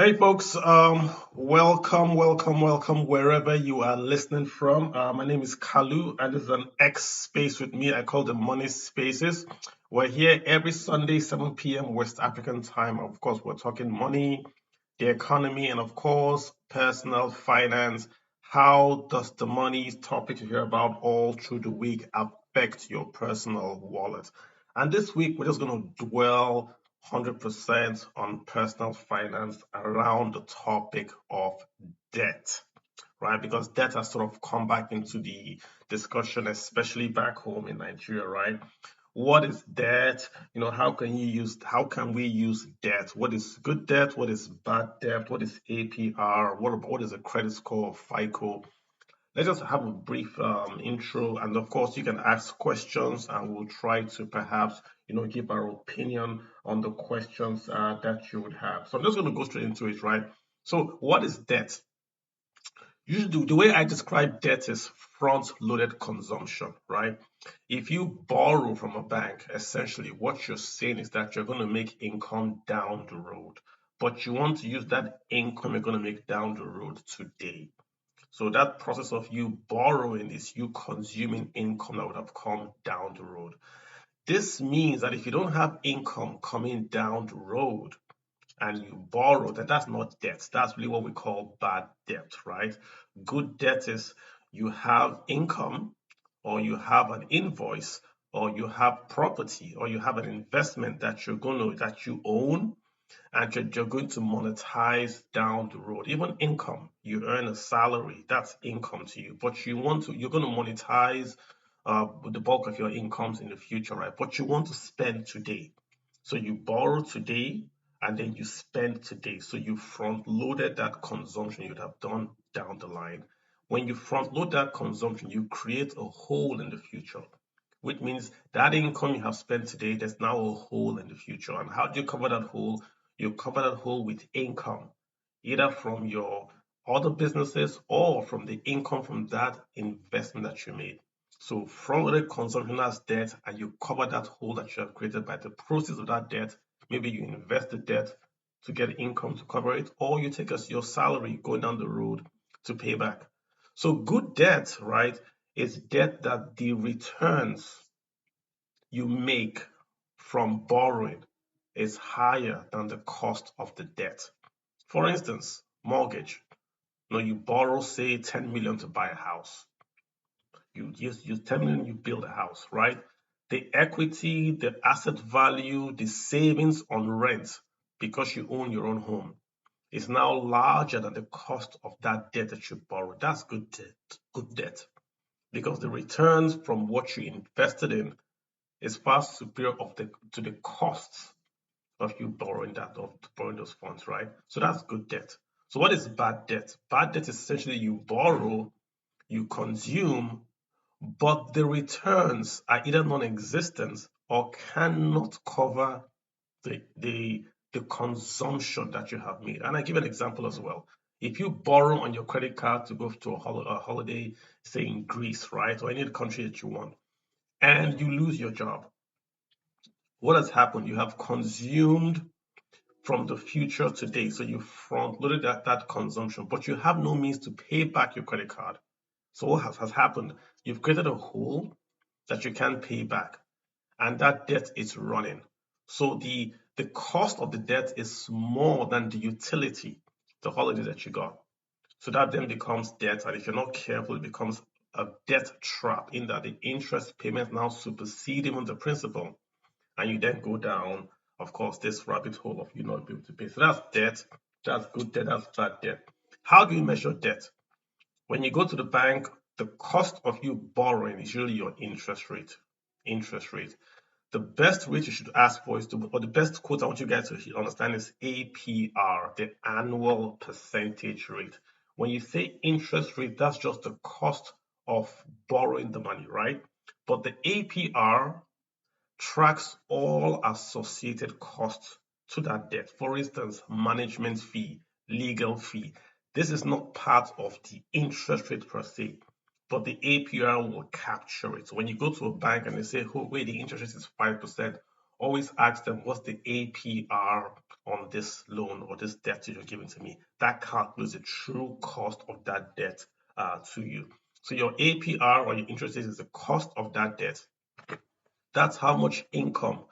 Hey folks, welcome wherever you are listening from. My name is Kalu, and this is an X space with me. I call them Money Spaces. We're here every Sunday, 7 p.m. West African time. Of course, we're talking money, the economy, and of course, personal finance. How does the money topic you hear about all through the week affect your personal wallet? And this week, we're just going to dwell 100% on personal finance around the topic of debt, right? Because debt has sort of come back into the discussion, especially back home in Nigeria, right? What is debt? How can we use debt? What is good debt? What is bad debt? What is APR? What is a credit score of FICO? Let's just have a brief intro, and of course, you can ask questions, and we'll try to perhaps, give our opinion on the questions that you would have. So I'm just going to go straight into it, right? So, what is debt? Usually, the way I describe debt is front-loaded consumption, right? If you borrow from a bank, essentially, what you're saying is that you're going to make income down the road, but you want to use that income you're going to make down the road today. So that process of you borrowing is you consuming income that would have come down the road. This means that if you don't have income coming down the road and you borrow, then that's not debt. That's really what we call bad debt, right? Good debt is you have income, or you have an invoice, or you have property, or you have an investment that you own, and you're going to monetize down the road. Even income, you earn a salary, that's income to you, but you're going to monetize the bulk of your incomes in the future, right? But you want to spend today. So you borrow today and then you spend today. So you front loaded that consumption you'd have done down the line. When you front load that consumption, you create a hole in the future, which means that income you have spent today, there's now a hole in the future. And how do you cover that hole? You cover that hole with income, either from your other businesses or from the income from that investment that you made. So front-loaded consumption as debt, and you cover that hole that you have created by the proceeds of that debt. Maybe you invest the debt to get income to cover it, or you take as your salary going down the road to pay back. So good debt, right, is debt that the returns you make from borrowing is higher than the cost of the debt. For instance, mortgage. You borrow, say, 10 million to buy a house. You just use 10 million, you build a house, right? The equity, the asset value, the savings on rent, because you own your own home, is now larger than the cost of that debt that you borrowed. That's good debt, because the returns from what you invested in is far superior to the costs of you borrowing those funds, right? So that's good debt. So what is bad debt? Bad debt is essentially you borrow, you consume, but the returns are either non-existent or cannot cover the consumption that you have made. And I give an example as well. If you borrow on your credit card to go to a holiday, say in Greece, right, or any country that you want, and you lose your job, what has happened? You have consumed from the future today. So you front loaded that consumption, but you have no means to pay back your credit card. So what has happened? You've created a hole that you can't pay back, and that debt is running. So the cost of the debt is more than the utility, the holiday that you got. So that then becomes debt, and if you're not careful, it becomes a debt trap in that the interest payment now supersede even the principal, and you then go down, of course, this rabbit hole of you not being able to pay. So that's debt, that's good debt, that's bad debt. How do you measure debt? When you go to the bank, the cost of you borrowing is usually your interest rate. Interest rate. The best rate you should ask for or the best quote I want you guys to understand is APR, the annual percentage rate. When you say interest rate, that's just the cost of borrowing the money, right? But the APR tracks all associated costs to that debt. For instance, management fee, legal fee. This is not part of the interest rate per se, but the APR will capture it. So when you go to a bank and they say, oh, wait, the interest rate is 5%, always ask them what's the APR on this loan or this debt that you're giving to me. That calculates the true cost of that debt to you. So your APR or your interest rate is the cost of that debt. That's how much income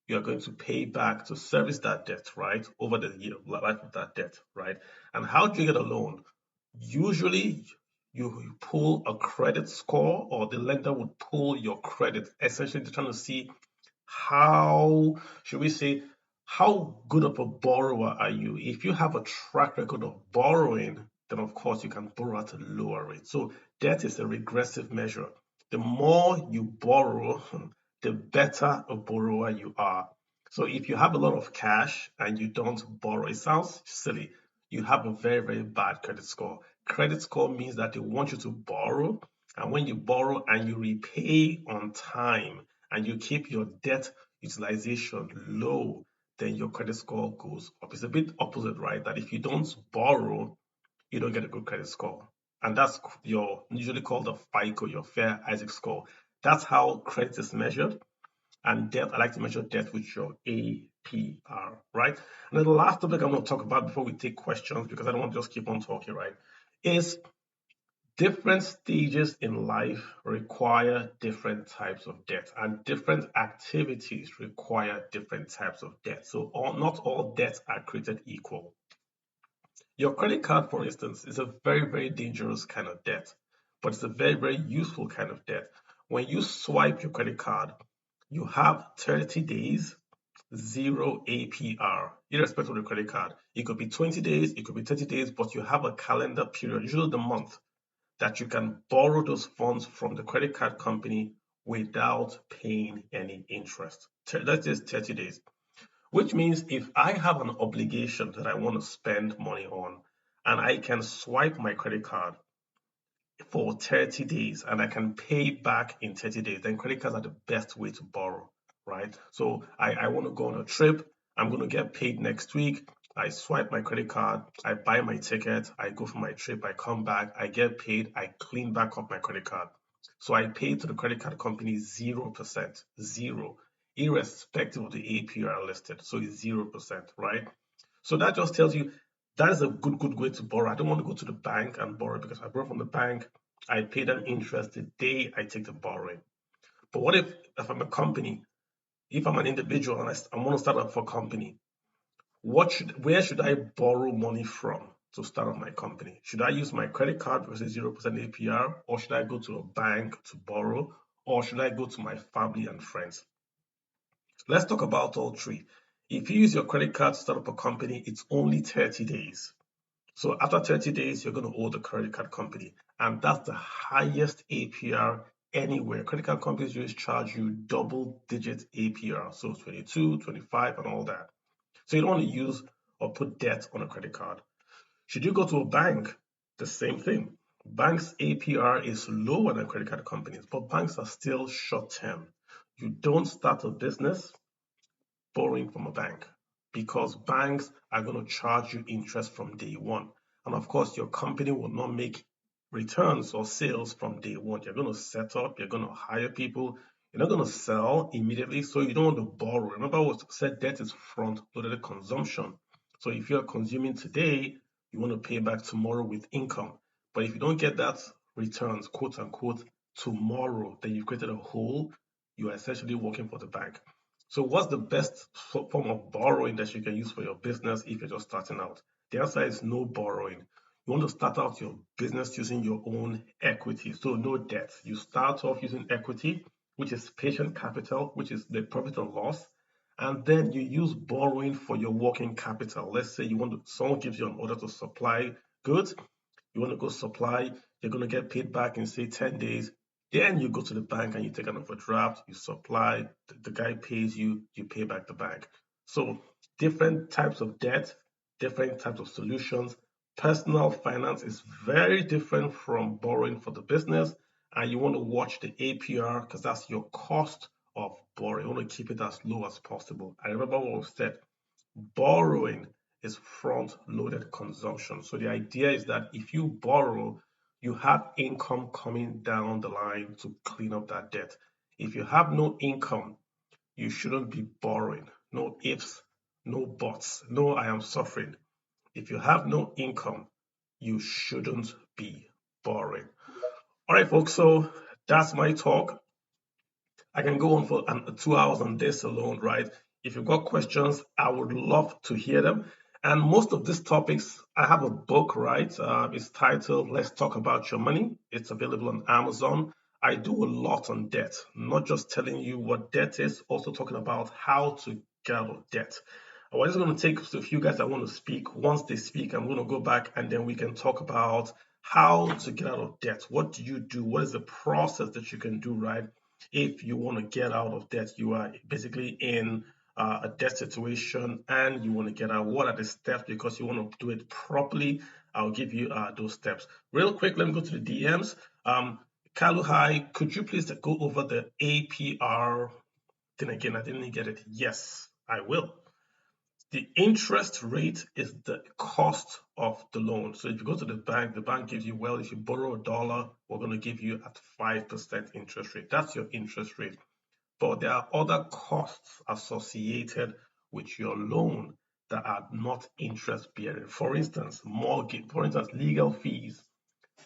you're going to pay back to service that debt, right? Over the year life of that debt, right? And how do you get a loan? Usually you pull a credit score, or the lender would pull your credit, essentially they're trying to see how, should we say, how good of a borrower are you? If you have a track record of borrowing, then of course you can borrow at a lower rate. So debt is a regressive measure. The more you borrow, the better a borrower you are. So if you have a lot of cash and you don't borrow, it sounds silly. You have a very, very bad credit score. Credit score means that they want you to borrow, and when you borrow and you repay on time, and you keep your debt utilization low, then your credit score goes up. It's a bit opposite, right? That if you don't borrow, you don't get a good credit score. And that's your usually called the FICO, your Fair Isaac score. That's how credit is measured. And debt, I like to measure debt with your APR, right? And then the last topic I'm going to talk about before we take questions, because I don't want to just keep on talking, right, is different stages in life require different types of debt, and different activities require different types of debt. So not all debts are created equal. Your credit card, for instance, is a very, very dangerous kind of debt, but it's a very, very useful kind of debt. When you swipe your credit card, you have 30 days, zero APR, irrespective of the credit card. It could be 20 days, it could be 30 days, but you have a calendar period, usually the month, that you can borrow those funds from the credit card company without paying any interest. That's just 30 days, which means if I have an obligation that I want to spend money on and I can swipe my credit card for 30 days and I can pay back in 30 days, then credit cards are the best way to borrow, right? So I want to go on a trip. I'm going to get paid next week. I swipe my credit card, I buy my ticket, I go for my trip, I come back, I get paid, I clean back up my credit card. So I pay to the credit card company 0%, zero, irrespective of the APR listed. So it's 0%, right? So that just tells you that is a good way to borrow. I don't want to go to the bank and borrow, because if I borrow from the bank, I pay them interest the day I take the borrowing. But what if I'm a company, if I'm an individual and I want to start up for a company, where should I borrow money from to start up my company? Should I use my credit card versus 0% APR, or should I go to a bank to borrow, or should I go to my family and friends? Let's talk about all three. If you use your credit card to start up a company, it's only 30 days. So after 30 days, you're going to owe the credit card company. And that's the highest APR anywhere. Credit card companies usually charge you double-digit APR. So 22, 25, and all that. So you don't want to use or put debt on a credit card. Should you go to a bank? The same thing. Banks' APR is lower than credit card companies, but banks are still short-term. You don't start a business borrowing from a bank, because banks are going to charge you interest from day one. And of course, your company will not make returns or sales from day one. You're going to set up, you're going to hire people, you're not going to sell immediately, so you don't want to borrow. Remember what I said, debt is front-loaded consumption. So if you're consuming today, you want to pay back tomorrow with income. But if you don't get that returns, quote unquote, tomorrow, then you've created a hole. You are essentially working for the bank. So what's the best form of borrowing that you can use for your business if you're just starting out? The answer is no borrowing. You want to start out your business using your own equity, so no debt. You start off using equity, which is patient capital, which is the profit or loss, and then you use borrowing for your working capital. Let's say someone gives you an order to supply goods, you want to go supply, you're going to get paid back in say 10 days. Then you go to the bank and you take an overdraft, you supply, the guy pays you, you pay back the bank. So different types of debt, different types of solutions. Personal finance is very different from borrowing for the business, and you want to watch the APR, because that's your cost of borrowing. You want to keep it as low as possible. I remember what was said, borrowing is front-loaded consumption. So the idea is that if you borrow, you have income coming down the line to clean up that debt. If you have no income, you shouldn't be borrowing. No ifs, no buts, no I am suffering. If you have no income, you shouldn't be borrowing. All right, folks, so that's my talk. I can go on for 2 hours on this alone, right? If you've got questions, I would love to hear them. And most of these topics, I have a book, right? It's titled Let's Talk About Your Money. It's available on Amazon. I do a lot on debt, not just telling you what debt is, also talking about how to get out of debt. We're just going to take a few guys that want to speak. Once they speak, I'm going to go back and then we can talk about how to get out of debt. What do you do? What is the process that you can do, right? If you want to get out of debt, you are basically in a debt situation and you want to get out. What are the steps? Because you want to do it properly, I'll give you those steps. Real quick, let me go to the DMs. Kalu, hi, could you please go over the APR? Then again, I didn't get it. Yes, I will. The interest rate is the cost of the loan. So if you go to the bank gives you, well, if you borrow $1, we're going to give you at 5% interest rate. That's your interest rate. But there are other costs associated with your loan that are not interest bearing. For instance, mortgage, for instance, legal fees,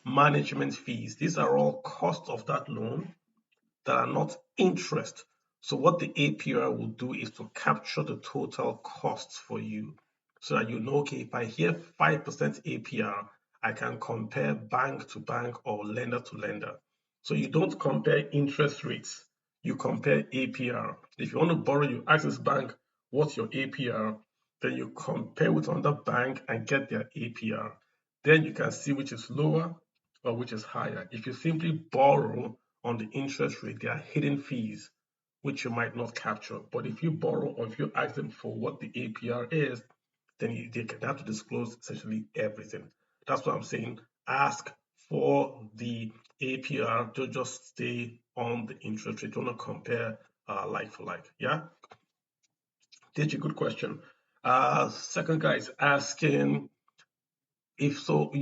management fees. These are all costs of that loan that are not interest. So what the APR will do is to capture the total costs for you so that you know, okay, if I hear 5% APR, I can compare bank to bank or lender to lender. So you don't compare interest rates, you compare APR. If you want to borrow, you ask this bank, what's your APR? Then you compare with another bank and get their APR. Then you can see which is lower or which is higher. If you simply borrow on the interest rate, there are hidden fees which you might not capture. But if you borrow or if you ask them for what the APR is, then they have to disclose essentially everything. That's what I'm saying. Ask for the APR to just stay on the interest rate. Do not compare like for like. Yeah, Did you good question. Second guy is asking if so,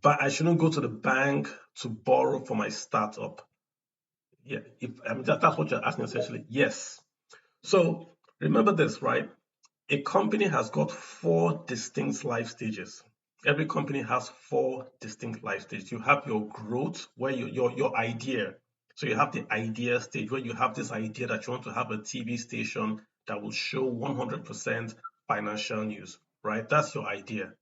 but I shouldn't go to the bank to borrow for my startup. Yeah, if that's what you're asking essentially. Yes. So remember this, right? A company has got four distinct life stages. Every company has four distinct life stages. You have your growth, where your idea. So you have the idea stage where you have this idea that you want to have a TV station that will show 100% financial news, right? That's your idea.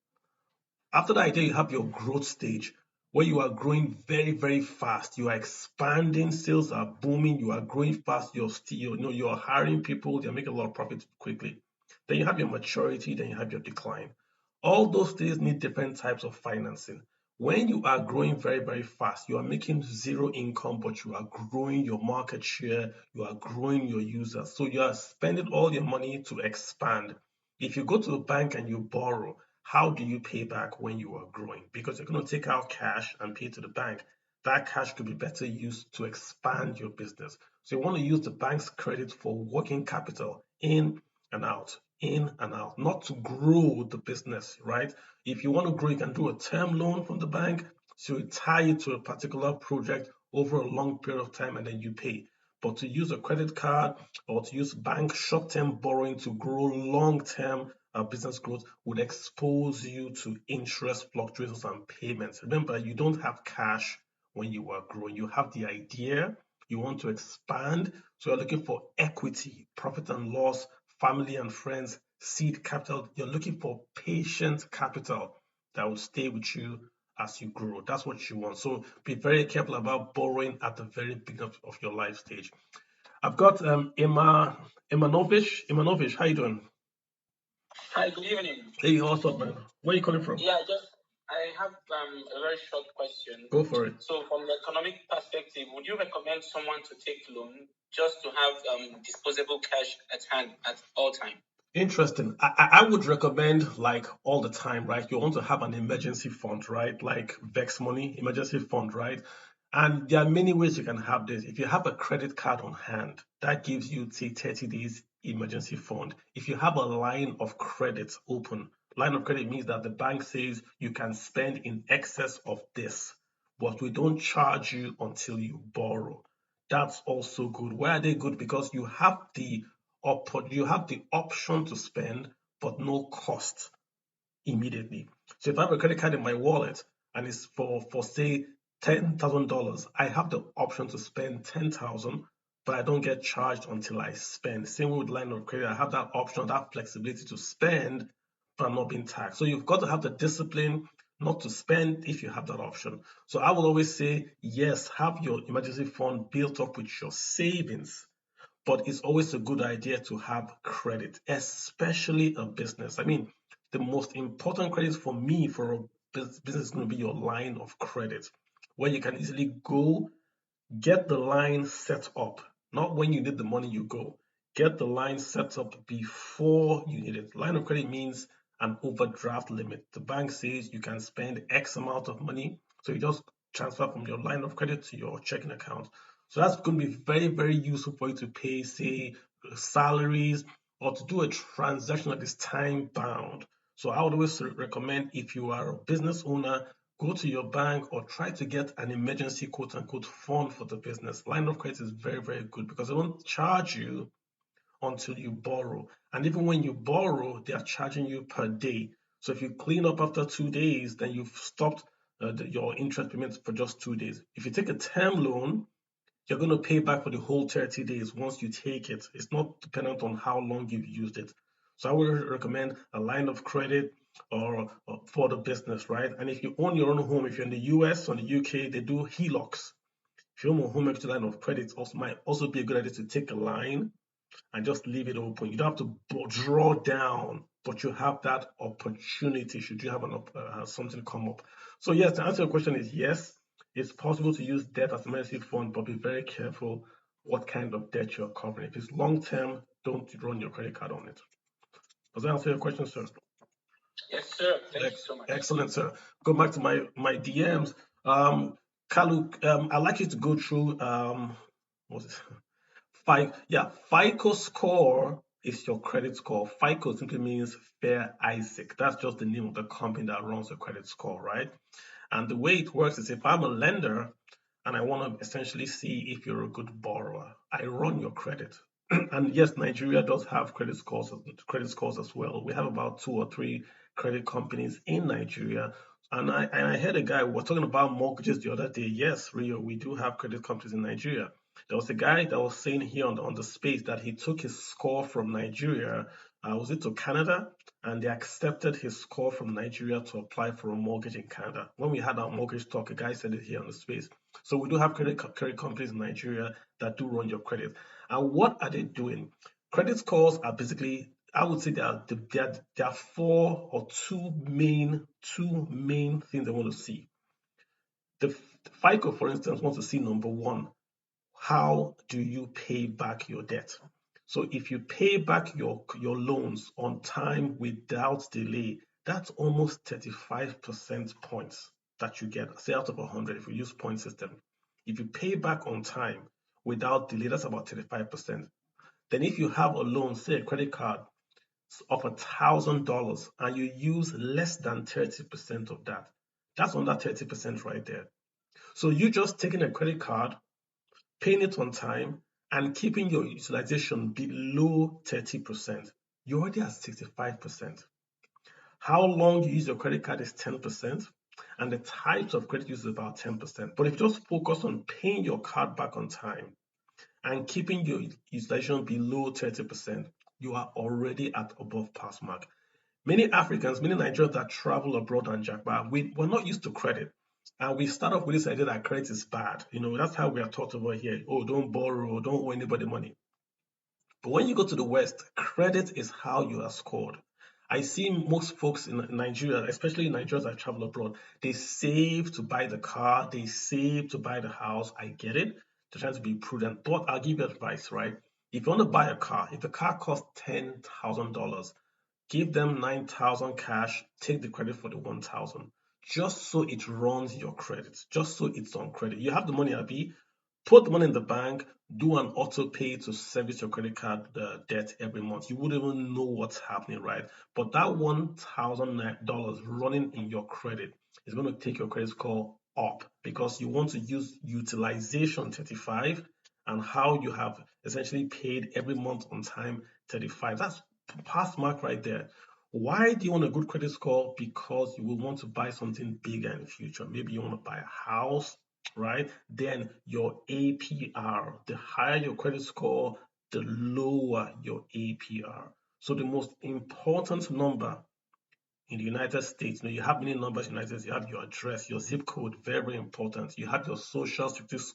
After that idea, you have your growth stage where you are growing very, very fast. You are expanding, sales are booming, you are growing fast, you're still, you're hiring people, you're making a lot of profit quickly. Then you have your maturity, then you have your decline. All those stages need different types of financing. When you are growing very, very fast, you are making zero income, but you are growing your market share, you are growing your users. So you are spending all your money to expand. If you go to the bank and you borrow, how do you pay back when you are growing? Because you're going to take out cash and pay to the bank. That cash could be better used to expand your business. So you want to use the bank's credit for working capital in and out, not to grow the business, right? If you want to grow, you can do a term loan from the bank. So you tie it to a particular project over a long period of time and then you pay. But to use a credit card or to use bank short-term borrowing to grow long-term business growth would expose you to interest fluctuations and payments. Remember, you don't have cash when you are growing. You have the idea, you want to expand, so you're looking for equity, profit and loss, family and friends, seed capital. You're looking for patient capital that will stay with you as you grow. That's what you want. So be very careful about borrowing at the very beginning of your life stage. I've got Imanovich, how you doing? Hi, good evening. Hey, what's up, man? Where are you calling from? Yeah, I have a very short question. Go for it. So, from the economic perspective, would you recommend someone to take loan just to have disposable cash at hand at all time? Interesting. I would recommend like all the time, right? You want to have an emergency fund, right? Like Vex money, emergency fund, right? And there are many ways you can have this. If you have a credit card on hand, that gives you say 30 days emergency fund. If you have a line of credit open, line of credit means that the bank says you can spend in excess of this, but we don't charge you until you borrow. That's also good. Why are they good? Because you have the option to spend, but no cost immediately. So if I have a credit card in my wallet and it's for say $10,000, I have the option to spend 10,000, but I don't get charged until I spend. Same with line of credit, I have that option, that flexibility to spend, but I'm not being taxed. So you've got to have the discipline not to spend if you have that option. So I will always say, yes, have your emergency fund built up with your savings, but it's always a good idea to have credit, especially a business. I mean, the most important credit for me for a business is going to be your line of credit, where you can easily go get the line set up, not when you need the money you go. Get the line set up before you need it. Line of credit means an overdraft limit. The bank says you can spend X amount of money, so you just transfer from your line of credit to your checking account. So that's going to be very, very useful for you to pay, say, salaries or to do a transaction that is time bound. So I would always recommend, if you are a business owner, go to your bank or try to get an emergency quote unquote fund for the business. Line of credit is very, very good because they don't charge you until you borrow. And even when you borrow, they are charging you per day. So if you clean up after 2 days, then you've stopped your interest payments for just 2 days. If you take a term loan, you're going to pay back for the whole 30 days once you take it. It's not dependent on how long you've used it. So I would recommend a line of credit or for the business, right? And if you own your own home, if you're in the US or the UK, they do HELOCs. If you own a home equity line of credit, also might also be a good idea to take a line and just leave it open. You don't have to draw down, but you have that opportunity should you have something come up. So yes, the answer to your question is yes. It's possible to use debt as an emergency fund, but be very careful what kind of debt you're covering. If it's long term, don't run your credit card on it. Does that answer your question, sir? Yes, sir. Thank you so much. Excellent, sir. Go back to my DMs. Kalu, I'd like you to go through what's it? FICO score is your credit score. FICO simply means Fair Isaac. That's just the name of the company that runs your credit score, right? And the way it works is, if I'm a lender and I want to essentially see if you're a good borrower, I run your credit. And yes, Nigeria does have credit scores as well. We have about two or three credit companies in Nigeria. And I heard a guy, we were talking about mortgages the other day. Yes, Rio, we do have credit companies in Nigeria. There was a guy that was saying here on the space that he took his score from Nigeria, was it to Canada? And they accepted his score from Nigeria to apply for a mortgage in Canada. When we had our mortgage talk, a guy said it here on the space. So we do have credit companies in Nigeria that do run your credit. And what are they doing? Credit scores are basically, I would say, there are four or two main things they want to see. The FICO, for instance, wants to see number one, how do you pay back your debt? So if you pay back your loans on time without delay, that's almost 35% points that you get, say out of 100 if we use point system. If you pay back on time without delay, that's about 35%. Then if you have a loan, say a credit card of $1,000 and you use less than 30% of that, that's under 30% right there. So you just taking a credit card, paying it on time, and keeping your utilization below 30%, you're already at 65%. How long you use your credit card is 10%, and the types of credit use is about 10%. But if you just focus on paying your card back on time and keeping your utilization below 30%, you are already at above pass mark. Many Africans, many Nigerians that travel abroad and Japan, we're not used to credit. And we start off with this idea that credit is bad. That's how we are taught over here. Oh, don't borrow, don't owe anybody money. But when you go to the West, credit is how you are scored. I see most folks in Nigeria, especially Nigerians that travel abroad, they save to buy the car, they save to buy the house. I get it. They're trying to be prudent. But I'll give you advice, right? If you want to buy a car, if the car costs $10,000, give them 9,000 cash, take the credit for the 1,000, just so it runs your credit, just so it's on credit. You have the money, Abi, put the money in the bank, do an auto pay to service your credit card debt every month. You wouldn't even know what's happening, right? But that $1,000 running in your credit is going to take your credit score up because you want to use utilization 35 and how you have essentially paid every month on time 35. That's pass mark right there. Why do you want a good credit score? Because you will want to buy something bigger in the future. Maybe you want to buy a house, right? Then your APR, the higher your credit score, the lower your APR. So the most important number in the United States, you have many numbers in the United States. You have your address, your zip code, very, very important. You have your social security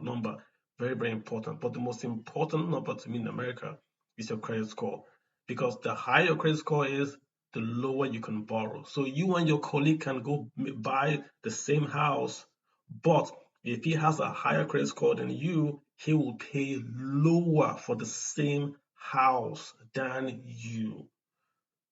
number, very, very important. But the most important number to me in America is your credit score. Because the higher your credit score is, the lower you can borrow. So you and your colleague can go buy the same house, but if he has a higher credit score than you, he will pay lower for the same house than you.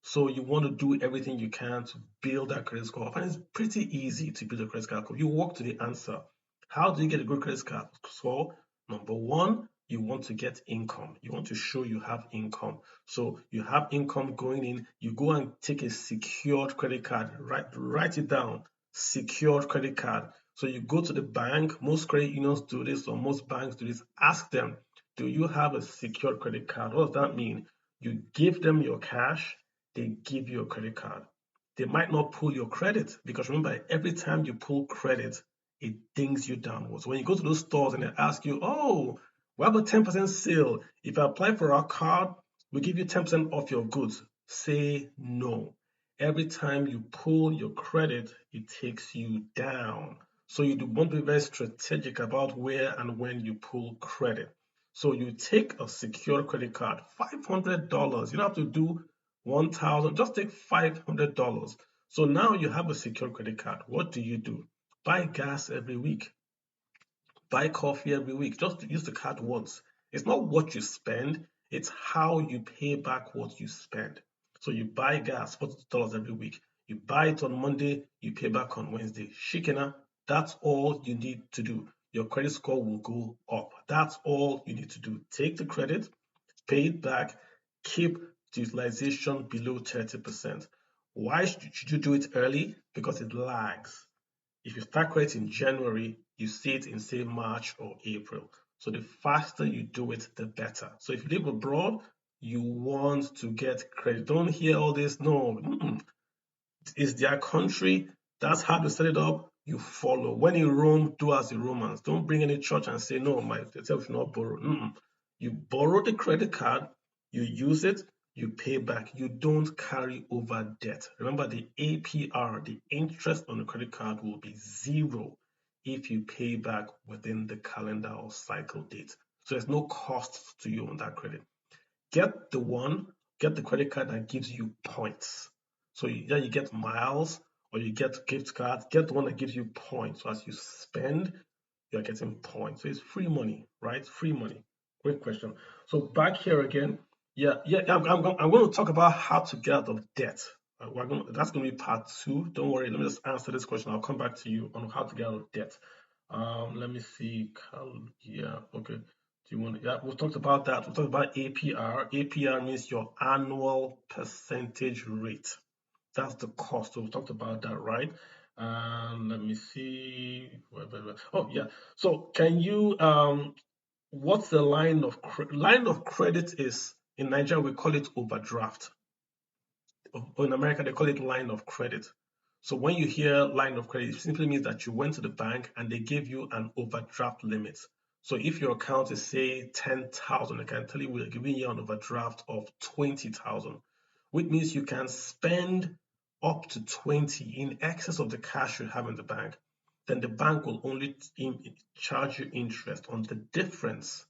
So you want to do everything you can to build that credit score. And it's pretty easy to build a credit score. You walk to the answer. How do you get a good credit score? Number one, you want to get income. You want to show you have income. So you have income going in. You go and take a secured credit card. Write it down. Secured credit card. So you go to the bank. Most credit unions do this, or most banks do this. Ask them, do you have a secured credit card? What does that mean? You give them your cash, they give you a credit card. They might not pull your credit because remember, every time you pull credit, it dings you downwards. When you go to those stores and they ask you, oh, we have a 10% sale. If you apply for our card, we give you 10% off your goods. Say no. Every time you pull your credit, it takes you down. So you want to be very strategic about where and when you pull credit. So you take a secure credit card, $500. You don't have to do 1,000, just take $500. So now you have a secure credit card. What do? Buy gas every week, buy coffee every week. Just use the card once. It's not what you spend, it's how you pay back what you spend. So you buy gas, $40 every week. You buy it on Monday, you pay back on Wednesday. Shikena, that's all you need to do. Your credit score will go up. That's all you need to do. Take the credit, pay it back, keep the utilization below 30%. Why should you do it early? Because it lags. If you start credit in January, you see it in, say, March or April. So the faster you do it, the better. So if you live abroad, you want to get credit. Don't hear all this. No, it's their country. That's how they set it up. You follow. When in Rome, do as the Romans. Don't bring any church and say, no, myself should not borrow. You borrow the credit card, you use it, you pay back. You don't carry over debt. Remember, the APR, the interest on the credit card, will be zero if you pay back within the calendar or cycle date. So there's no cost to you on that credit. Get the one, get the credit card that gives you points. So you get miles or you get gift cards. Get the one that gives you points. So as you spend, you're getting points. So it's free money, right? Free money. Great question. So back here again, I'm going to talk about how to get out of debt. That's going to be part two. Don't worry. Let me just answer this question. I'll come back to you on how to get out of debt. Let me see. Yeah, okay. Do you want? Yeah, we've talked about that. We talked about APR. APR means your annual percentage rate. That's the cost. So we talked about that, right? Let me see. Oh, yeah. So can you what's the line of credit is in Nigeria we call it overdraft. Or in America they call it line of credit. So when you hear line of credit, it simply means that you went to the bank and they gave you an overdraft limit. So if your account is say 10,000, I can tell you we're giving you an overdraft of 20,000, which means you can spend up to 20 in excess of the cash you have in the bank. Then the bank will only charge you interest on the difference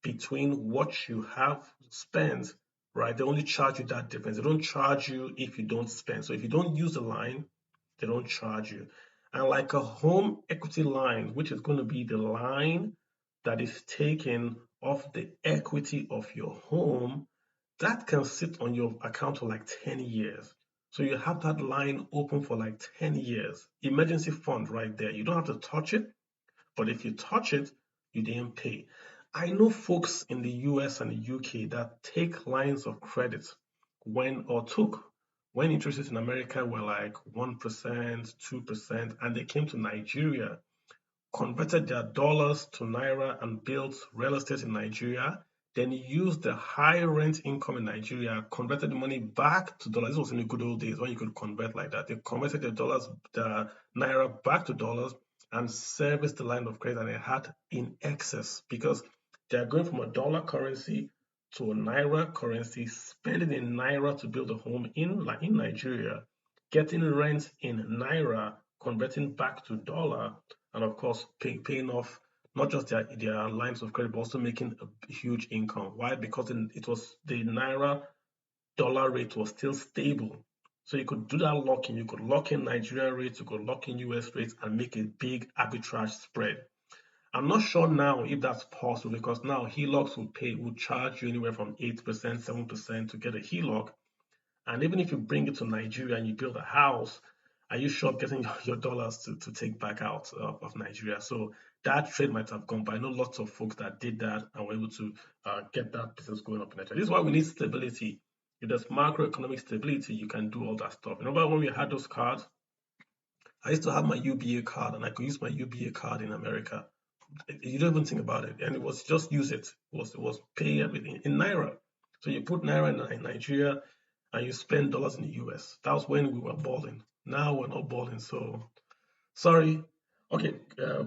between what you have spent, right? They only charge you that difference. They don't charge you if you don't spend. So if you don't use the line, they don't charge you. And like a home equity line, which is going to be the line that is taken off the equity of your home, that can sit on your account for like 10 years. So you have that line open for like 10 years. Emergency fund right there. You don't have to touch it, but if you touch it, you didn't pay. I know folks in the US and the UK that take lines of credit when interest rates in America were like 1%, 2%, and they came to Nigeria, converted their dollars to naira and built real estate in Nigeria. then he used the high rent income in Nigeria, converted the money back to dollars. This was in the good old days when you could convert like that. They converted the naira back to dollars and serviced the line of credit and they had in excess because they're going from a dollar currency to a naira currency, spending in naira to build a home in Nigeria, getting rent in naira, converting back to dollar, and of course paying off not just their lines of credit, but also making a huge income. Why? Because it was the naira dollar rate was still stable. So you could do that locking. You could lock in Nigerian rates, you could lock in US rates and make a big arbitrage spread. I'm not sure now if that's possible because now HELOCs will charge you anywhere from 8%, 7% to get a HELOC. And even if you bring it to Nigeria and you build a house, are you sure getting your dollars to take back out of Nigeria? So that trade might have gone, but I know lots of folks that did that and were able to get that business going up in Nigeria. This is why we need stability. If there's macroeconomic stability, you can do all that stuff. Remember when we had those cards? I used to have my UBA card and I could use my UBA card in America. You don't even think about it. And it was just use it. It was pay everything in Naira. So you put Naira in Nigeria and you spend dollars in the US. That was when we were balling. Now we're not balling. So sorry. Okay,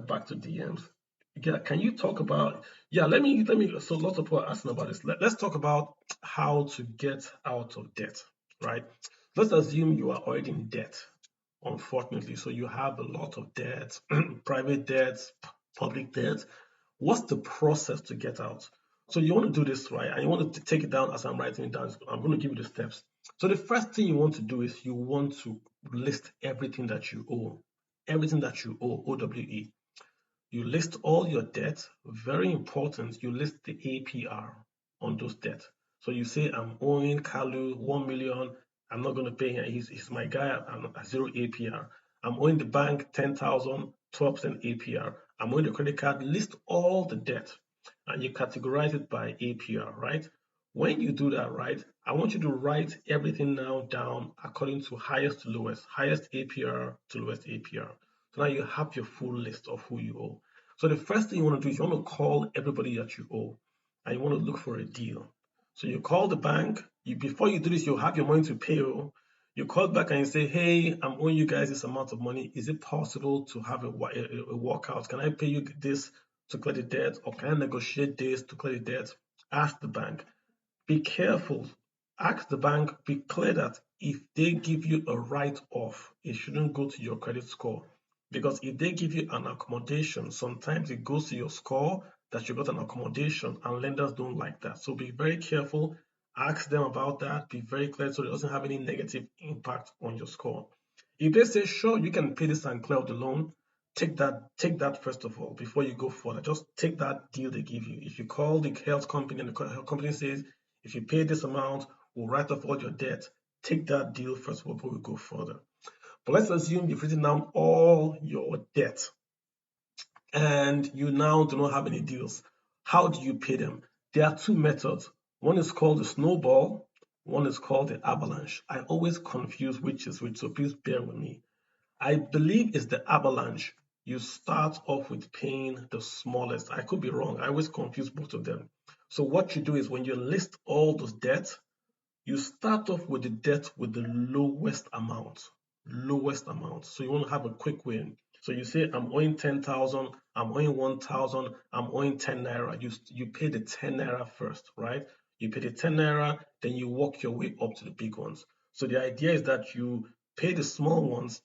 back to DMs. Yeah, can you talk about? Yeah, let me. So lots of people are asking about this. Let's talk about how to get out of debt, right? Let's assume you are already in debt, unfortunately. So you have a lot of debt, private debts, public debt. What's the process to get out? So you want to do this right, and you want to take it down as I'm writing it down. I'm going to give you the steps. So the first thing you want to do is you want to list everything that you owe, everything that you owe, OWE. You list all your debt. Very important. You list the APR on those debts. So you say, I'm owing Kalu 1 million. I'm not going to pay him. He's my guy. I'm at zero APR. I'm owing the bank 10,000, 12% APR. I'm owing the credit card. List all the debt and you categorize it by APR, right? When you do that, right, I want you to write everything now down according to highest to lowest, highest APR to lowest APR. So now you have your full list of who you owe. So the first thing you want to do is you want to call everybody that you owe and you want to look for a deal. So you call the bank. Before you do this, you have your money to pay. You call back and you say, hey, I'm owing you guys this amount of money. Is it possible to have a walkout? Can I pay you this to clear the debt, or can I negotiate this to clear the debt? Ask the bank. Be careful. Ask the bank, be clear that if they give you a write-off, it shouldn't go to your credit score. Because if they give you an accommodation, sometimes it goes to your score that you got an accommodation, and lenders don't like that. So be very careful. Ask them about that. Be very clear so it doesn't have any negative impact on your score. If they say, sure, you can pay this and clear out the loan, take that first of all before you go further. Just take that deal they give you. If you call the health company and the health company says, if you pay this amount, we'll write off all your debt, take that deal first of all before we go further. But let's assume you've written down all your debt and you now do not have any deals. How do you pay them? There are two methods. One is called the snowball, one is called the avalanche. I always confuse which is which, so please bear with me. I believe it's the avalanche. You start off with paying the smallest. I could be wrong. I always confuse both of them. So what you do is when you list all those debts, you start off with the debt with the lowest amount. Lowest amount. So you want to have a quick win. So you say, I'm owing 10,000, I'm owing 1,000, I'm owing 10 naira. You pay the 10 naira first, right? You pay the 10 naira, then you work your way up to the big ones. So the idea is that you pay the small ones,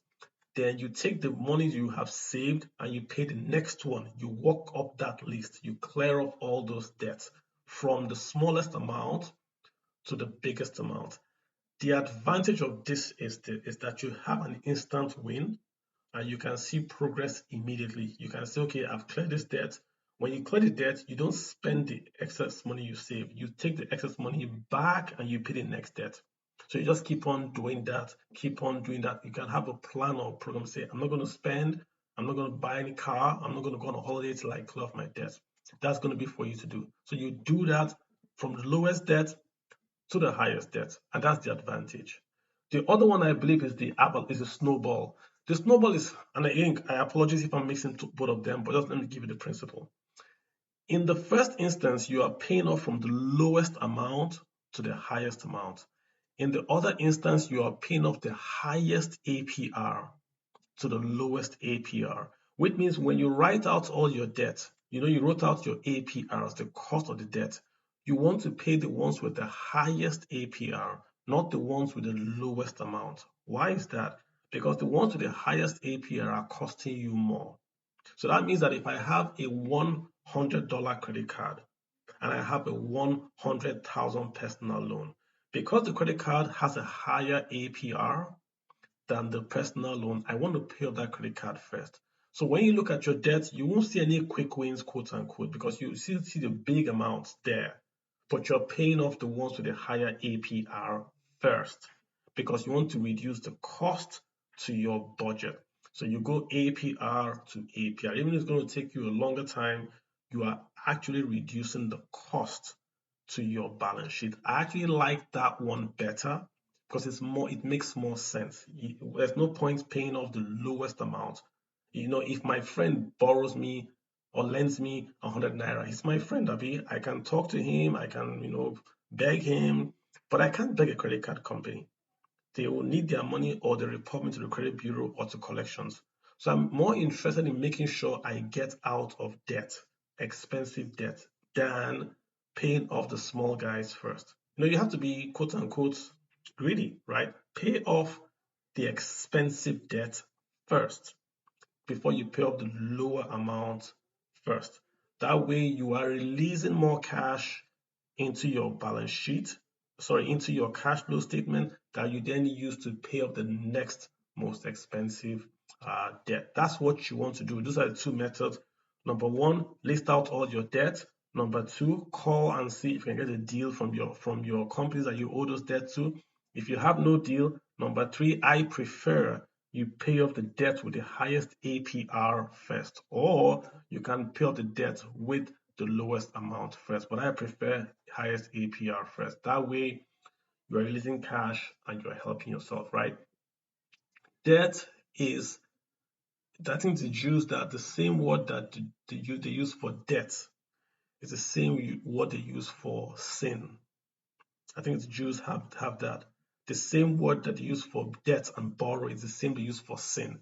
then you take the money you have saved and you pay the next one. You walk up that list. You clear off all those debts from the smallest amount to the biggest amount. The advantage of this is that you have an instant win and you can see progress immediately. You can say, okay, I've cleared this debt. When you clear the debt, you don't spend the excess money you save. You take the excess money back and you pay the next debt. So you just keep on doing that, keep on doing that. You can have a plan or a program. Say, I'm not going to spend, I'm not going to buy any car, I'm not going to go on a holiday till I clear off my debt. That's going to be for you to do. So you do that from the lowest debt to the highest debt, and that's the advantage. The other one I believe is the snowball. The snowball is, and I apologize if I'm mixing both of them, but just let me give you the principle. In the first instance, you are paying off from the lowest amount to the highest amount. In the other instance, you are paying off the highest APR to the lowest APR, which means when you write out all your debt, you wrote out your APRs, the cost of the debt, you want to pay the ones with the highest APR, not the ones with the lowest amount. Why is that? Because the ones with the highest APR are costing you more. So that means that if I have a $100 credit card and I have a 100,000 personal loan, because the credit card has a higher APR than the personal loan, I want to pay off that credit card first. So when you look at your debt, you won't see any quick wins, quote unquote, because you still see the big amounts there, but you're paying off the ones with a higher APR first because you want to reduce the cost to your budget. So you go APR to APR. Even if it's going to take you a longer time, you are actually reducing the cost to your balance sheet. I actually like that one better because it makes more sense. There's no point paying off the lowest amount. If my friend borrows me or lends me 100 naira, he's my friend, Abi. I can talk to him, I can, beg him, but I can't beg a credit card company. They will need their money or they report me to the credit bureau or to collections. So I'm more interested in making sure I get out of debt, expensive debt, than paying off the small guys first. You have to be quote unquote greedy, right? Pay off the expensive debt first before you pay off the lower amount first. That way you are releasing more cash into your balance sheet, into your cash flow statement that you then use to pay off the next most expensive debt. That's what you want to do. Those are the two methods. Number one, list out all your debt. Number two, call and see if you can get a deal from your companies that you owe those debt to. If you have no deal, number three, I prefer you pay off the debt with the highest APR first, or you can pay off the debt with the lowest amount first. But I prefer highest APR first. That way, you are releasing cash and you are helping yourself, right? Debt is, I think the Jews that the same word that they use for debt is the same word they use for sin. I think the Jews have that. The same word that they use for debt and borrow is the same they use for sin.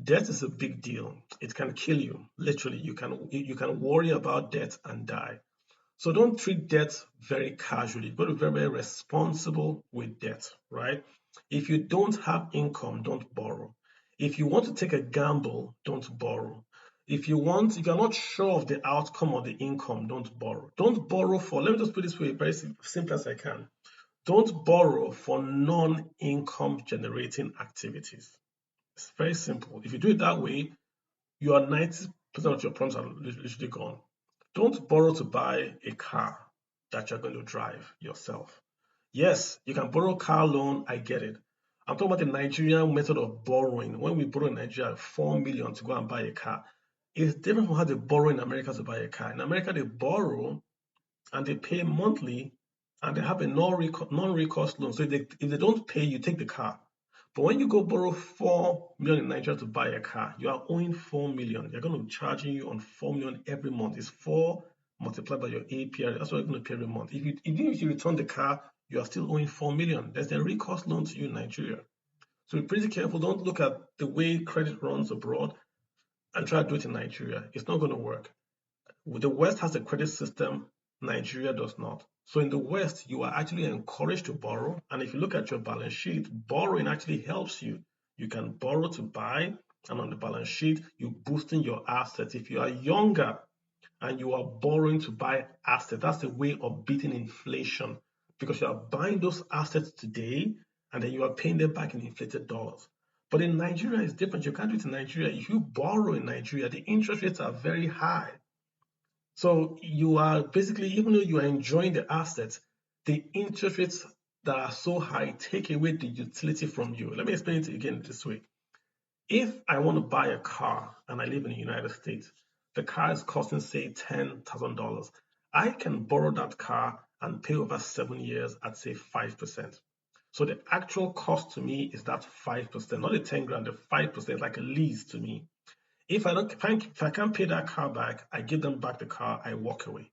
Debt is a big deal. It can kill you. Literally, you can worry about debt and die. So don't treat debt very casually. You've got to be very, very responsible with debt, right? If you don't have income, don't borrow. If you want to take a gamble, don't borrow. If you're not sure of the outcome or the income, don't borrow. Don't borrow for, let me just put this way, very simple as I can. Don't borrow for non-income generating activities. It's very simple. If you do it that way, you are 90% of your problems are literally gone. Don't borrow to buy a car that you're going to drive yourself. Yes, you can borrow car loan, I get it. I'm talking about the Nigerian method of borrowing. When we borrow in Nigeria 4 million to go and buy a car, it's different from how they borrow in America to buy a car. In America, they borrow and they pay monthly and they have a non-recourse loan. So if they don't pay, you take the car. But when you go borrow 4 million in Nigeria to buy a car, you are owing 4 million. They're going to be charging you on 4 million every month. It's 4 multiplied by your APR. That's what you're going to pay every month. Even if you return the car, you are still owing 4 million. There's a recourse loan to you in Nigeria. So be pretty careful. Don't look at the way credit runs abroad and try to do it in Nigeria. It's not going to work. The West has a credit system, Nigeria does not. So in the West, you are actually encouraged to borrow. And if you look at your balance sheet, borrowing actually helps you. You can borrow to buy, and on the balance sheet, you're boosting your assets. If you are younger and you are borrowing to buy assets, that's a way of beating inflation because you are buying those assets today and then you are paying them back in inflated dollars. But in Nigeria, it's different. You can't do it in Nigeria. If you borrow in Nigeria, the interest rates are very high. So you are basically, even though you are enjoying the assets, the interest rates that are so high take away the utility from you. Let me explain it again this way. If I want to buy a car and I live in the United States, the car is costing, say, $10,000. I can borrow that car and pay over 7 years at, say, 5%. So the actual cost to me is that 5%, not the 10 grand, the 5%, like a lease to me. If I can't pay that car back, I give them back the car, I walk away.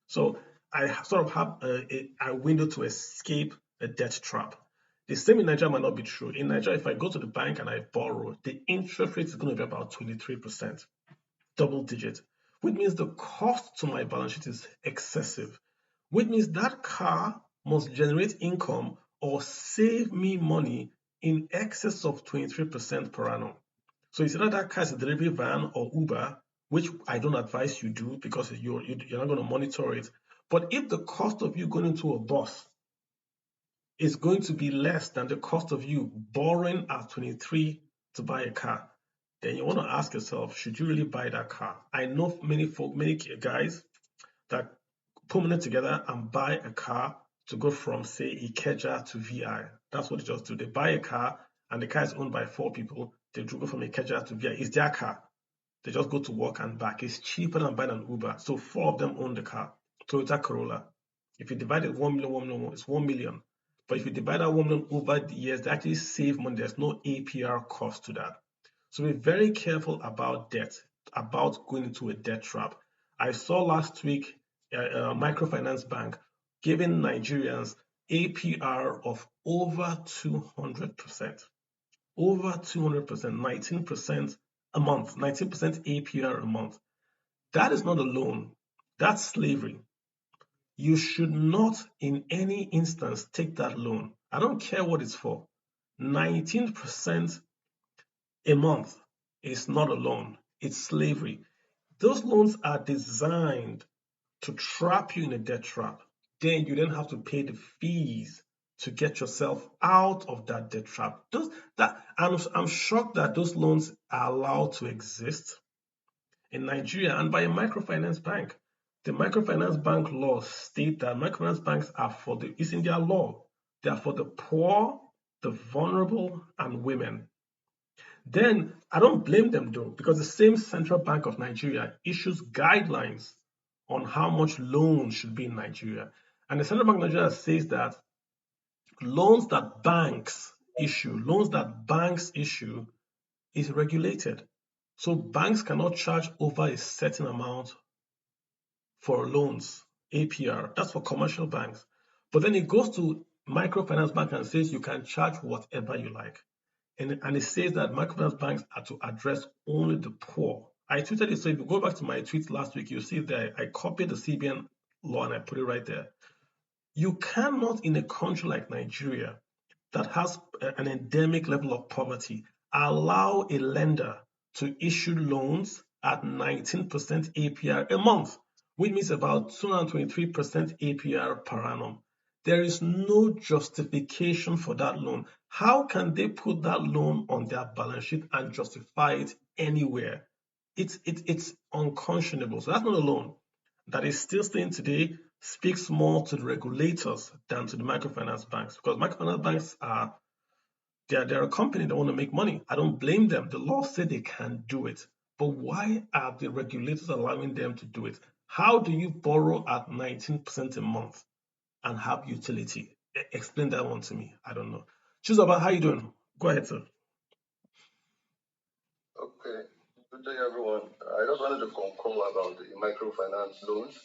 So I sort of have a window to escape a debt trap. The same in Nigeria might not be true. In Nigeria, if I go to the bank and I borrow, the interest rate is going to be about 23%, double digit, which means the cost to my balance sheet is excessive, which means that car must generate income or save me money in excess of 23% per annum. So it's either that car is a delivery van or Uber, which I don't advise you do because you're not going to monitor it. But if the cost of you going into a bus is going to be less than the cost of you borrowing at 23 to buy a car, then you want to ask yourself, should you really buy that car? I know many guys that put money together and buy a car to go from, say, Ikeja to VI. That's what they just do. They buy a car and the car is owned by 4 people. They go from Ikeja to VI. It's their car. They just go to work and back. It's cheaper than buying an Uber. So 4 of them own the car. Toyota Corolla. If you divide it 1 million, 1 million, it's 1 million. But if you divide that 1 million over the years, they actually save money. There's no APR cost to that. So be very careful about debt, about going into a debt trap. I saw last week a microfinance bank giving Nigerians APR of over 200%. Over 200%, 19% a month, 19% APR a month. That is not a loan. That's slavery. You should not, in any instance, take that loan. I don't care what it's for. 19% a month is not a loan. It's slavery. Those loans are designed to trap you in a debt trap. Then you then have to pay the fees to get yourself out of that debt trap. I'm shocked that those loans are allowed to exist in Nigeria and by a microfinance bank. The microfinance bank laws state that microfinance banks it's in their law. They are for the poor, the vulnerable, and women. Then I don't blame them though, because the same Central Bank of Nigeria issues guidelines on how much loans should be in Nigeria. And the Central Bank of Nigeria says that loans that banks issue is regulated. So banks cannot charge over a certain amount for loans, APR. That's for commercial banks. But then it goes to microfinance bank and says you can charge whatever you like. And it says that microfinance banks are to address only the poor. I tweeted it, so if you go back to my tweet last week, you'll see that I copied the CBN law and I put it right there. You cannot, in a country like Nigeria that has an endemic level of poverty, allow a lender to issue loans at 19% APR a month, which means about 223% APR per annum. There is no justification for that loan. How can they put that loan on their balance sheet and justify it anywhere? It's unconscionable. So that's not a loan. That is still staying today speaks more to the regulators than to the microfinance banks, because microfinance banks they're a company that want to make money. I don't blame them. The law said they can do it. But why are the regulators allowing them to do it? How do you borrow at 19% a month and have utility? Explain that one to me. I don't know. Choose about how you doing. Go ahead, sir. Okay. Good day, everyone. I just wanted to concur about the microfinance loans.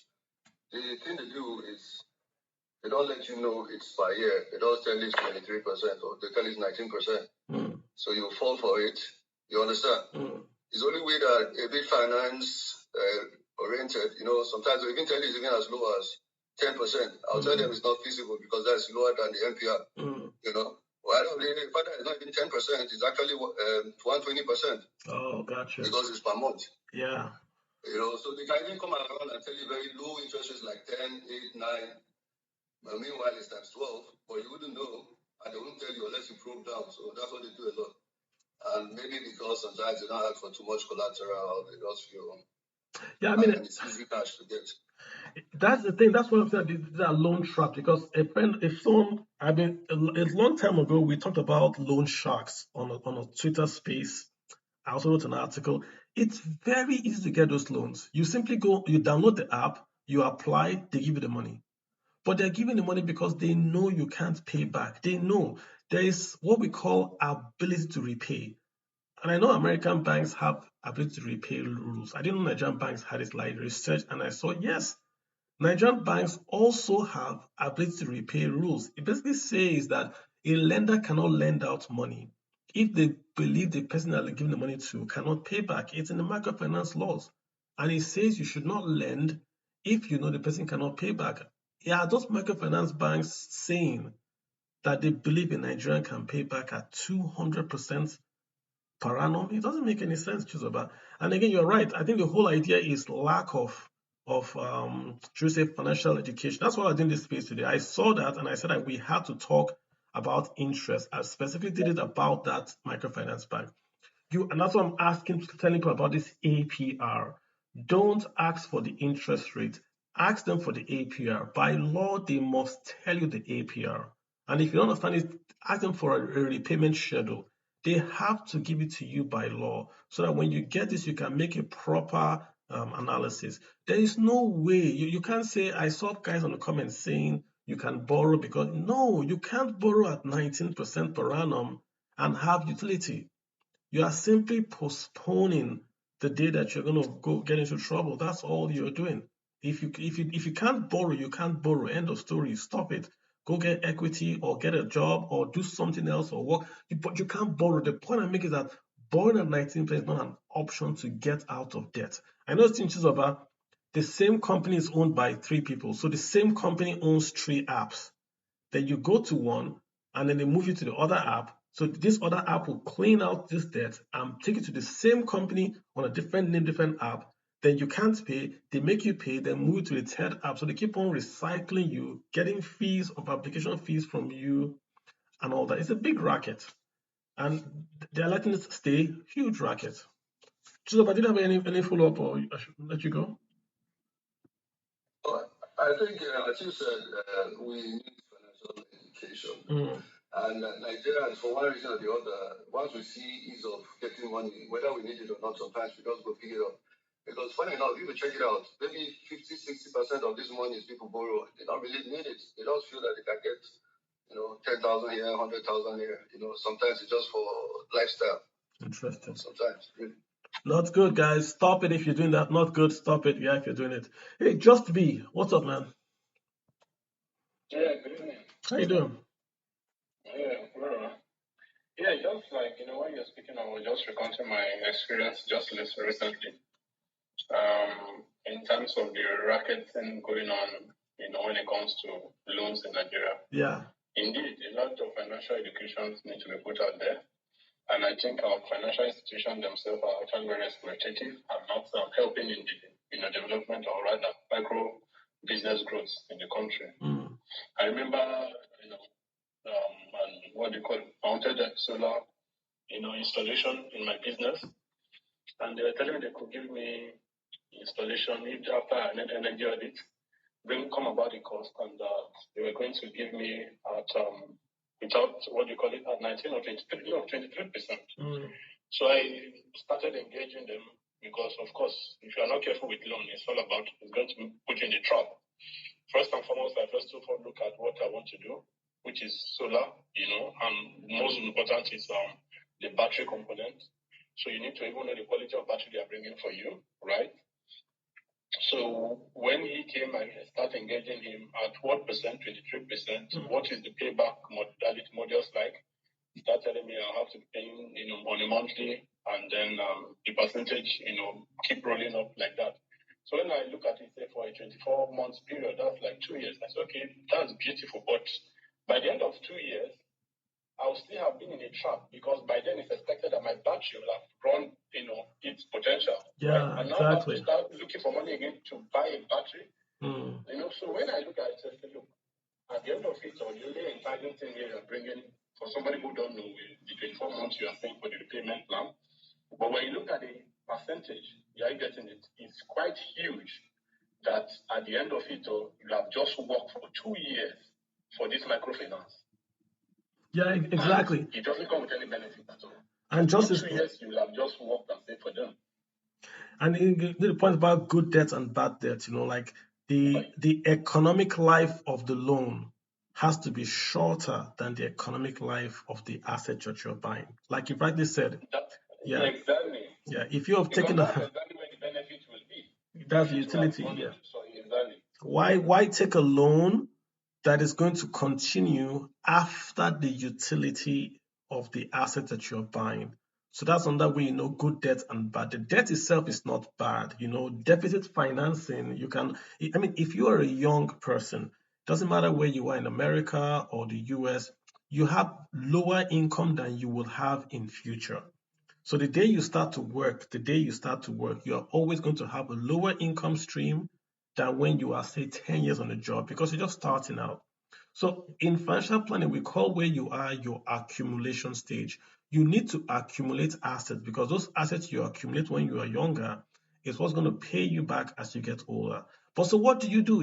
The thing they do is they don't let you know it's per year. They don't tell you it's 23% or they tell you it's 19%. So you fall for it. You understand? It's only way that a bit finance oriented, sometimes they even tell you it's even as low as 10%. I'll tell them it's not feasible because that's lower than the MPR. Well, I don't really, father is not even 10%, it's actually 120%. Oh, gotcha. Because it's per month. Yeah. So they can even come around and tell you very low interest rates like 10, 8, 9. But meanwhile, it's times 12, but you wouldn't know, and they wouldn't tell you unless you probe down. So that's what they do a lot. And maybe because sometimes they don't ask for too much collateral, they just feel. Yeah, I mean, it's easy cash to get. That's the thing. That's what I'm saying. These are loan traps because a long time ago, we talked about loan sharks on a Twitter space. I also wrote an article. It's very easy to get those loans. You simply you download the app, you apply, they give you the money. But they're giving the money because they know you can't pay back. They know there is what we call ability to repay. And I know American banks have ability to repay rules. I didn't know Nigerian banks had it. Like research, and I saw yes, Nigerian banks also have ability to repay rules. It basically says that a lender cannot lend out money if they believe the person that they're giving the money to cannot pay back. It's in the microfinance laws. And it says you should not lend if you know the person cannot pay back. Yeah, those microfinance banks saying that they believe a Nigerian can pay back at 200% per annum. It doesn't make any sense, Chizoba. And again, you're right. I think the whole idea is lack of should we say financial education. That's what I did in this space today. I saw that and I said that we had to talk about interest. I specifically did it about that microfinance bank. And that's what I'm asking, telling people about this APR. Don't ask for the interest rate. Ask them for the APR. By law, they must tell you the APR. And if you don't understand it, ask them for a repayment schedule. They have to give it to you by law so that when you get this, you can make a proper analysis. There is no way. You can't say, I saw guys on the comments saying you can borrow because, no, you can't borrow at 19% per annum and have utility. You are simply postponing the day that you're going to go get into trouble. That's all you're doing. If you can't borrow, you can't borrow. End of story. Stop it. Go get equity or get a job or do something else or work. But you can't borrow. The point I make is that borrowing at 19 is not an option to get out of debt. I know it's interesting about the same company is owned by three people. So the same company owns three apps. Then you go to one and then they move you to the other app. So this other app will clean out this debt and take it to the same company on a different name, different app. Then you can't pay, they make you pay, then move to the third app. So they keep on recycling you, getting fees of application fees from you and all that. It's a big racket. And they're letting it stay, huge racket. So, but did you have any follow-up or I should let you go? I think, as you said, we need financial education. And Nigerians, for one reason or the other, once we see ease of getting money, whether we need it or not, sometimes we just go pick it up. Because funny enough, if you check it out, maybe 50-60% of this money is people borrow. They don't really need it. They don't feel that they can get, 10,000 here, 100,000 here. Sometimes it's just for lifestyle. Interesting. Sometimes. Really. Not good, guys. Stop it if you're doing that. Not good. Stop it. Yeah, if you're doing it. Hey, Just B, what's up, man? Yeah, good evening. How you doing? Yeah, well, yeah, just like, when you're speaking, I was just recounting my experience just recently. In terms of the racket thing going on, when it comes to loans in Nigeria. Yeah. Indeed, a lot of financial educations need to be put out there. And I think our financial institutions themselves are actually very exploitative and not helping in the development or rather micro business growth in the country. I remember, and what they call mounted solar, installation in my business, and they were telling me they could give me installation if after an energy audit, come about the cost, and they were going to give me at without what you call it at 19 or 23%. So I started engaging them because, of course, if you are not careful with loan, it's going to put you in a trap. First and foremost, I first of all look at what I want to do, which is solar, and most important is the battery component. So you need to even know the quality of battery they are bringing for you, right? So when he came, I started engaging him at what percent, 23%, what is the payback modality modules like? He started telling me I'll have to pay on a monthly, and then the percentage, keep rolling up like that. So when I look at it, say for a 24 months period, that's like 2 years. I said, okay, that's beautiful, but by the end of 2 years, I'll still have been in a trap because by then it's expected that my battery will have run, its potential. Yeah, right? And now exactly. I have to start looking for money again to buy a battery. So when I look at it, I say, look, at the end of it, or the only enticing thing here you're bringing for somebody who don't know the 24 months you are paying for the repayment plan. But when you look at the percentage you are getting it's quite huge that at the end of it, you have just worked for 2 years for this microfinance. Yeah, exactly. And it doesn't come with any benefit at all. And just 2 years, you will have just worked and paid for them. And the point about good debt and bad debt, like the economic life of the loan has to be shorter than the economic life of the asset that you're buying. Like you rightly said, Yeah. Exactly. Yeah. If you have Because taken that's a exactly where the benefit will be. that's You have utility, money yeah. to so exactly. Why take a loan that is going to continue after the utility of the asset that you're buying? So that's another way good debt and bad. The debt itself is not bad. Deficit financing, I mean, if you are a young person, doesn't matter where you are in America or the US, you have lower income than you will have in future. So the day you start to work, you're always going to have a lower income stream than when you are, say, 10 years on the job because you're just starting out. So in financial planning, we call where you are your accumulation stage. You need to accumulate assets because those assets you accumulate when you are younger is what's going to pay you back as you get older. But so what do?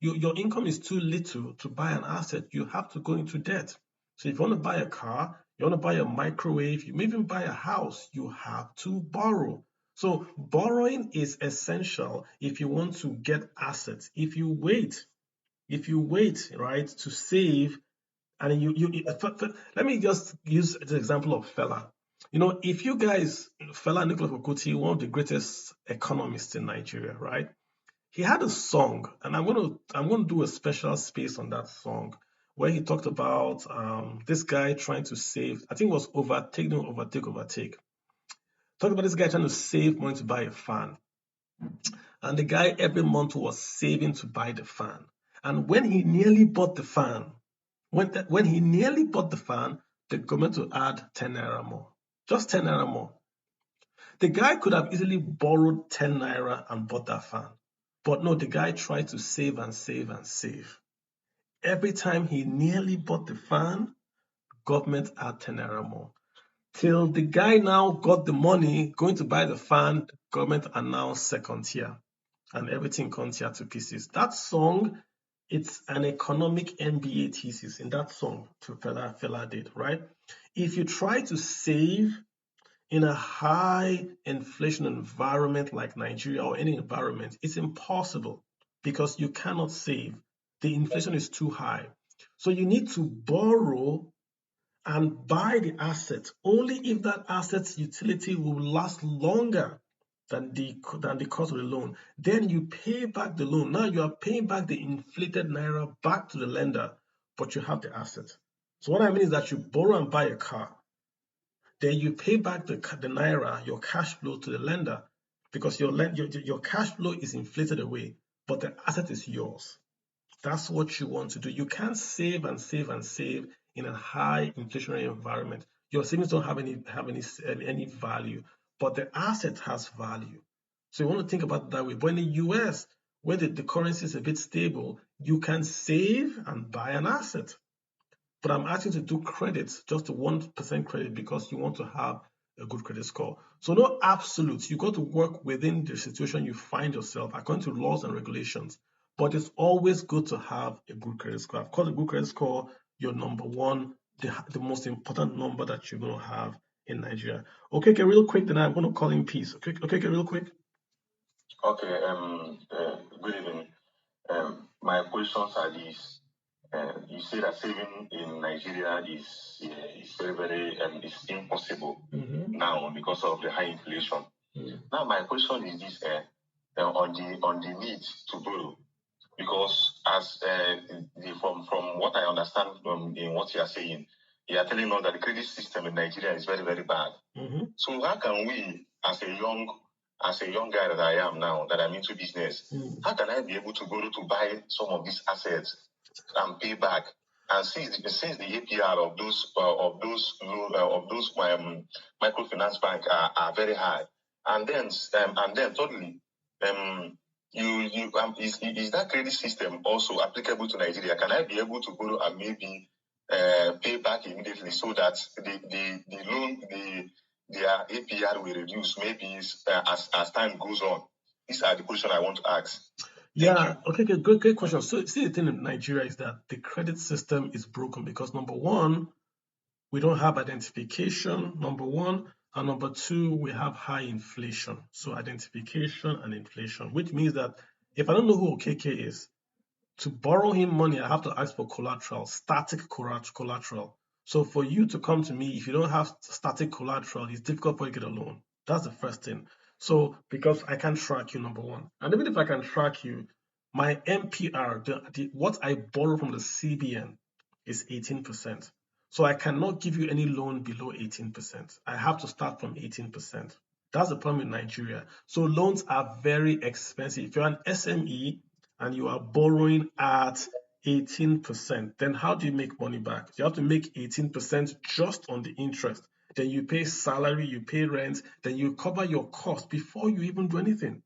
Your income is too little to buy an asset. You have to go into debt. So if you want to buy a car, you want to buy a microwave, you may even buy a house, you have to borrow. So borrowing is essential if you want to get assets. If you wait, right, to save, and let me just use the example of Fela. If you guys, Fela Nicholas Okuti, one of the greatest economists in Nigeria, right? He had a song, and I'm gonna do a special space on that song where he talked about this guy trying to save. I think it was overtake, no, overtake. Talked about this guy trying to save money to buy a fan, and the guy every month was saving to buy the fan. And when he nearly bought the fan, when he nearly bought the fan, the government will add 10 naira more, just 10 naira more. The guy could have easily borrowed 10 naira and bought that fan. But no, the guy tried to save and save and save. Every time he nearly bought the fan, government add 10 naira more. Till the guy now got the money going to buy the fan, government announced second tier. And everything comes here to pieces. That song, it's an economic MBA thesis in that song to Fela did, right? If you try to save in a high inflation environment like Nigeria or any environment, it's impossible because you cannot save. The inflation is too high. So you need to borrow and buy the asset only if that asset's utility will last longer than the cost of the loan. Then you pay back the loan. Now you are paying back the inflated naira back to the lender, but you have the asset. So what I mean is that you borrow and buy a car, then you pay back the naira, your cash flow to the lender, because your cash flow is inflated away, but the asset is yours. That's what you want to do. You can't save and save and save in a high inflationary environment. Your savings don't have any value, but the asset has value. So you want to think about it that way. But in the US, where the currency is a bit stable, you can save and buy an asset. But I'm asking you to do credit, just a 1% credit, because you want to have a good credit score. So no absolutes. You got to work within the situation you find yourself according to laws and regulations. But it's always good to have a good credit score. Of course, a good credit score, your number one, the most important number that you're going to have in Nigeria. Okay, real quick, then I'm going to call in Peace. Okay, real quick. Okay, good evening. My questions are these. You say that saving in Nigeria is very, very is impossible now because of the high inflation. Now, my question is this: on the need to borrow, because as from what I understand in what you are saying, you are telling us that the credit system in Nigeria is very, very bad. So how can we, as a young guy that I am now, that I'm into business, how can I be able to borrow to buy some of these assets and pay back? And since the APR of those microfinance bank are very high, and then thirdly, is that credit system also applicable to Nigeria? Can I be able to borrow and maybe pay back immediately so that the loan their APR will reduce maybe as time goes on? These are the questions I want to ask. Yeah, okay, great question. So, see, the thing in Nigeria is that the credit system is broken because number one, we don't have identification, number one, and number two, we have high inflation. So, identification and inflation, which means that if I don't know who OKK is, to borrow him money, I have to ask for collateral, static collateral. So for you to come to me, if you don't have static collateral, it's difficult for you to get a loan. That's the first thing. So because I can track you, number one. And even if I can track you, my MPR, what I borrow from the CBN is 18%. So I cannot give you any loan below 18%. I have to start from 18%. That's the problem in Nigeria. So loans are very expensive. If you're an SME and you are borrowing at 18%, then how do you make money back? You have to make 18% just on the interest. Then you pay salary, you pay rent, then you cover your cost before you even do anything.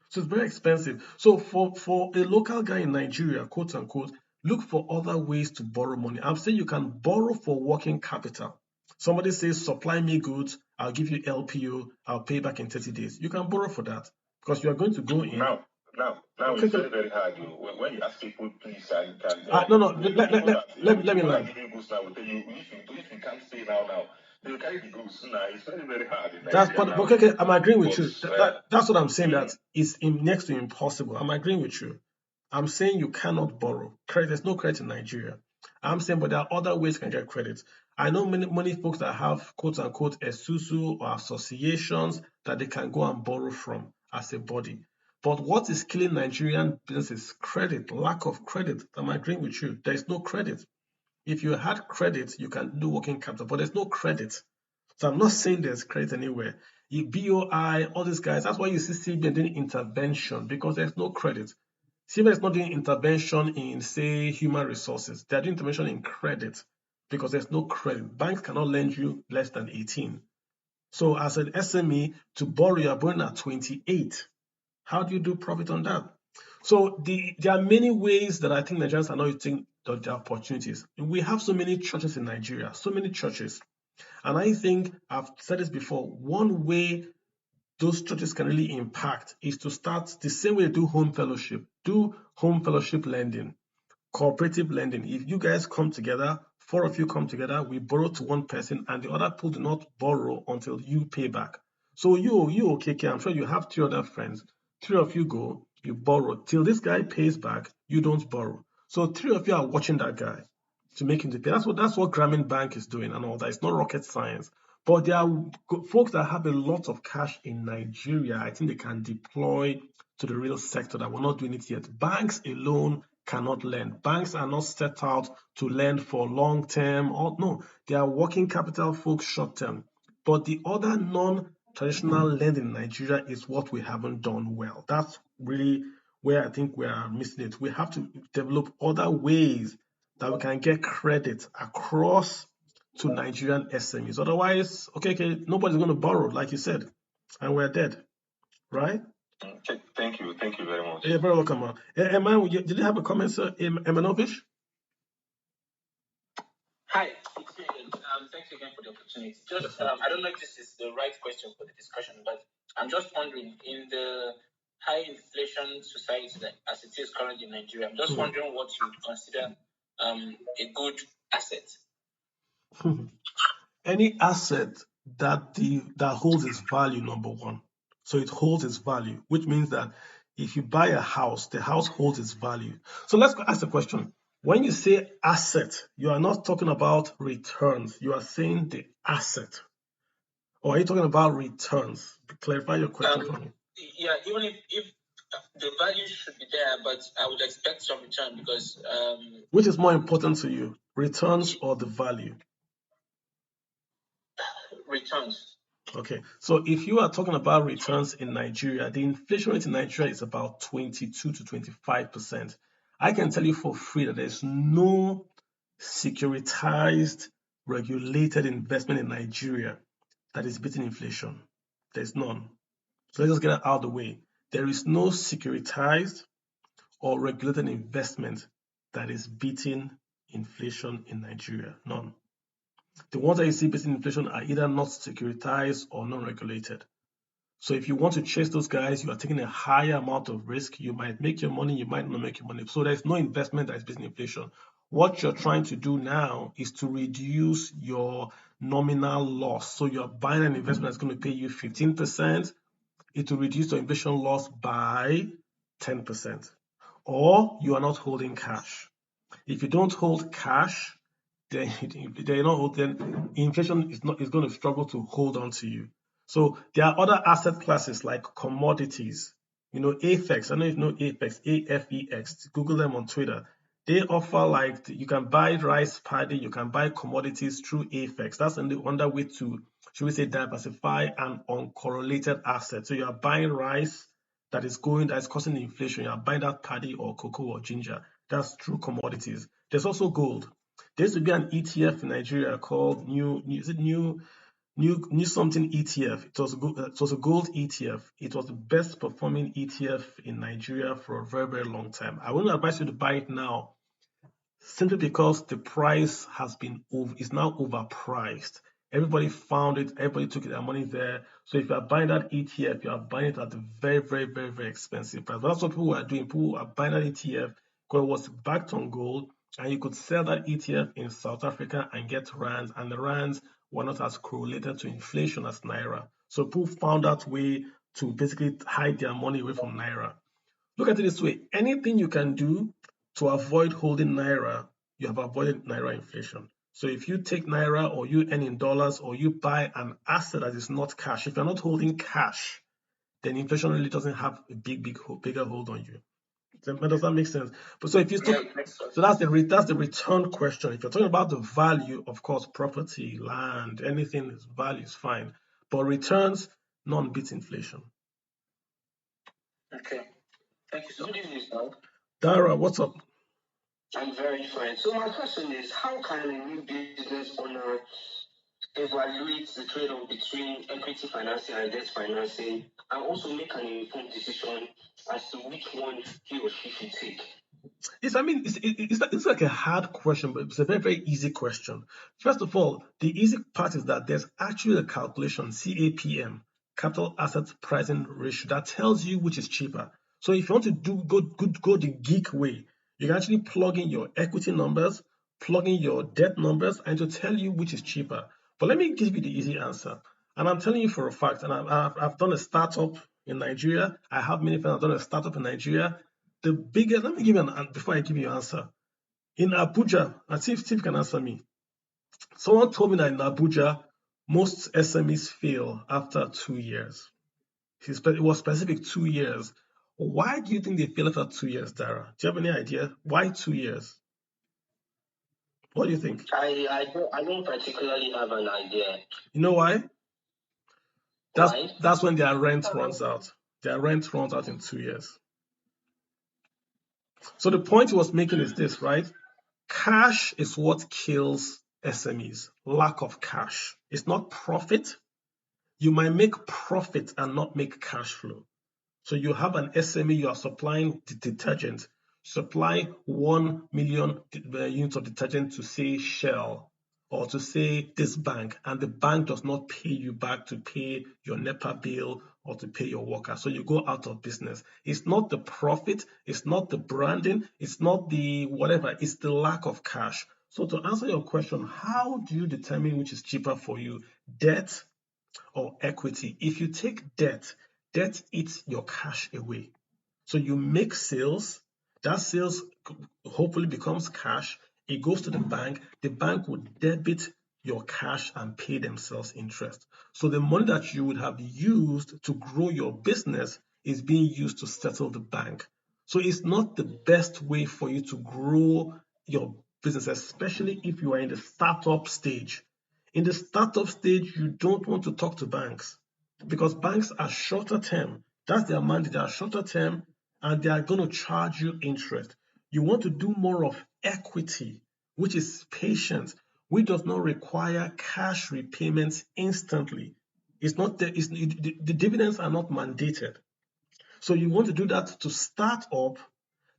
So it's very expensive. So for a local guy in Nigeria, quote unquote, look for other ways to borrow money. I'm saying you can borrow for working capital. Somebody says, supply me goods, I'll give you LPO, I'll pay back in 30 days. You can borrow for that because you are going to go in. Now, Okay, it's very, very hard. When you ask people, please, no, let me people land. are giving goods now will tell you, if you can't say now, they will carry the goods now. It's very, very hard in That's Nigeria now. okay, I'm agreeing with you. But, That's what I'm saying. That is next to impossible. I'm agreeing with you. I'm saying you cannot borrow credit. There's no credit in Nigeria. I'm saying, but there are other ways you can get credit. I know many folks that have quote unquote esusu or associations that they can go and borrow from as a body. But what is killing Nigerian business is credit, lack of credit. I'm agreeing with you. There is no credit. If you had credit, you can do working capital, but there's no credit. So I'm not saying there's credit anywhere. If BOI, all these guys, that's why you see CBN doing intervention because there's no credit. CBN is not doing intervention in, say, human resources. They're doing intervention in credit because there's no credit. Banks cannot lend you less than 18. So as an SME, to borrow, you're borrowing at 28. How do you do profit on that? So there are many ways that I think Nigerians are not using the opportunities. We have so many churches in Nigeria, so many churches. And I think I've said this before, one way those churches can really impact is to start the same way they do home fellowship lending, cooperative lending. If you guys come together, 4 of you come together, we borrow to one person and the other people do not borrow until you pay back. So you OKK, I'm sure you have 3 other friends. 3 of you go, you borrow. Till this guy pays back, you don't borrow. So 3 of you are watching that guy to make him to pay. That's what Grameen Bank is doing and all that. It's not rocket science. But there are folks that have a lot of cash in Nigeria. I think they can deploy to the real sector that we're not doing it yet. Banks alone cannot lend. Banks are not set out to lend for long term or no, they are working capital folks short term. But the other non-traditional lending in Nigeria is what we haven't done well. That's really where I think we are missing it. We have to develop other ways that we can get credit across to Nigerian SMEs. Otherwise, okay, nobody's going to borrow, like you said, and we're dead, right? Okay, thank you very much. You're very welcome, man. Eman, did you have a comment, sir? Emanovich? Hi, it's me again. Thanks again for the opportunity. Just, I don't know if this is the right question for the discussion, but I'm just wondering, in the high inflation society that, as it is currently in Nigeria, I'm just wondering what you would consider a good asset. Any asset that holds its value, number one. So it holds its value, which means that if you buy a house, the house holds its value. So let's ask the question. When you say asset, you are not talking about returns. You are saying the asset. Or are you talking about returns? Clarify your question for me. Yeah, even if the value should be there, but I would expect some return because... Which is more important to you, returns or the value? Returns. Okay, so if you are talking about returns in Nigeria, the inflation rate in Nigeria is about 22 to 25%. I can tell you for free that there's no securitized, regulated investment in Nigeria that is beating inflation. There's none. So let's just get it out of the way. There is no securitized or regulated investment that is beating inflation in Nigeria. None. The ones that you see beating inflation are either not securitized or non-regulated. So if you want to chase those guys, you are taking a higher amount of risk. You might make your money, you might not make your money. So there's no investment that is beating inflation. What you're trying to do now is to reduce your nominal loss. So you're buying an investment that's going to pay you 15%. It will reduce your inflation loss by 10%. Or you are not holding cash. If you don't hold cash, they're not, then inflation is going to struggle to hold on to you. So there are other asset classes like commodities. AFEX. I know you know AFEX, AFEX. Google them on Twitter. They offer like you can buy rice paddy, you can buy commodities through AFEX. That's another way to, should we say, diversify an uncorrelated asset. So you are buying rice that's causing inflation. You are buying that paddy or cocoa or ginger. That's through commodities. There's also gold. There used to be an ETF in Nigeria called new something ETF. It was a gold ETF. It was the best performing ETF in Nigeria for a very, very long time. I wouldn't advise you to buy it now simply because the price is now overpriced. Everybody found it, everybody took their money there. So if you are buying that ETF, you are buying it at a very, very, very, very expensive price. But that's what people are doing. People are buying that ETF because it was backed on gold, and you could sell that ETF in South Africa and get rands, and the rands were not as correlated to inflation as Naira. So people found that way to basically hide their money away from Naira. Look at it this way: anything you can do to avoid holding Naira, you have avoided Naira inflation. So if you take Naira or you earn in dollars or you buy an asset that is not cash, if you're not holding cash, then inflation really doesn't have a bigger hold on you. Does that make sense? But so if you Yeah, talk, it makes sense. so that's the return question. If you're talking about the value, of course, property, land, anything is value is fine. But returns, none beats inflation. Okay. Thank you so Good much. evening, sir. Dara, what's up? I'm very fine. So my question is, how can a new business owner evaluate the trade-off between equity financing and debt financing, and also make an informed decision as to which one he or she should take? It's like a hard question, but it's a very, very easy question. First of all, the easy part is that there's actually a calculation, CAPM, capital asset pricing ratio, that tells you which is cheaper. So if you want to go the geek way, you can actually plug in your equity numbers, plug in your debt numbers, and to tell you which is cheaper. But let me give you the easy answer. And I'm telling you for a fact, and I've done a startup in Nigeria. I have many friends have done a startup in Nigeria. The biggest, let me give you before I give you an answer. In Abuja, and see if Steve can answer me. Someone told me that in Abuja, most SMEs fail after 2 years. It was specific 2 years. Why do you think they fail after 2 years, Dara? Do you have any idea? Why 2 years? What do you think? I don't particularly have an idea. You know why? Why? That's when their rent runs out. Their rent runs out in 2 years. So the point he was making is this, right? Cash is what kills SMEs. Lack of cash. It's not profit. You might make profit and not make cash flow. So you have an SME, you are supplying detergent. Supply 1 million units of detergent to, say, Shell or to, say, this bank, and the bank does not pay you back to pay your NEPA bill or to pay your worker. So you go out of business. It's not the profit, it's not the branding, it's not the whatever, it's the lack of cash. So to answer your question, how do you determine which is cheaper for you, debt or equity? If you take debt, debt eats your cash away. So you make sales, that sales hopefully becomes cash. It goes to the bank would debit your cash and pay themselves interest. So the money that you would have used to grow your business is being used to settle the bank. So it's not the best way for you to grow your business, especially if you are in the startup stage. In the startup stage, you don't want to talk to banks because banks are shorter term. That's their mandate. They are shorter term and they are going to charge you interest. You want to do more of equity, which is patient, which does not require cash repayments instantly. The dividends are not mandated. So you want to do that to start up.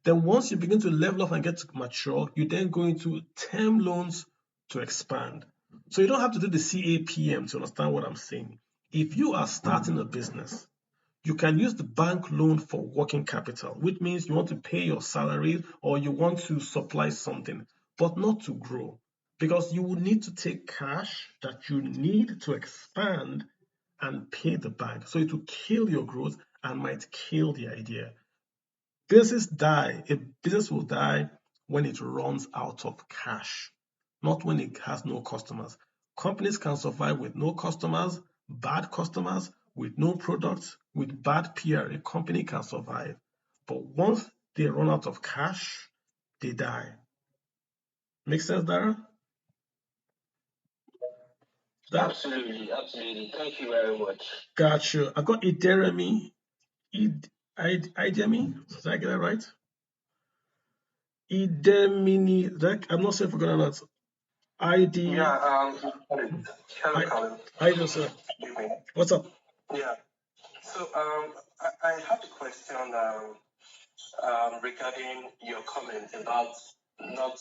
Then once you begin to level up and get to mature, you then go into term loans to expand. So you don't have to do the CAPM to understand what I'm saying. If you are starting a business, you can use the bank loan for working capital, which means you want to pay your salary or you want to supply something, but not to grow. Because you will need to take cash that you need to expand and pay the bank. So it will kill your growth and might kill the idea. Businesses die. A business will die when it runs out of cash. not when it has no customers. Companies can survive with no customers, bad customers, with no products, with bad PR. A company can survive. But once they run out of cash, they die. Make sense, Dara? Absolutely. Thank you very much. Got you. I got Ideremi. Idemi? Did I get that right? Idemini. I'm not sure if I got that. ID. Yeah, hello, Colin. How you doing, sir? What's up? Yeah. So I have a question regarding your comment about not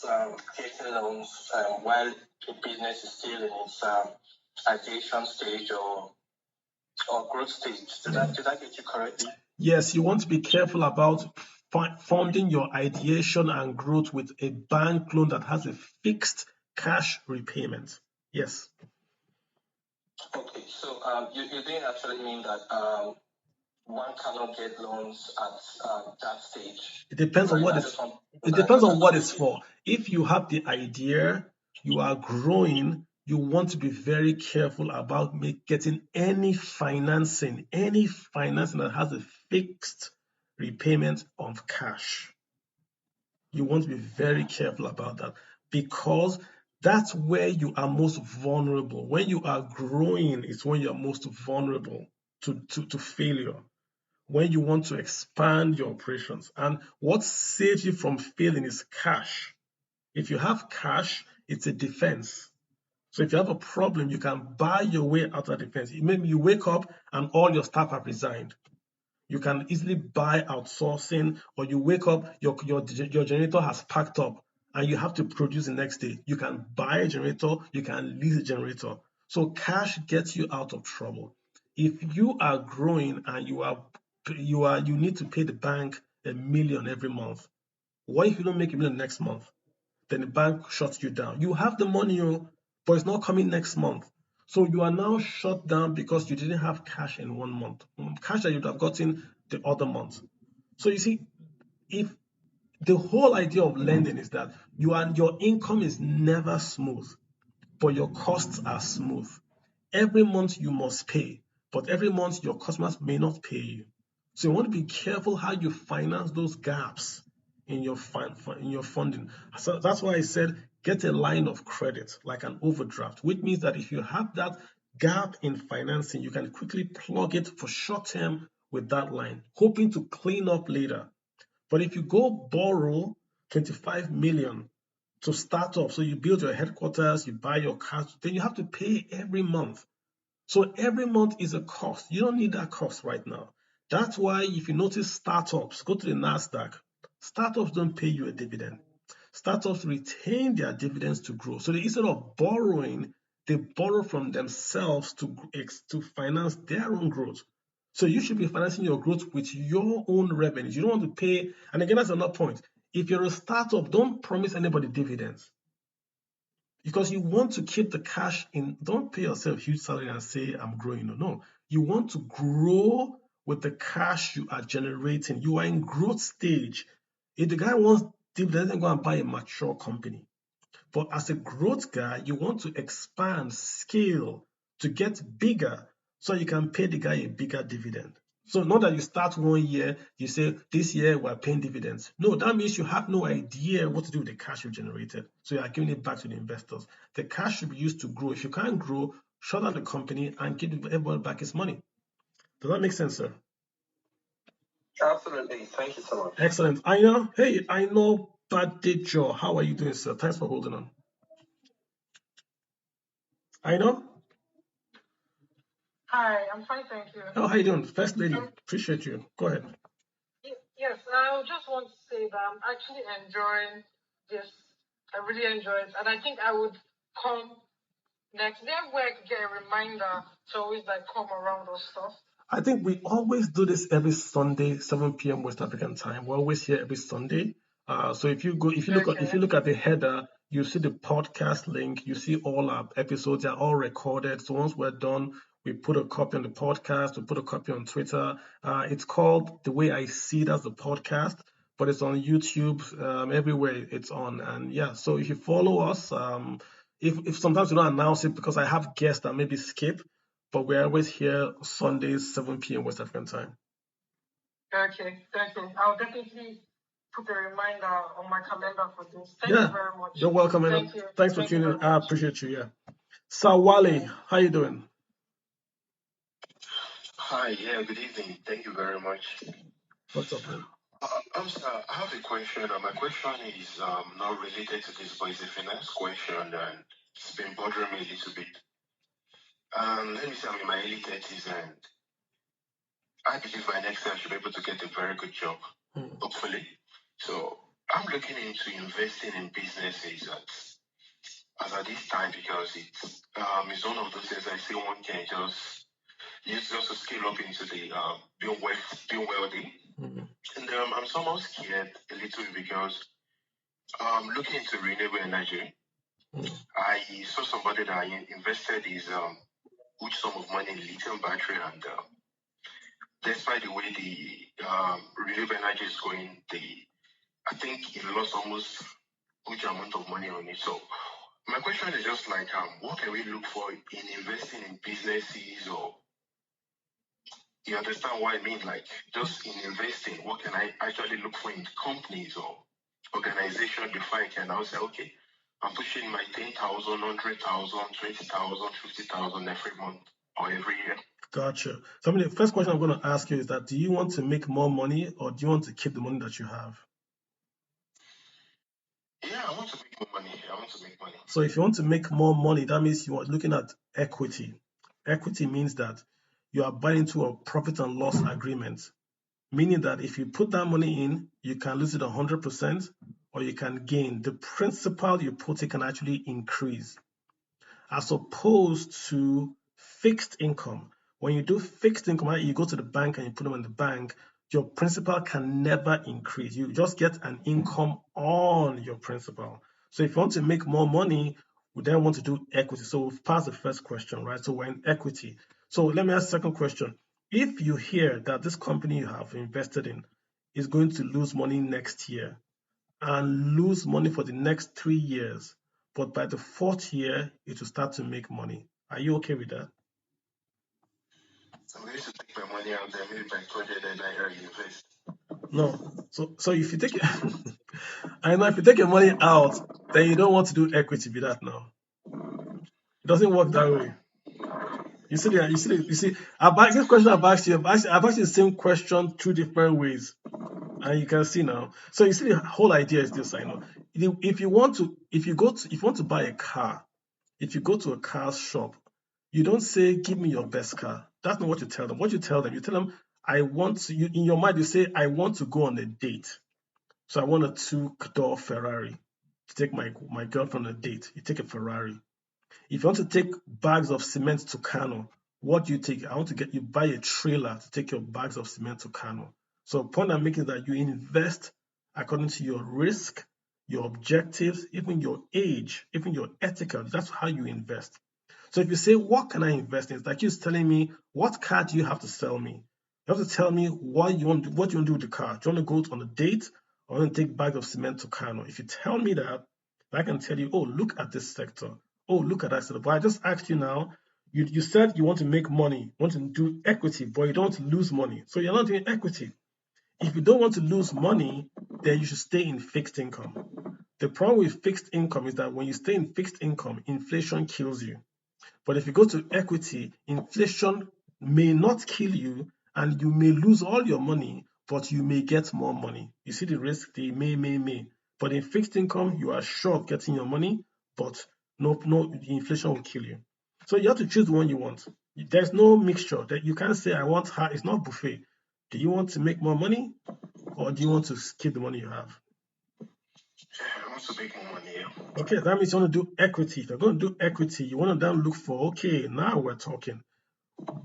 getting loans while the business is still in its ideation stage or growth stage. Did I get you correctly? Yes, you want to be careful about funding your ideation and growth with a bank loan that has a fixed cash repayment. Yes. Okay, so you didn't actually mean that one cannot get loans at that stage. It depends on what it's for. If you have the idea, you are growing, you want to be very careful about getting any financing that has a fixed repayment of cash. You want to be very careful about that because that's where you are most vulnerable. When you are growing, it's when you're most vulnerable to failure. When you want to expand your operations. And what saves you from failing is cash. If you have cash, it's a defense. So if you have a problem, you can buy your way out of defense. Maybe you wake up and all your staff have resigned. You can easily buy outsourcing, or you wake up, your generator has packed up and you have to produce the next day. You can buy a generator, you can lease a generator. So cash gets you out of trouble. If you are growing and you need to pay the bank $1 million every month, what if you don't make $1 million next month? Then the bank shuts you down. You have the money, but it's not coming next month. So you are now shut down because you didn't have cash in 1 month, cash that you would have gotten the other month. So you see, if the whole idea of lending is that your income is never smooth, but your costs are smooth. Every month you must pay, but every month your customers may not pay you. So you want to be careful how you finance those gaps in your funding. So that's why I said get a line of credit, like an overdraft, which means that if you have that gap in financing, you can quickly plug it for short term with that line, hoping to clean up later. But if you go borrow 25 million to start off, so you build your headquarters, you buy your cars, then you have to pay every month. So every month is a cost. You don't need that cost right now. That's why if you notice startups, go to the NASDAQ, startups don't pay you a dividend. Startups retain their dividends to grow. So instead of borrowing, they borrow from themselves to finance their own growth. So you should be financing your growth with your own revenues. You don't want to pay, and again, that's another point. If you're a startup, don't promise anybody dividends, because you want to keep the cash in. Don't pay yourself a huge salary and say, I'm growing. No. You want to grow with the cash you are generating. You are in growth stage. If the guy wants dividends, then go and buy a mature company. But as a growth guy, you want to expand, scale to get bigger so you can pay the guy a bigger dividend. So not that you start 1 year, you say, this year we're paying dividends. No, that means you have no idea what to do with the cash you generated. So you are giving it back to the investors. The cash should be used to grow. If you can't grow, shut down the company and give everyone back his money. Does that make sense, sir? Absolutely. Thank you so much. Excellent. I know Badejo. How are you doing, sir? Thanks for holding on. I know. Hi, I'm fine, thank you. Oh, how you doing? First lady, appreciate you. Go ahead. Yes, I just want to say that I'm actually enjoying this. I really enjoy it. And I think I would come next day where I could get a reminder to always come around or stuff. I think we always do this every Sunday, 7 p.m. West African time. We're always here every Sunday. So if you look at the header, you see the podcast link. You see all our episodes are all recorded. So once we're done, we put a copy on the podcast. We put a copy on Twitter. It's called The Way I See It as the podcast. but it's on YouTube, everywhere it's on. And yeah, so if you follow us, if sometimes we don't announce it because I have guests that maybe skip, but we're always here Sundays, 7 p.m. West African time. Okay, thank you. I'll definitely put a reminder on my calendar for this. Thank you very much. You're welcome, and Thank you. Thanks for Thank you tuning in. very I much. appreciate you. Yeah. Sawale, how you doing? Hi, yeah, good evening. Thank you very much. What's up, man? Sir, I have a question. My question is not related to this, but it's a finance question, and it's been bothering me a little bit. Let me say I'm in my early 30s, and I believe by next year I should be able to get a very good job, hopefully. So I'm looking into investing in businesses as at this time because it's one of those things I see one can just use just to scale up into the being wealthy. And I'm somehow scared a little bit because looking into renewable energy, I saw somebody that invested his huge sum of money in lithium battery, and despite the way the renewable energy is going, I think he lost almost huge amount of money on it. So my question is just like, what can we look for in investing in businesses, or you understand what I mean? Like, just in investing, what can I actually look for in companies or organization before I can now say, okay, I'm pushing my 10,000, 100,000, 20,000, 50,000 every month or every year. Gotcha. So, the first question I'm going to ask you is that, do you want to make more money or do you want to keep the money that you have? Yeah, I want to make more money. So if you want to make more money, that means you are looking at equity. Equity means that you are buying into a profit and loss agreement, meaning that if you put that money in, you can lose it 100% or you can gain. The principal you put in can actually increase, as opposed to fixed income. When you do fixed income, you go to the bank and you put them in the bank, your principal can never increase. You just get an income on your principal. So if you want to make more money, we then want to do equity. So we've passed the first question, right? So we're in equity. So let me ask the second question. If you hear that this company you have invested in is going to lose money next year and lose money for the next 3 years, but by the 4th year, it will start to make money, are you okay with that? I'm going to take my money out there, maybe by 20 and I invest. No. So if you take it, I know if you take your money out, then you don't want to do equity with that now. It doesn't work that way. You see, this question I've asked you, I've asked you the same question 2 different ways, and you can see now. So you see, the whole idea is this. I know if you want to buy a car, if you go to a car shop, you don't say, "Give me your best car." That's not what you tell them. What you tell them, "I want to." In your mind, you say, "I want to go on a date, so I want a 2-door Ferrari to take my girlfriend on a date." You take a Ferrari. If you want to take bags of cement to Kano, what do you take? You buy a trailer to take your bags of cement to Kano. So the point I'm making is that you invest according to your risk, your objectives, even your age, even your ethical. That's how you invest. So if you say, what can I invest in? It's like you're telling me, what car do you have to sell me? You have to tell me what you want to do with the car. Do you want to go on a date or want to take bags of cement to Kano? If you tell me that, I can tell you, oh, look at this sector. Oh, look at that sector. But I just asked you now, you said you want to make money, you want to do equity, but you don't want to lose money. So you're not doing equity. If you don't want to lose money, then you should stay in fixed income. The problem with fixed income is that when you stay in fixed income, inflation kills you. But if you go to equity, inflation may not kill you and you may lose all your money, but you may get more money. You see the risk, the may. But in fixed income, you are sure of getting your money, but no, the inflation will kill you. So you have to choose the one you want. There's no mixture. That you can't say, I want her. It's not buffet. Do you want to make more money or do you want to keep the money you have? I want to make more money. Okay, that means you want to do equity. If you're going to do equity, you want to then look for, okay, now we're talking.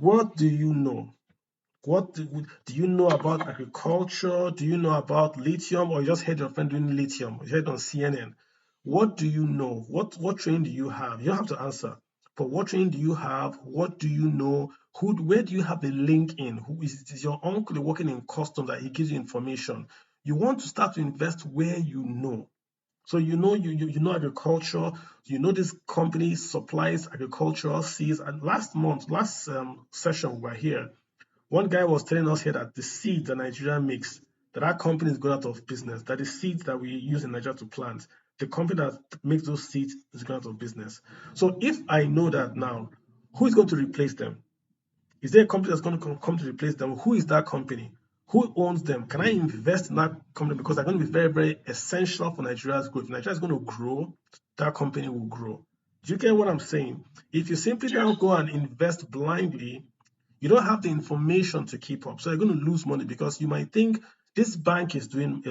What do you know? What do you know about agriculture? Do you know about lithium, or you just heard your friend doing lithium? You heard on CNN. What do you know? What training do you have? You don't have to answer. But what training do you have? What do you know? Where do you have the link in? Who is your uncle working in customs that he gives you information? You want to start to invest where you know. So you know agriculture, you know this company supplies agricultural seeds. And last session we were here, one guy was telling us here that the seeds that Nigeria makes, that company is going out of business, that the seeds that we use in Nigeria to plant, the company that makes those seeds is going out of business. So if I know that now, who is going to replace them? Is there a company that's going to come to replace them? Who is that company? Who owns them? Can I invest in that company? Because they're going to be very, very essential for Nigeria's growth. If Nigeria is going to grow, that company will grow. Do you get what I'm saying? If you simply now go and invest blindly, you don't have the information to keep up. So you're going to lose money because you might think this bank is doing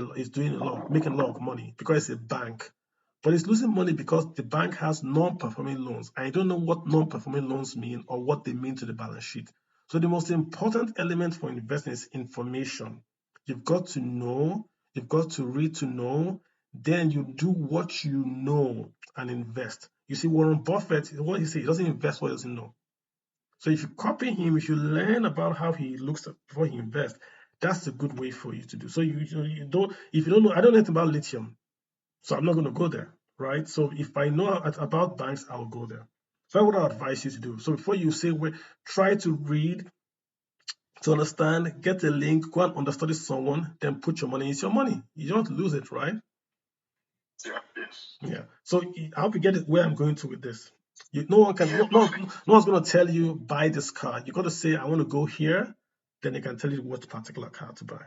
making a lot of money because it's a bank. But it's losing money because the bank has non-performing loans. I don't know what non-performing loans mean or what they mean to the balance sheet. So the most important element for investing is information. You've got to know, you've got to read to know, then you do what you know and invest. You see, Warren Buffett, what he says, he doesn't invest what he doesn't know. So if you copy him, if you learn about how he looks before he invests, that's a good way for you to do. So you don't, if you don't know, I don't know anything about lithium, so I'm not going to go there, right? So if I know about banks, I'll go there. So that's what I advise you to do. So before you say, try to read, to understand, get a link, go and understudy someone, then put your money. It's your money. You don't lose it, right? Yeah, yes. Yeah. So I hope you get it where I'm going to with this. No one's going to tell you buy this car. You got to say I want to go here, then they can tell you what particular car to buy. Okay,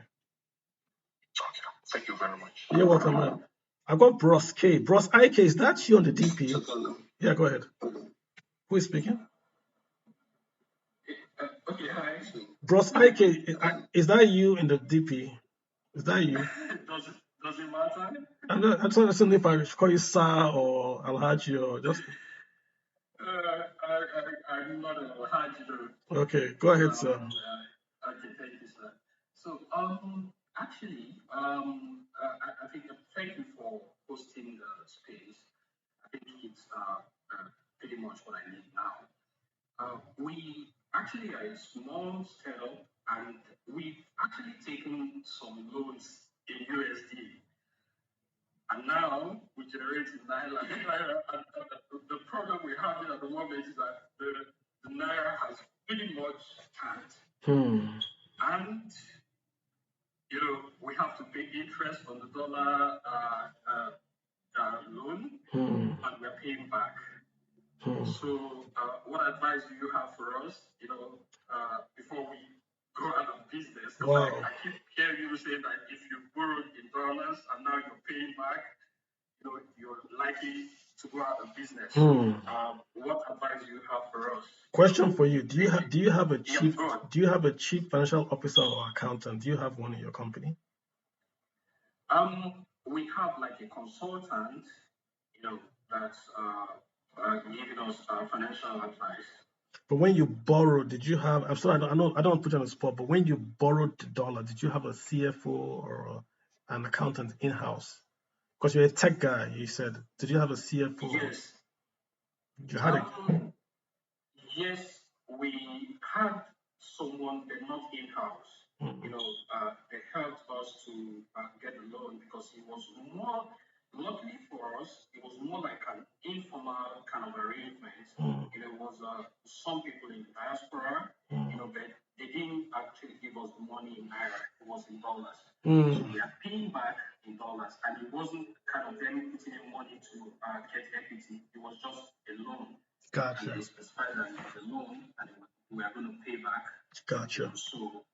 thank you very much. You're welcome, man. I've got Bros K. Bros IK, is that you on the DP? Yeah, go ahead. Who is speaking? Okay, hi. Bros IK, is that you in the DP? Is that you? Does it matter? I'm not understanding if I should call you Sir or Alhaji or just. I'm not an Alhaji though. Okay, go ahead, sir. Okay, thank you, sir. So, actually, I think thank you for hosting the space. I think it's pretty much what I need now. We actually are a small startup, and we've actually taken some loans in USD. And now we generate in Naira. The problem we're having at the moment is that the Naira has pretty much tanked. And, we have to pay interest on the dollar loan, and we're paying back. So what advice do you have for us, before we go out of business? Because Wow. I keep hearing you saying that if you borrowed in dollars and now you're paying back, you're likely to go out of business. What advice do you have for us? Question for you: Do you have a chief financial officer or accountant? Do you have one in your company? We have like a consultant, that's giving us financial advice. But when you borrowed, did you have? I'm sorry, I don't put you on the spot. But when you borrowed the dollar, did you have a CFO or an accountant in house? Because you're a tech guy, you said. Did you have a CFO? Yes. You had Yes, we had someone, but not in house. They helped us to get the loan because it was more. Luckily for us, it was more like an informal kind of arrangement. It was some people in diaspora, but they didn't actually give us the money in Naira. It was in dollars. So we are paying back in dollars, and it wasn't kind of them putting in money to get equity. It was just a loan. Gotcha. And they specified that it was a loan, and we are going to pay back. Gotcha. So,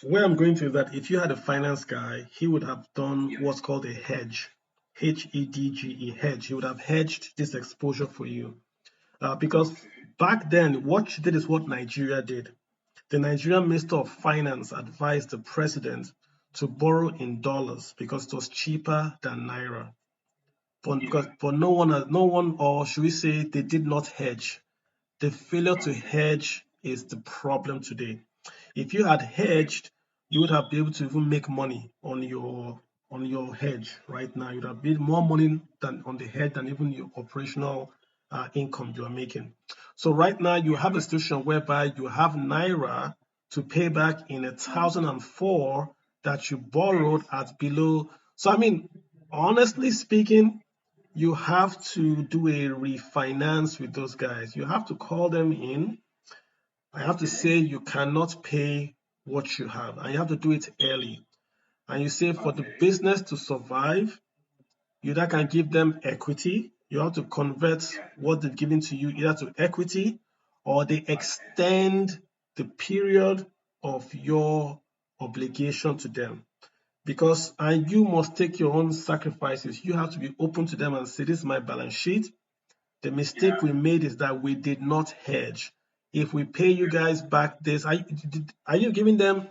where I'm going to is that if you had a finance guy, he would have done what's called a hedge, HEDGE, hedge. He would have hedged this exposure for you. Because back then, what you did is what Nigeria did. The Nigerian Minister of Finance advised the president to borrow in dollars because it was cheaper than Naira. But no one, or should we say, they did not hedge. The failure to hedge is the problem today. If you had hedged, you would have been able to even make money on your hedge right now. You would have made more money than on the hedge than even your operational income you are making. So right now you have a situation whereby you have Naira to pay back in 1004 that you borrowed at below. So, I mean, honestly speaking, you have to do a refinance with those guys. You have to call them in. I have to say you cannot pay what you have, and you have to do it early. And you say for the business to survive, you either can give them equity. You have to convert what they've given to you either to equity, or they extend the period of your obligation to them. And you must take your own sacrifices. You have to be open to them and say, this is my balance sheet. The mistake we made is that we did not hedge. If we pay you guys back this, are you giving them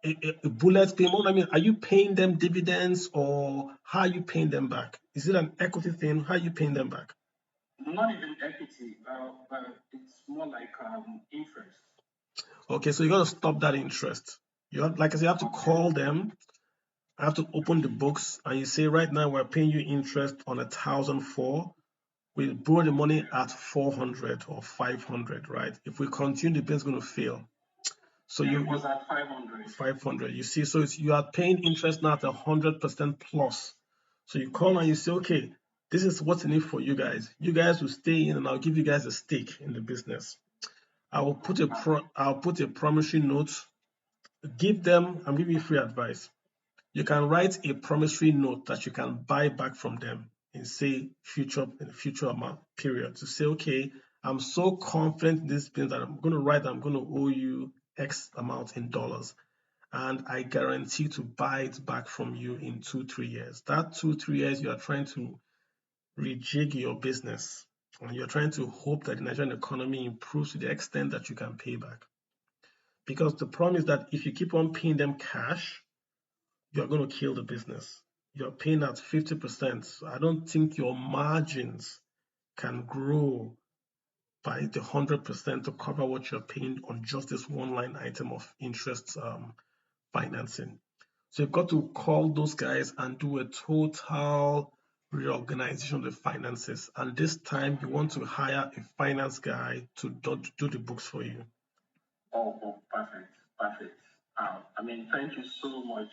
a bullet payment? I mean, are you paying them dividends, or how are you paying them back? Is it an equity thing? How are you paying them back? Not even equity, but it's more like interest. Okay, so you got to stop that interest. You have, like I said, you have to call them. I have to open the books, and you say, right now we're paying you interest on 1,004. We borrow the money at 400 or 500, right? If we continue, the bill is going to fail. So it was at 500. 500. You see, so you are paying interest now at 100% plus. So you call and you say, okay, this is what's in it for you guys. You guys will stay in, and I'll give you guys a stake in the business. I'll put a promissory note. Give them. I'm giving you free advice. You can write a promissory note that you can buy back from them in future amount period, to say, okay, I'm so confident in this business that I'm going to owe you X amount in dollars, and I guarantee to buy it back from you in 2-3 years. That 2-3 years, you are trying to rejig your business, and you're trying to hope that the Nigerian economy improves to the extent that you can pay back. Because the problem is that if you keep on paying them cash, you're going to kill the business. You're paying at 50%. So I don't think your margins can grow by the 100% to cover what you're paying on just this one line item of interest financing. So you've got to call those guys and do a total reorganization of the finances. And this time you want to hire a finance guy to do the books for you. Oh, perfect. I mean, thank you so much.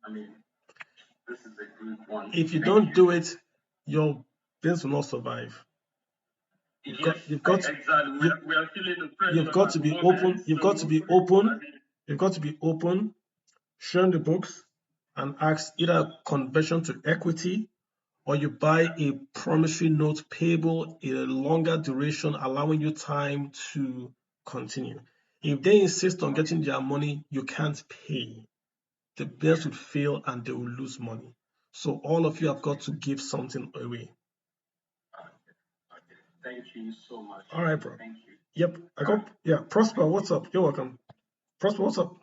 I mean, this is a good one. If you don't do it, your business will not survive. You've got to be open. You've got to be open, share the books, and ask either conversion to equity, or you buy a promissory note payable in a longer duration, allowing you time to continue. If they insist on getting their money, you can't pay. The business would fail and they will lose money. So all of you have got to give something away. Thank you so much. All right, bro. Thank you. Yep. Prosper, what's up? You're welcome. Prosper, what's up?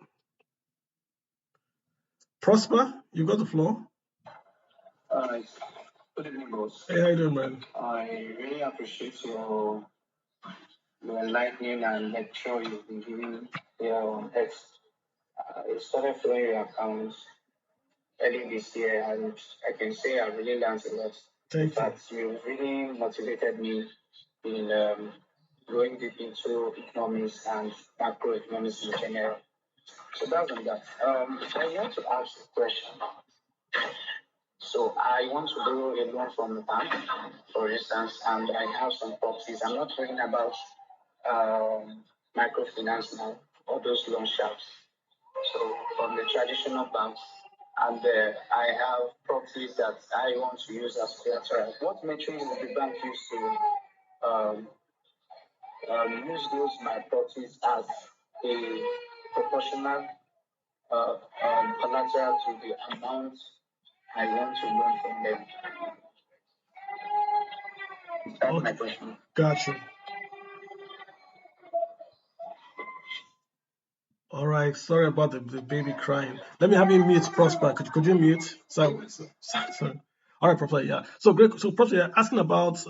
Prosper, you got the floor. Good evening, boss. Hey, how you doing, man? I really appreciate your enlightening and lecture you've been giving here on X. I started following your accounts early this year, and I can say I really learned a lot. Thank you. In fact, you really motivated me in going deep into economics and macroeconomics in general. So that's on that. I want to ask a question. So I want to borrow a loan from the bank, for instance, and I have some properties. I'm not talking about microfinance now, or those loan sharks. So from the traditional banks, and I have properties that I want to use as collateral. What metrics does the bank use to use those my properties as a proportional collateral to the amount I want to loan from them? That's my question. Gotcha. All right. Sorry about the baby crying. Let me have you mute, Prosper. Could you mute? Sorry. All right, Prosper. Yeah. So great. So Prosper, you're asking about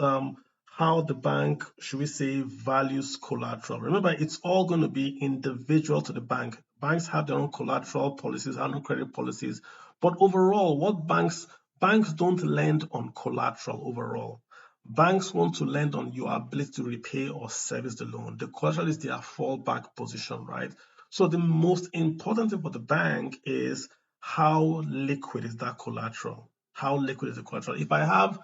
how the bank, should we say, values collateral. Remember, it's all going to be individual to the bank. Banks have their own collateral policies, their own credit policies. But overall, what banks don't lend on collateral overall. Banks want to lend on your ability to repay or service the loan. The collateral is their fallback position, right? So the most important thing for the bank is how liquid is that collateral? How liquid is the collateral? If I have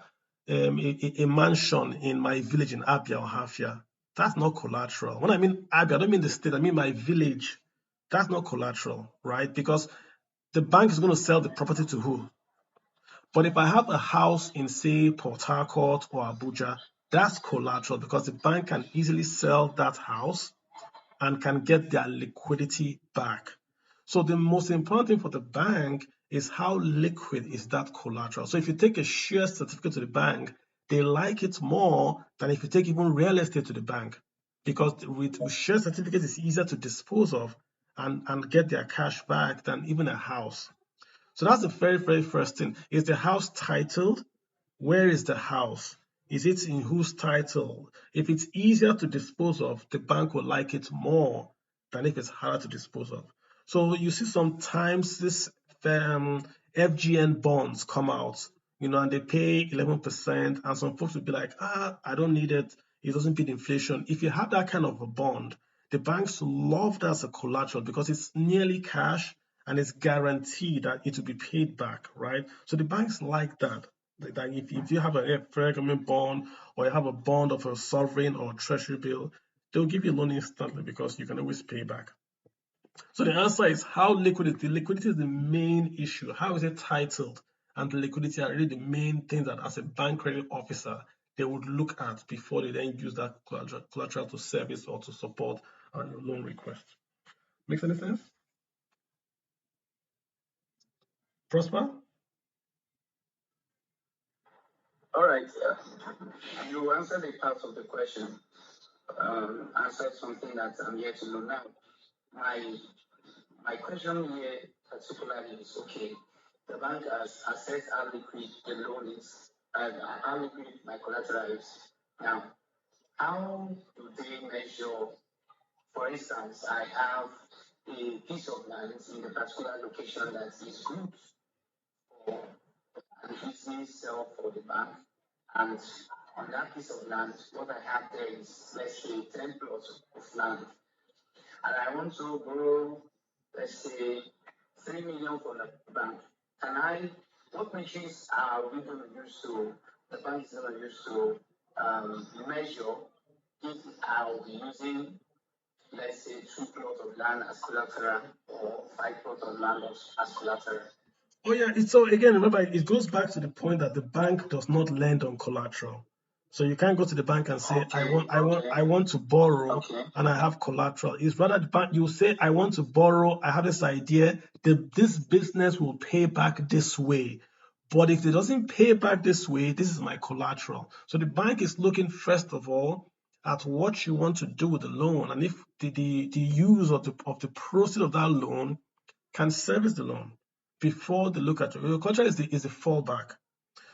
a mansion in my village in Abia or Hafia, that's not collateral. When I mean Abia, I don't mean the state, I mean my village. That's not collateral, right? Because the bank is going to sell the property to who? But if I have a house in, say, Port Harcourt or Abuja, that's collateral because the bank can easily sell that house and can get their liquidity back. So the most important thing for the bank is how liquid is that collateral. So if you take a share certificate to the bank, they like it more than if you take even real estate to the bank because with share certificates, it's easier to dispose of and get their cash back than even a house. So that's the very, very first thing. Is the house titled? Where is the house? Is it in whose title? If it's easier to dispose of, the bank will like it more than if it's harder to dispose of. So you see sometimes this FGN bonds come out, and they pay 11%, and some folks will be like, I don't need it. It doesn't beat inflation. If you have that kind of a bond, the banks love that as a collateral because it's nearly cash and it's guaranteed that it will be paid back, right? So the banks like that. Like if you have a federal government bond or you have a bond of a sovereign or a treasury bill, they'll give you a loan instantly because you can always pay back. So the answer is how liquid is the liquidity is the main issue. How is it titled? And the liquidity are really the main things that as a bank credit officer they would look at before they then use that collateral to service or to support your loan request. Makes any sense? Prosper? All right. You answered a part of the question. Answered something that I'm yet to know now. My question here particularly is, okay, the bank has assessed how liquid the loan is and how liquid my collateral is. Now, how do they measure, for instance, I have a piece of land in a particular location that is good for an easy sell for the bank, and on that piece of land, what I have there is, let's say, 10 plots of land, and I want to borrow, let's say, 3 million from the bank. What metrics are we going to use the bank is going to use to measure if I'll be using, let's say, 2 plots of land as collateral or 5 plots of land as collateral? Oh yeah, so again, remember, it goes back to the point that the bank does not lend on collateral. So you can't go to the bank and say, I want to borrow and I have collateral. It's rather the bank, you say, I want to borrow, I have this idea that this business will pay back this way. But if it doesn't pay back this way, this is my collateral. So the bank is looking first of all at what you want to do with the loan and if the use of the proceeds of that loan can service the loan before they look at it. Your collateral is the fallback.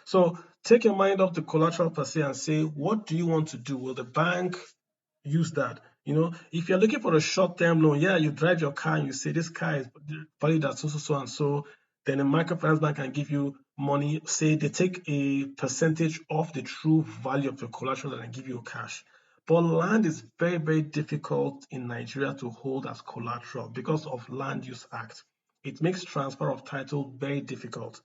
So take your mind off the collateral per se and say, what do you want to do? Will the bank use that? If you're looking for a short-term loan, yeah, you drive your car and you say this car is valued at so and so. Then a microfinance bank can give you money. Say they take a percentage of the true value of your collateral and give you cash. But land is very, very difficult in Nigeria to hold as collateral because of Land Use Act. It makes transfer of title very difficult.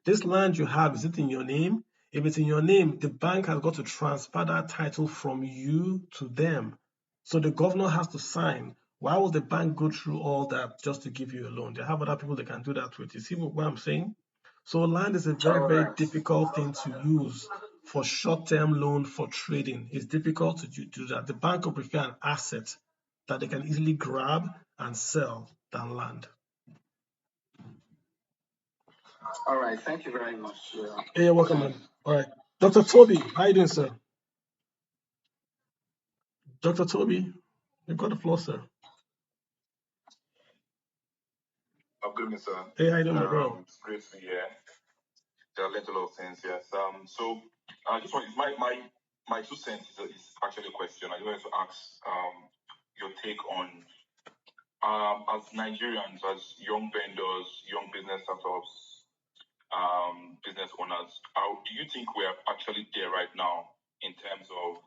This land you have, is it in your name? If it's in your name, the bank has got to transfer that title from you to them. So the governor has to sign. Why will the bank go through all that just to give you a loan? They have other people they can do that with. You see what I'm saying? So land is a very, very difficult thing to use for short-term loan for trading. It's difficult to do that. The bank will prefer an asset that they can easily grab and sell than land. All right, thank you very much. Hey, you're welcome, man. All right. Dr. Toby, how you doing, sir? Dr. Toby, you've got the floor, sir. Good evening, sir. Hey, how you doing, my bro? It's great to be here. I learned a lot of things, yes. So I just want my 2 cents is actually a question. I just wanted to ask your take on as Nigerians, as young vendors, young business startups, business owners, how do you think we are actually there right now in terms of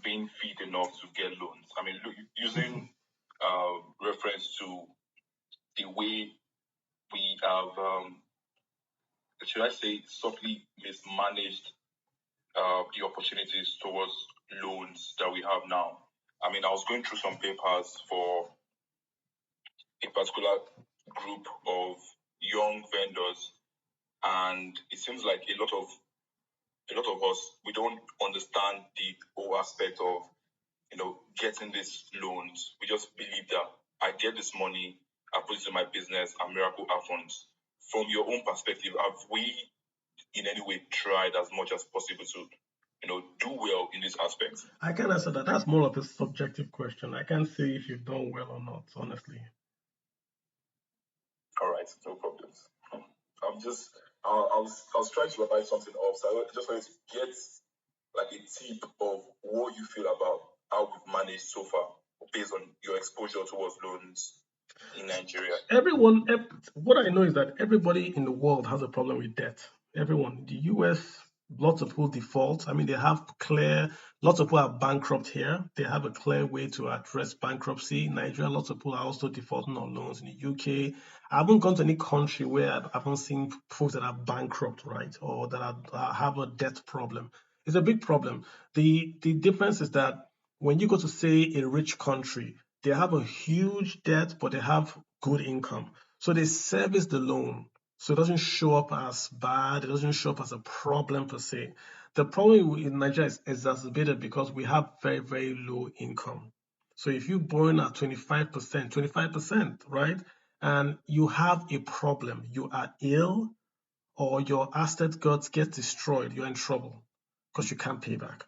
being fit enough to get loans? I mean, using I say, softly mismanaged the opportunities towards loans that we have now. I mean, I was going through some papers for a particular group of young vendors, and it seems like a lot of us, we don't understand the whole aspect of getting these loans. We just believe that I get this money, I put it in my business, and miracle happens. From your own perspective, have we in any way tried as much as possible to do well in this aspect? I can answer that. That's more of a subjective question. I can't say if you've done well or not, honestly. All right, no problems. I was trying to write something off, so I just wanted to get like a tip of what you feel about how we've managed so far based on your exposure towards loans in Nigeria. What I know is that everybody in the world has a problem with debt. Everyone. The US, lots of people default. I mean, lots of people are bankrupt here. They have a clear way to address bankruptcy. In Nigeria, lots of people are also defaulting on loans. In the UK, I haven't gone to any country where I haven't seen folks that are bankrupt, right? Or that have a debt problem. It's a big problem. The difference is that when you go to, say, a rich country, they have a huge debt, but they have good income. So they service the loan. So it doesn't show up as bad. It doesn't show up as a problem per se. The problem in Nigeria is exacerbated because we have very, very low income. So if you borrow at 25%, right, and you have a problem, you are ill, or your asset gets destroyed, you're in trouble because you can't pay back.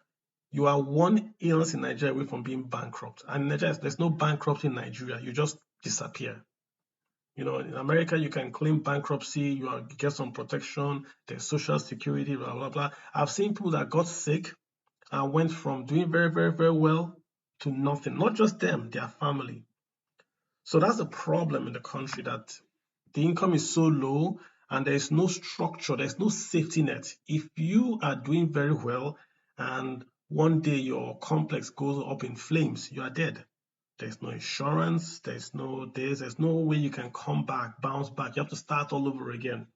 You are one illness in Nigeria away from being bankrupt. And in Nigeria, there's no bankruptcy in Nigeria. You just disappear. In America, you can claim bankruptcy, you get some protection, there's social security, blah, blah, blah. I've seen people that got sick and went from doing very, very, very well to nothing. Not just them, their family. So that's the problem in the country, that the income is so low and there's no structure, there's no safety net. If you are doing very well and one day your complex goes up in flames, you are dead. There's no insurance, there's no way you can come back, bounce back. You have to start all over again.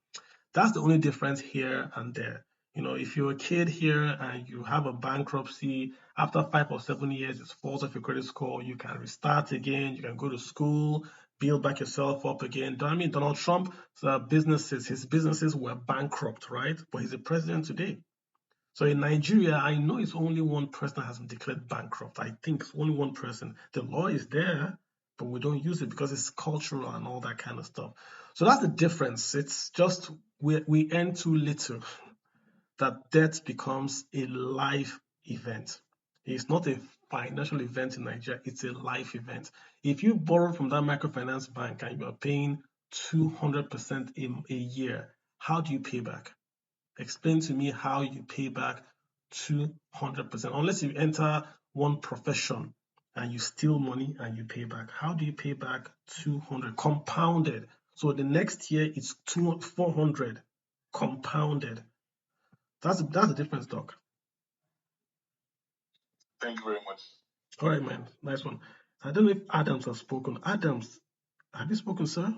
That's the only difference here and there. If you're a kid here and you have a bankruptcy, after 5 or 7 years, it falls off your credit score, you can restart again, you can go to school, build back yourself up again. I mean, Donald Trump, his businesses were bankrupt, right? But he's the president today. So in Nigeria, I know it's only one person that has been declared bankrupt. I think it's only one person. The law is there, but we don't use it because it's cultural and all that kind of stuff. So that's the difference. It's just we earn too little that debt becomes a life event. It's not a financial event in Nigeria, it's a life event. If you borrow from that microfinance bank and you are paying 200% a year, how do you pay back? Explain to me how you pay back 200%. Unless you enter one profession and you steal money and you pay back. How do you pay back 200 compounded? So the next year it's 400 compounded. That's the difference, Doc. Thank you very much. All right, man. Nice one. I don't know if Adams has spoken. Adams, have you spoken, sir?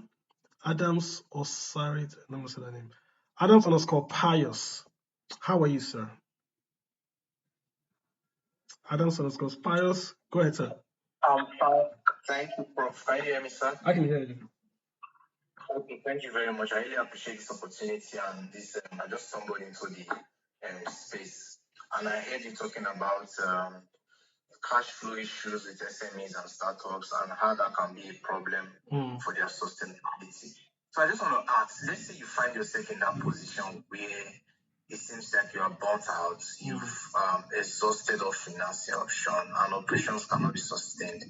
Adams Osarit, let me say that name. Adams _ Pius. How are you, sir? Adams _ Pius. Go ahead, sir. Thank you, Prof. Can you hear me, sir? I can hear you. Okay, thank you very much. I really appreciate this opportunity and this. I just stumbled into the space, and I heard you talking about cash flow issues with SMEs and startups and how that can be a problem for their sustainability. So I just want to ask, let's say you find yourself in that position where it seems like you are burnt out, you've exhausted all financing option and operations cannot be sustained.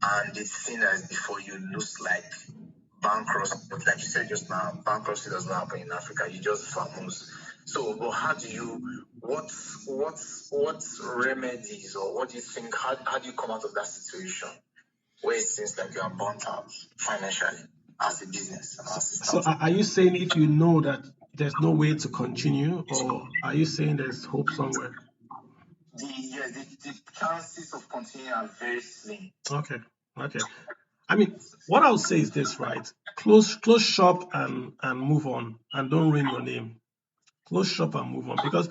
And the thing that is before you looks like bankruptcy, but like you said just now, bankruptcy does not happen in Africa. You just vamoose. So, but how do you, what remedies, or what do you think, how do you come out of that situation where it seems like you are burnt out financially as a business? So are you saying if you know that there's no way to continue, or are you saying there's hope somewhere? The chances of continuing are very slim. Okay. I mean, what I would say is this, right? Close shop and move on, and don't ruin your name. Close shop and move on. Because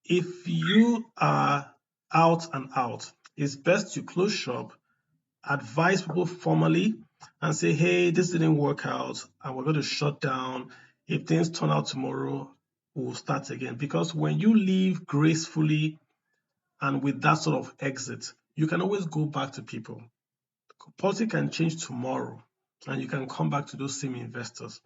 if you are out and out, it's best you close shop, advise people formally, and say, hey, this didn't work out, and we're going to shut down. If things turn out tomorrow, we'll start again. Because when you leave gracefully and with that sort of exit, you can always go back to people. Policy can change tomorrow, and you can come back to those same investors.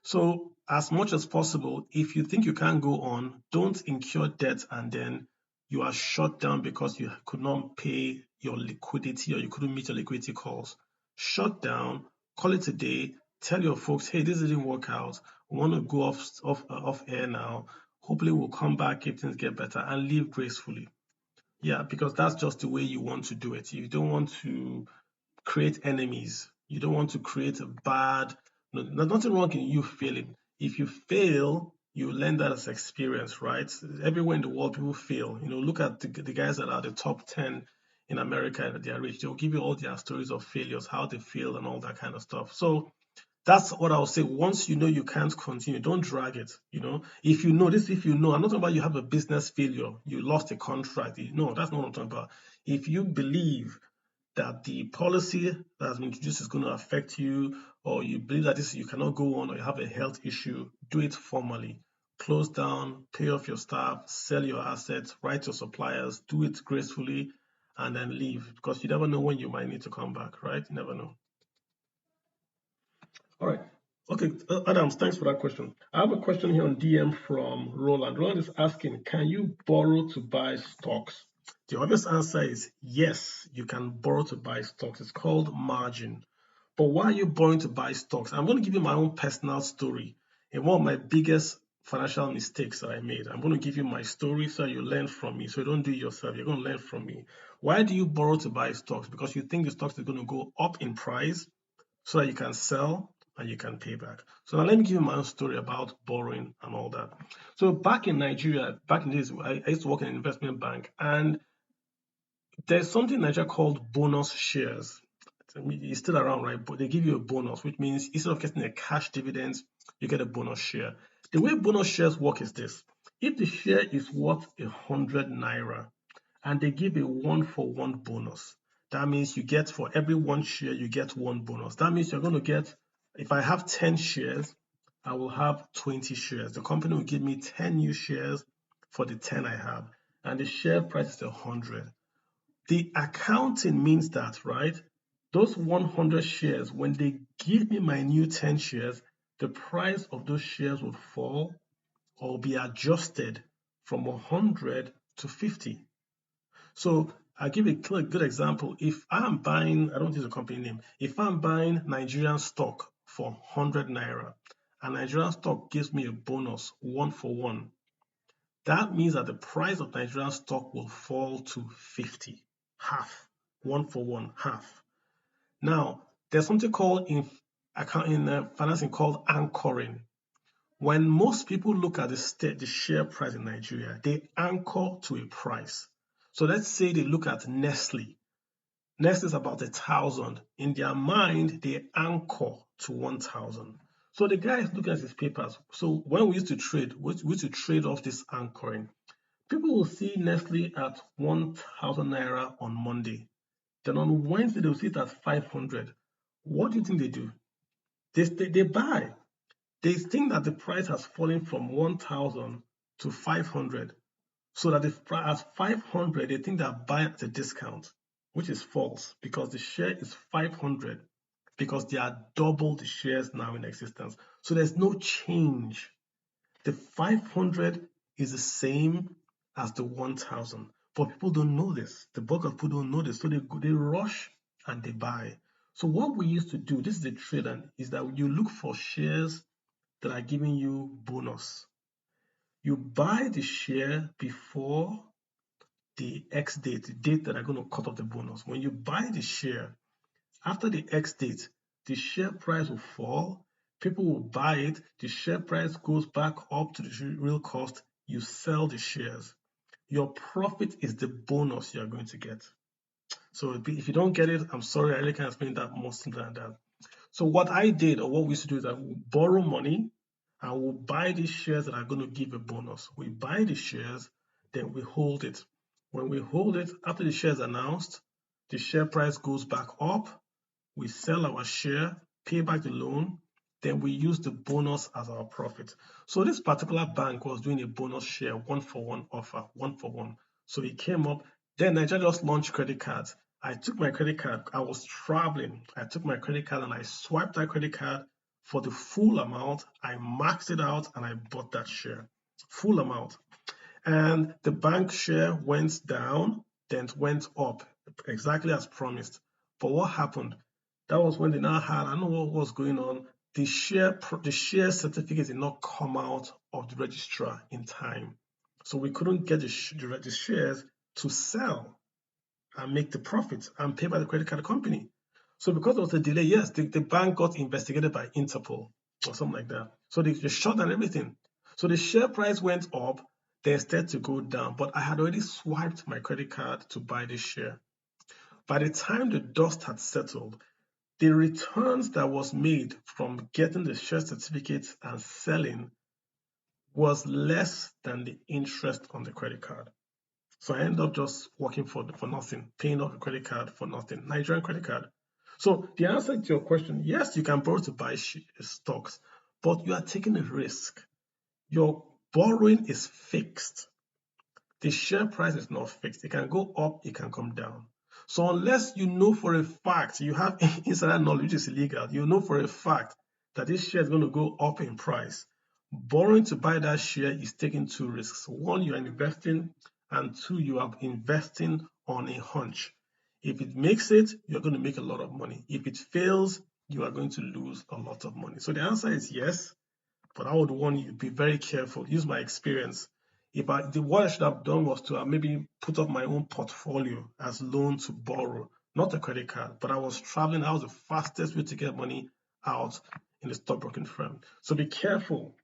So as much as possible, if you think you can't go on, don't incur debt and then you are shut down because you could not pay your liquidity or you couldn't meet your liquidity calls. Shut down, call it a day, tell your folks, hey, this didn't work out. We want to go off air now. Hopefully we'll come back if things get better, and leave gracefully. Yeah, because that's just the way you want to do it. You don't want to create enemies. You don't want to create a bad, no, there's nothing wrong in you failing. If you fail, you learn that as experience, right? Everywhere in the world, people fail. Look at the guys that are the top 10 in America that they are rich. They'll give you all their stories of failures, how they failed and all that kind of stuff. So that's what I'll say. Once you know you can't continue, don't drag it. If you know, I'm not talking about you have a business failure, you lost a contract. No, that's not what I'm talking about. If you believe that the policy that has been introduced is going to affect you, or you believe that you cannot go on, or you have a health issue, do it formally. Close down, pay off your staff, sell your assets, write your suppliers, do it gracefully, and then leave, because you never know when you might need to come back, right? You never know. All right. Okay, Adams, thanks for that question. I have a question here on DM from Roland. Roland is asking, can you borrow to buy stocks? The obvious answer is yes, you can borrow to buy stocks. It's called margin. But why are you borrowing to buy stocks? I'm going to give you my own personal story. And one of my biggest financial mistakes that I made, I'm going to give you my story so you learn from me. So you don't do it yourself. You're going to learn from me. Why do you borrow to buy stocks? Because you think the stocks are going to go up in price so that you can sell and you can pay back. So now let me give you my own story about borrowing and all that. So back in Nigeria, back in this, I used to work in an investment bank, and there's something in Nigeria called bonus shares. It's still around, right? But they give you a bonus, which means instead of getting a cash dividend, you get a bonus share. The way bonus shares work is this. If the share is worth 100 naira and they give a 1-for-1 bonus, that means you get, for every one share, you get one bonus. That means you're going to get, if I have 10 shares, I will have 20 shares. The company will give me 10 new shares for the 10 I have, and the share price is 100. The accounting means that, right, those 100 shares, when they give me my new 10 shares, the price of those shares will fall or be adjusted from 100 to 50. So I'll give a good example. If I'm buying, I don't use a company name, if I'm buying Nigerian stock for 100 naira and Nigerian stock gives me a bonus 1-for-1, that means that the price of Nigerian stock will fall to 50, half, 1-for-1, half. Now, there's something called in financing called anchoring. When most people look at the share price in Nigeria, they anchor to a price. So let's say they look at Nestle. Nestle is about 1,000. In their mind, they anchor to 1,000. So the guy is looking at his papers. So when we used to trade, we used to trade off this anchoring. People will see Nestle at 1,000 naira on Monday. Then on Wednesday, they'll see it at 500. What do you think they do? They buy. They think that the price has fallen from 1,000 to 500. So that at 500, they think they're buying at a discount, which is false, because the share is 500, because they are double the shares now in existence. So there's no change. The 500 is the same as the 1,000. But people don't know this. The bulk of people don't know this. So they rush and they buy. So what we used to do, this is the trade, is that you look for shares that are giving you bonus. You buy the share before the X date, the date that are going to cut off the bonus. When you buy the share, after the X date, the share price will fall. People will buy it. The share price goes back up to the real cost. You sell the shares. Your profit is the bonus you are going to get. So if you don't get it, I'm sorry, I really can't explain that more simpler than that. So what I did, or what we used to do, is that we borrow money and we'll buy these shares that are going to give a bonus. We buy the shares, then we hold it. When we hold it, after the shares announced, the share price goes back up. We sell our share, pay back the loan, then we use the bonus as our profit. So this particular bank was doing a bonus share, 1-for-1 offer, 1-for-1. So it came up. Then Nigeria just launched credit cards. I took my credit card. I was traveling. I took my credit card and I swiped that credit card for the full amount. I maxed it out and I bought that share, full amount. And the bank share went down, then went up, exactly as promised. But what happened? That was when they now had, I don't know what was going on. The share certificate did not come out of the registrar in time. So we couldn't get the shares to sell and make the profit and pay by the credit card company. So because there was a delay, yes, the bank got investigated by Interpol or something like that. So they shut down everything. So the share price went up, they started to go down, but I had already swiped my credit card to buy this share. By the time the dust had settled, the returns that was made from getting the share certificates and selling was less than the interest on the credit card. So I ended up just working for nothing, paying off a credit card for nothing, Nigerian credit card. So the answer to your question, yes, you can borrow to buy stocks, but you are taking a risk. Your borrowing is fixed. The share price is not fixed. It can go up, it can come down. So unless you know for a fact, you have insider knowledge, which is illegal, you know for a fact that this share is going to go up in price. Borrowing to buy that share is taking two risks. One, you are investing, and two, you are investing on a hunch. If it makes it, you're going to make a lot of money. If it fails, you are going to lose a lot of money. So the answer is yes, but I would warn you to be very careful. Use my experience. What I should have done was to have maybe put up my own portfolio as loan to borrow, not a credit card. But I was traveling. That was the fastest way to get money out in the stockbroking firm. So be careful,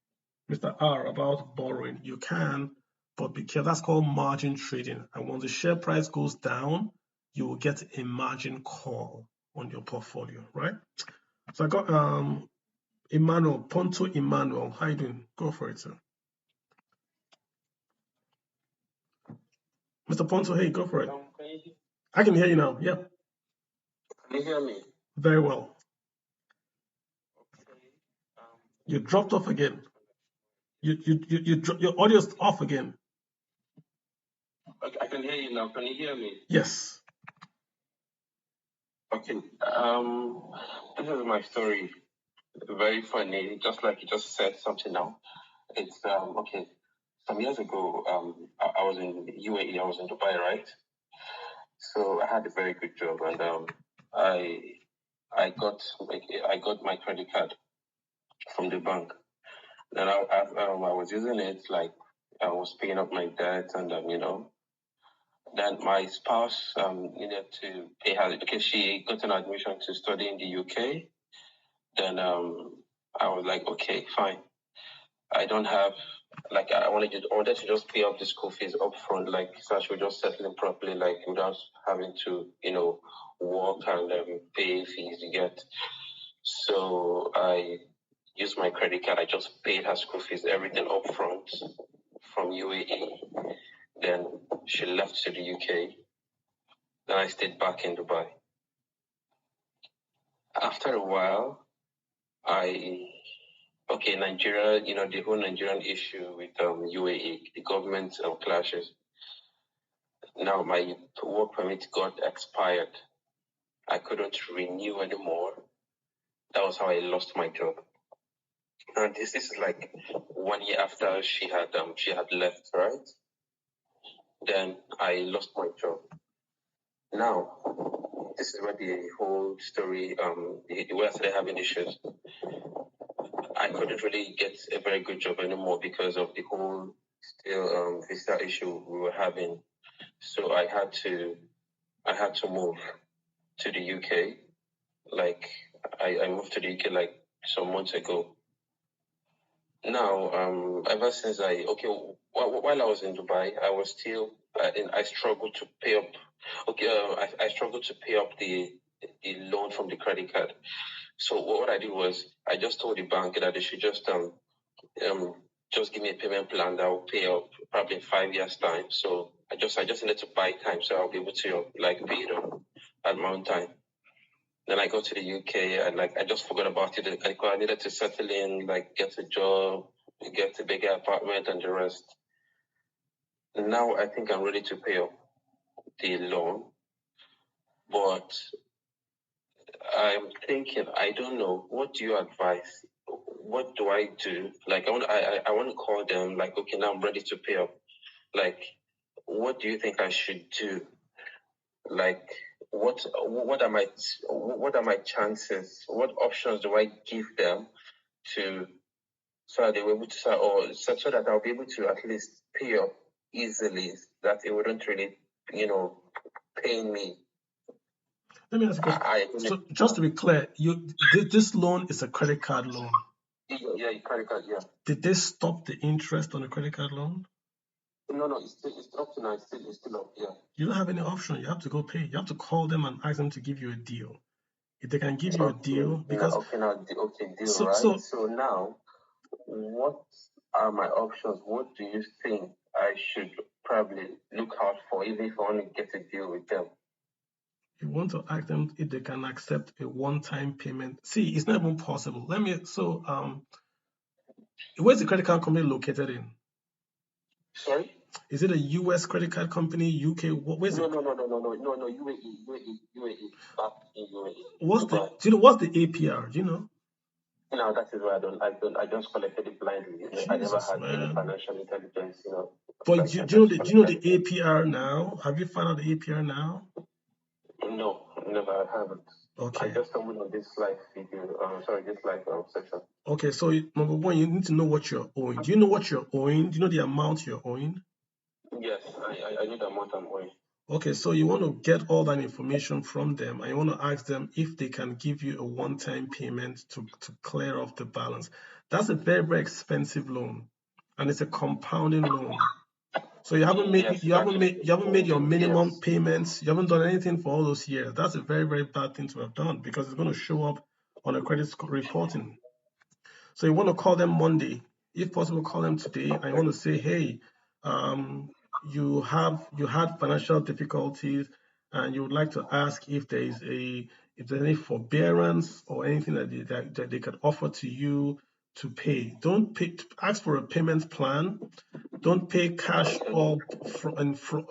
Mr. R, about borrowing. You can, but be careful. That's called margin trading. And when the share price goes down, you will get a margin call on your portfolio, right? So I got Emmanuel, Ponto Emmanuel. How you doing? Go for it, sir. Mr. Ponto, hey, go for it. I can hear you now. Yeah. Can you hear me? Very well. You dropped off again. Your audio's off again. Okay, I can hear you now. Can you hear me? Yes. Okay. This is my story. Very funny. Just like you just said something now. It's okay. Some years ago, I was in UAE. I was in Dubai, right? So I had a very good job, and I got my credit card from the bank. Then I was using it like I was paying up my debt, and then my spouse needed to pay her because she got an admission to study in the UK. Then I was like, okay, fine. I don't have I wanted to just pay up the school fees up front, so she would just settle in properly, without having to work and pay fees to get. So I used my credit card. I just paid her school fees, everything up front from UAE. Then she left to the UK. Then I stayed back in Dubai. After a while, Nigeria, the whole Nigerian issue with UAE, the government clashes. Now my work permit got expired. I couldn't renew anymore. That was how I lost my job. And this is like 1 year after she had left, right? Then I lost my job. Now, this is where the whole story, the way I started having issues. I couldn't really get a very good job anymore because of the whole still visa issue we were having. So I had to move to the UK. I moved to the UK some months ago. Now, ever since while I was in Dubai, I was still I struggled to pay up. I struggled to pay up the loan from the credit card. So what I did was I just told the bank that they should just just give me a payment plan that will pay up probably in 5 years' time. So I just needed to buy time so I'll be able to like pay it up at my own time. Then I go to the UK and like I just forgot about it. I needed to settle in, like get a job, get a bigger apartment and the rest. Now I think I'm ready to pay up the loan, but I'm thinking, I don't know. What do you advise? What do I do? Like I want to call them. Like, okay, now I'm ready to pay up. Like, what do you think I should do? Like, what are my chances? What options do I give them to so that they were able to so that I'll be able to at least pay up easily, that it wouldn't really, pain me. Let me ask you a question. So just to be clear, this loan is a credit card loan. Yeah, credit card, yeah. Did they stop the interest on the credit card loan? No, it's up to now. It's still up, yeah. You don't have any option. You have to go pay. You have to call them and ask them to give you a deal. If they can give you a deal, because deal, right? So now, what are my options? What do you think I should probably look out for, even if I want to get a deal with them? You want to ask them if they can accept a one-time payment. See, it's not even possible. Where's the credit card company located in? Sorry? Is it a US credit card company, UK? Where's it? No, UAE. Back in UAE. What's the APR? Do you know? No, that is why I just collected it blindly. I never had any financial intelligence, But do you know the APR now? Have you found out the APR now? No, never. I haven't. Okay. I just stumbled on this live video. This live session. Okay, so number one, you need to know what you're owing. Do you know what you're owing? Do you know the amount you're owing? Yes, I know the amount I'm owing. Okay, so you want to get all that information from them and you want to ask them if they can give you a one-time payment to clear off the balance. That's a very, very expensive loan, and it's a compounding loan. So you haven't made your minimum payments. You haven't done anything for all those years. That's a very, very bad thing to have done, because it's going to show up on a credit score reporting. So you want to call them Monday, if possible. Call them today, and you want to say, hey, you had financial difficulties, and you would like to ask if there's any forbearance or anything that they could offer to you to pay. Don't ask for a payment plan. Don't pay cash or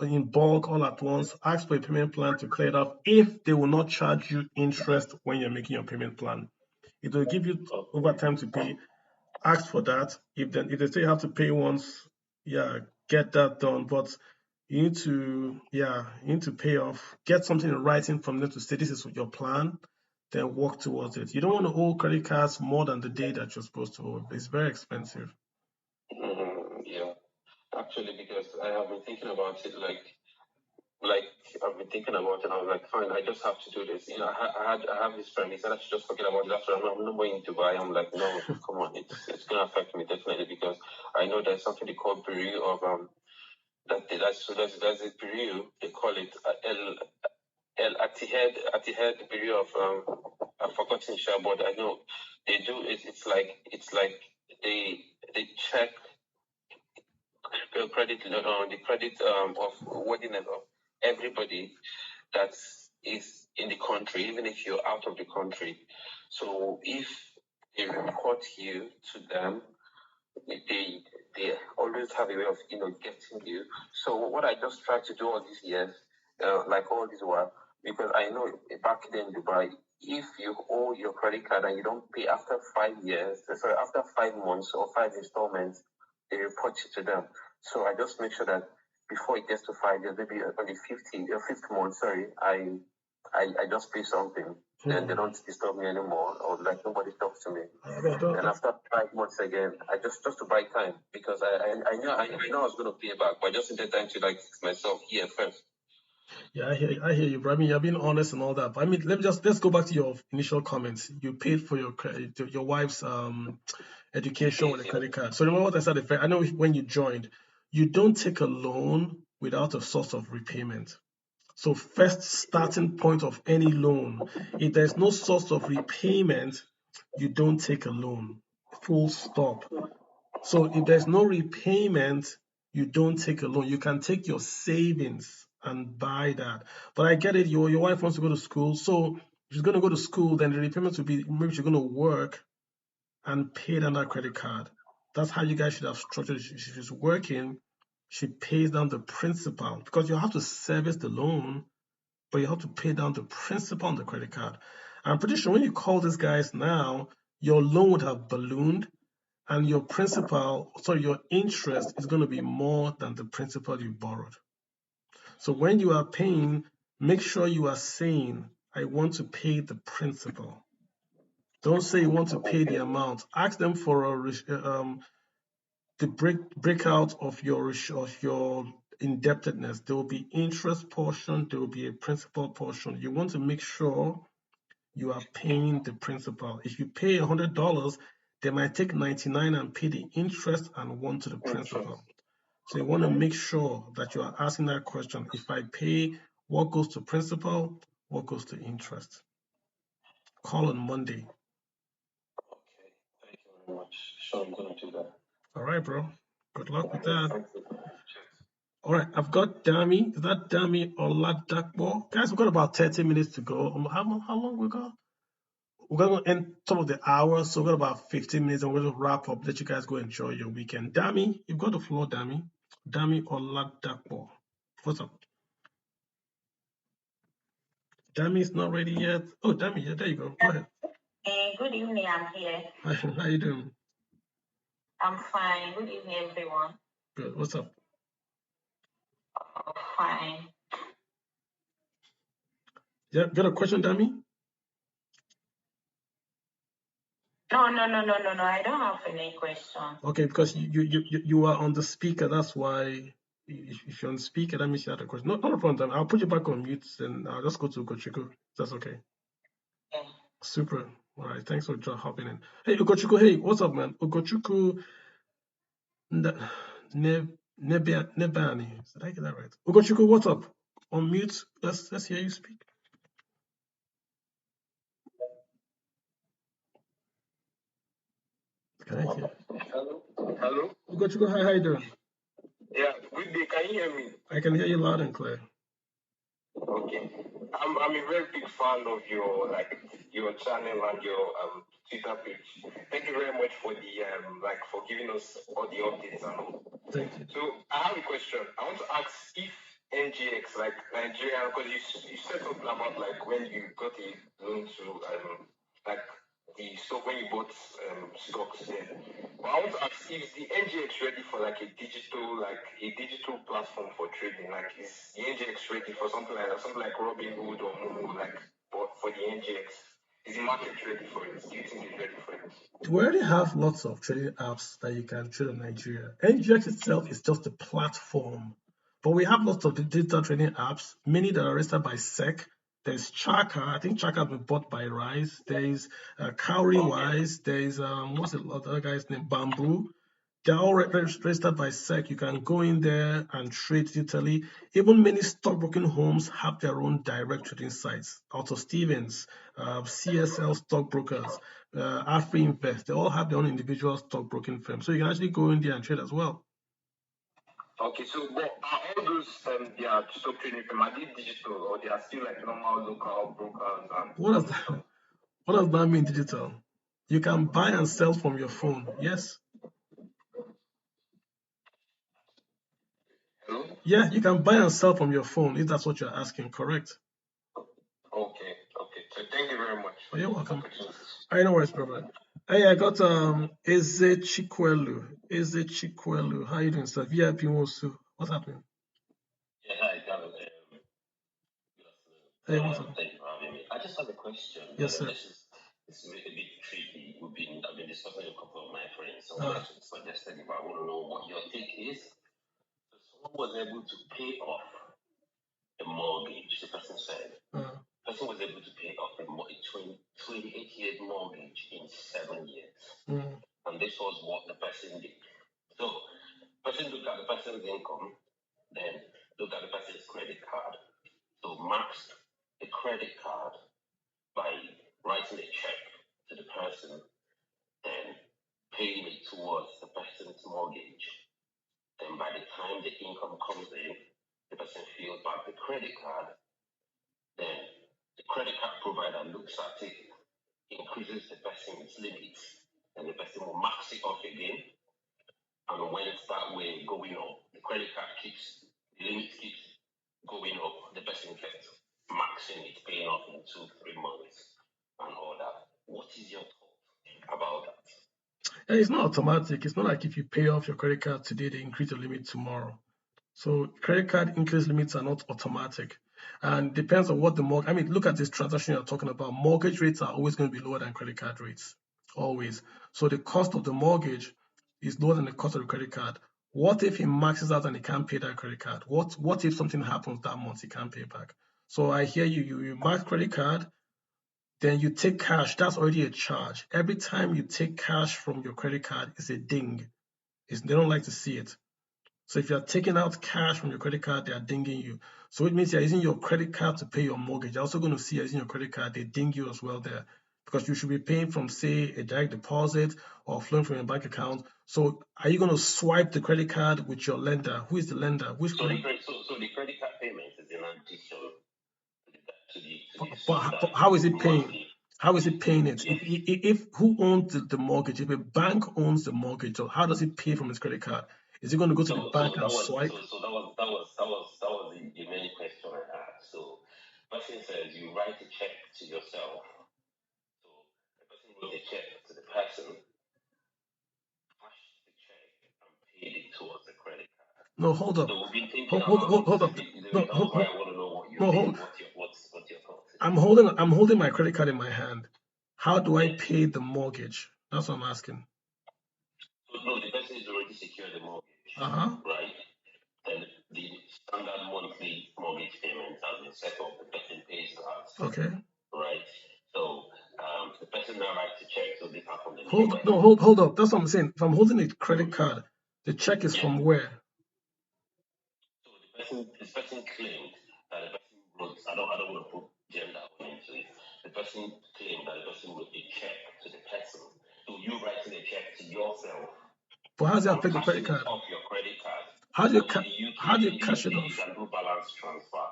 in bulk all at once. Ask for a payment plan to clear it up if they will not charge you interest when you're making your payment plan. It will give you over time to pay. Ask for that. If they say you have to pay once, get that done. But you need to pay off. Get something in writing from them to say this is your plan. Then work towards it. You don't want to owe credit cards more than the day that you're supposed to owe. It's very expensive. Yeah, actually, because I have been thinking about it, like I've been thinking about it, and I was like, fine, I just have to do this. I have this friend. He said I should just forget about it after. I'm not going to Dubai. I'm like, no, come on, it's gonna affect me definitely, because I know there's something they call Bureau of that's a Bureau. They call it at the head Bureau of I've forgotten sure, but I know they do it. It's like they check the credit of worthiness of everybody that is in the country, even if you're out of the country. So if they report you to them, they always have a way of getting you. So what I just tried to do all these years, like all this while, because I know back then in Dubai, if you owe your credit card and you don't pay after 5 years, after 5 months or 5 installments, they report you to them. So I just make sure that before it gets to 5 years, maybe on the fifth month, I just pay something. Then they don't disturb me anymore, or like nobody talks to me. And after 5 months again, I just to buy time, because I know I was going to pay back, but I just needed time to fix myself here first. Yeah, I hear you, bro. I mean, you're being honest and all that. But I mean, let's go back to your initial comments. You paid for your wife's education with a credit card. So remember what I said. I know when you joined, you don't take a loan without a source of repayment. So first starting point of any loan, if there's no source of repayment, you don't take a loan. Full stop. So if there's no repayment, you don't take a loan. You can take your savings and buy that. But I get it. Your wife wants to go to school, so she's going to go to school. Then the repayment will be maybe she's going to work and pay down that credit card. That's how you guys should have structured it. If she's working, she pays down the principal because you have to service the loan, but you have to pay down the principal on the credit card. I'm pretty sure when you call these guys now, your loan would have ballooned and your your interest is going to be more than the principal you borrowed. So when you are paying, make sure you are saying, I want to pay the principal. Don't say you want to pay the amount. Ask them for the breakout of your indebtedness. There will be interest portion, there will be a principal portion. You want to make sure you are paying the principal. If you pay $100, they might take 99 and pay the interest and one to the principal. So you want to make sure that you are asking that question. If I pay, what goes to principal? What goes to interest? Call on Monday. Okay, thank you very much. Sure, I'm gonna do that. All right, bro. Good luck with that. Thank you. Cheers. All right, I've got Dami. Is that Dami or Ladakbo? Guys, we've got about 30 minutes to go. How long we got? We're going to end some of the hours, so we've got about 15 minutes and we're going to wrap up. Let you guys go enjoy your weekend. Dami, you've got the floor, Dami. Dami or Ladakbo. What's up? Dami's not ready yet. Oh, Dami, yeah, there you go. Go ahead. Good evening, I'm here. How you doing? I'm fine. Good evening, everyone. Good. What's up? Fine. Yeah, got a question, Dami? No. I don't have any question. Okay, because you are on the speaker. That's why if you're on the speaker, that means you had a question. No, not a problem. I'll put you back on mute and I'll just go to Ugochukwu. That's okay. Yeah. Super. All right. Thanks for hopping in. Hey, Ugochukwu. Hey, what's up, man? Ugochukwu Nebani. Did I get that right? Ugochukwu, what's up? On mute. Let's hear you speak. Can I hear? Hello. Ugochukwu, how you doing? Yeah, good day. Can you hear me? I can hear you loud and clear. Okay. I'm a very big fan of your channel and your Twitter page. Thank you very much for the for giving us all the updates and all. Thank you. So I have a question. I want to ask if NGX like Nigeria, because you said something about like when you got a loan to like the stock when you bought stocks then. But I want to ask, is the NGX ready for like a digital platform for trading? Like is the NGX ready for something like that, something like Robinhood or Momo, like for the NGX? Is the market ready for it? Do you think it's ready for it? We already have lots of trading apps that you can trade in Nigeria. NGX itself is just a platform, but we have lots of digital trading apps, many that are registered by SEC. There's Chaka. I think Chaka has been bought by Rise. There's Cowrywise. There's what's the other guy's name? Bamboo. They're all registered by SEC. You can go in there and trade digitally. Even many stockbroking homes have their own direct trading sites. Auto Stevens, CSL stockbrokers, Afri Invest. They all have their own individual stockbroking firms. So you can actually go in there and trade as well. Okay, so but are all those their stock trading firms, are they digital or they are still like normal local brokers? What does that mean, digital? You can buy and sell from your phone. Yes. Hello? Yeah, you can buy and sell from your phone if that's what you're asking. Correct. Okay. So thank you very much. Oh, you're welcome. I know where it's brother. Hey, I got Eze Chikwelu. How you doing, sir? VIP Mosu. What's happening? Yeah, hi, Gavin. Hey, what's up? Thank you for having me. I just have a question. Yes, sir. This is a bit tricky. I've been discussing with a couple of my friends. Someone actually suggested it, but I want to know what your take is. So someone was able to pay off a mortgage, the person said. The person was able to pay off a 28-year mortgage in 7 years. And this was what the person did. So the person looked at the person's income, then looked at the person's credit card. So maxed the credit card by writing a check to the person and paying it towards the person's mortgage, then by the time the income comes in, the person fills back the credit card, then the credit card provider looks at it, increases the person's limits, and the person will max it off again. And when it's that way going up, the credit card the limit keeps going up, the person keeps maxing it, paying off in 2-3 months and all that. What is your thought about that? And it's not automatic. It's not like if you pay off your credit card today, they increase the limit tomorrow. So credit card increase limits are not automatic. And depends on what the mortgage. I mean, look at this transaction you're talking about. Mortgage rates are always going to be lower than credit card rates. Always. So the cost of the mortgage is lower than the cost of the credit card. What if he maxes out and he can't pay that credit card? What if something happens that month he can't pay back? So I hear you. You max credit card, then you take cash. That's already a charge. Every time you take cash from your credit card, it's a ding. They don't like to see it. So if you're taking out cash from your credit card, they are dinging you. So it means you're using your credit card to pay your mortgage. You're also going to see you're using your credit card, they ding you as well there. Because you should be paying from, say, a direct deposit or flowing from your bank account. So are you going to swipe the credit card with your lender? Who is the lender? So the credit card payment is in addition to the but how is it paying? monthly. How is it paying it? Yes. If who owns the mortgage? If a bank owns the mortgage, so how does it pay from its credit card? Is it going to go to the bank and swipe? So that was the main question I had. So person says you write a check to yourself. So the person wrote a check to the person, cashed the check and paid it towards the credit card. No, hold up. So we've been thinking Hold up. No, No, why I want to know what you're what's your thoughts. I'm holding my credit card in my hand. How do I pay the mortgage? That's what I'm asking. So, no, the person is already secured the mortgage, Uh-huh. right? And the standard monthly mortgage payment has been set up. The person pays that. Okay. Right? So the person now writes a check. So this happened. Hold up. That's what I'm saying. If I'm holding a credit card, the check is from where? So this person claimed that the person wrote. I don't want to put gender into it. The person claimed that the person wrote a check to the person. So you writing a check to yourself. But how does that affect the credit card? Off your credit card. How do you cash it off? You can do balance transfer.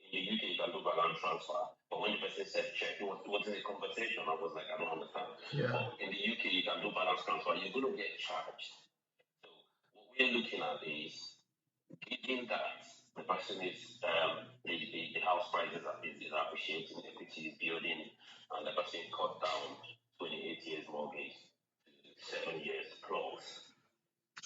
In the UK, you can do balance transfer. But when the person said check, it wasn't a conversation. I was like, I don't understand. Yeah. But in the UK, you can do balance transfer. You're going to get charged. So what we're looking at is, given that the person is, the house prices is appreciating, equity is building, and the person cut down 28 years mortgage to 7 years plus.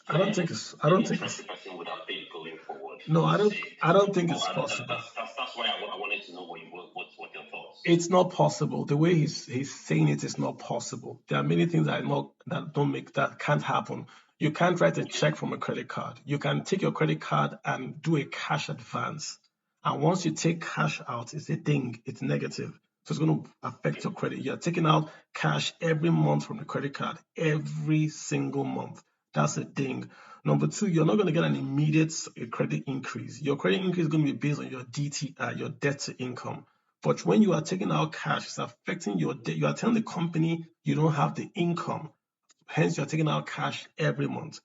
I don't think it's. The person would have paid going forward. No, I don't think it's possible. That's why I wanted to know what your thoughts. It's not possible. The way he's saying it is not possible. There are many things that can't happen. You can't write a check from a credit card. You can take your credit card and do a cash advance. And once you take cash out, it's a ding. It's negative. So it's going to affect your credit. You're taking out cash every month from the credit card, every single month. That's a ding. Number two, you're not going to get an immediate credit increase. Your credit increase is going to be based on your DTI, your debt to income. But when you are taking out cash, it's affecting your debt. You are telling the company you don't have the income. Hence, you're taking out cash every month.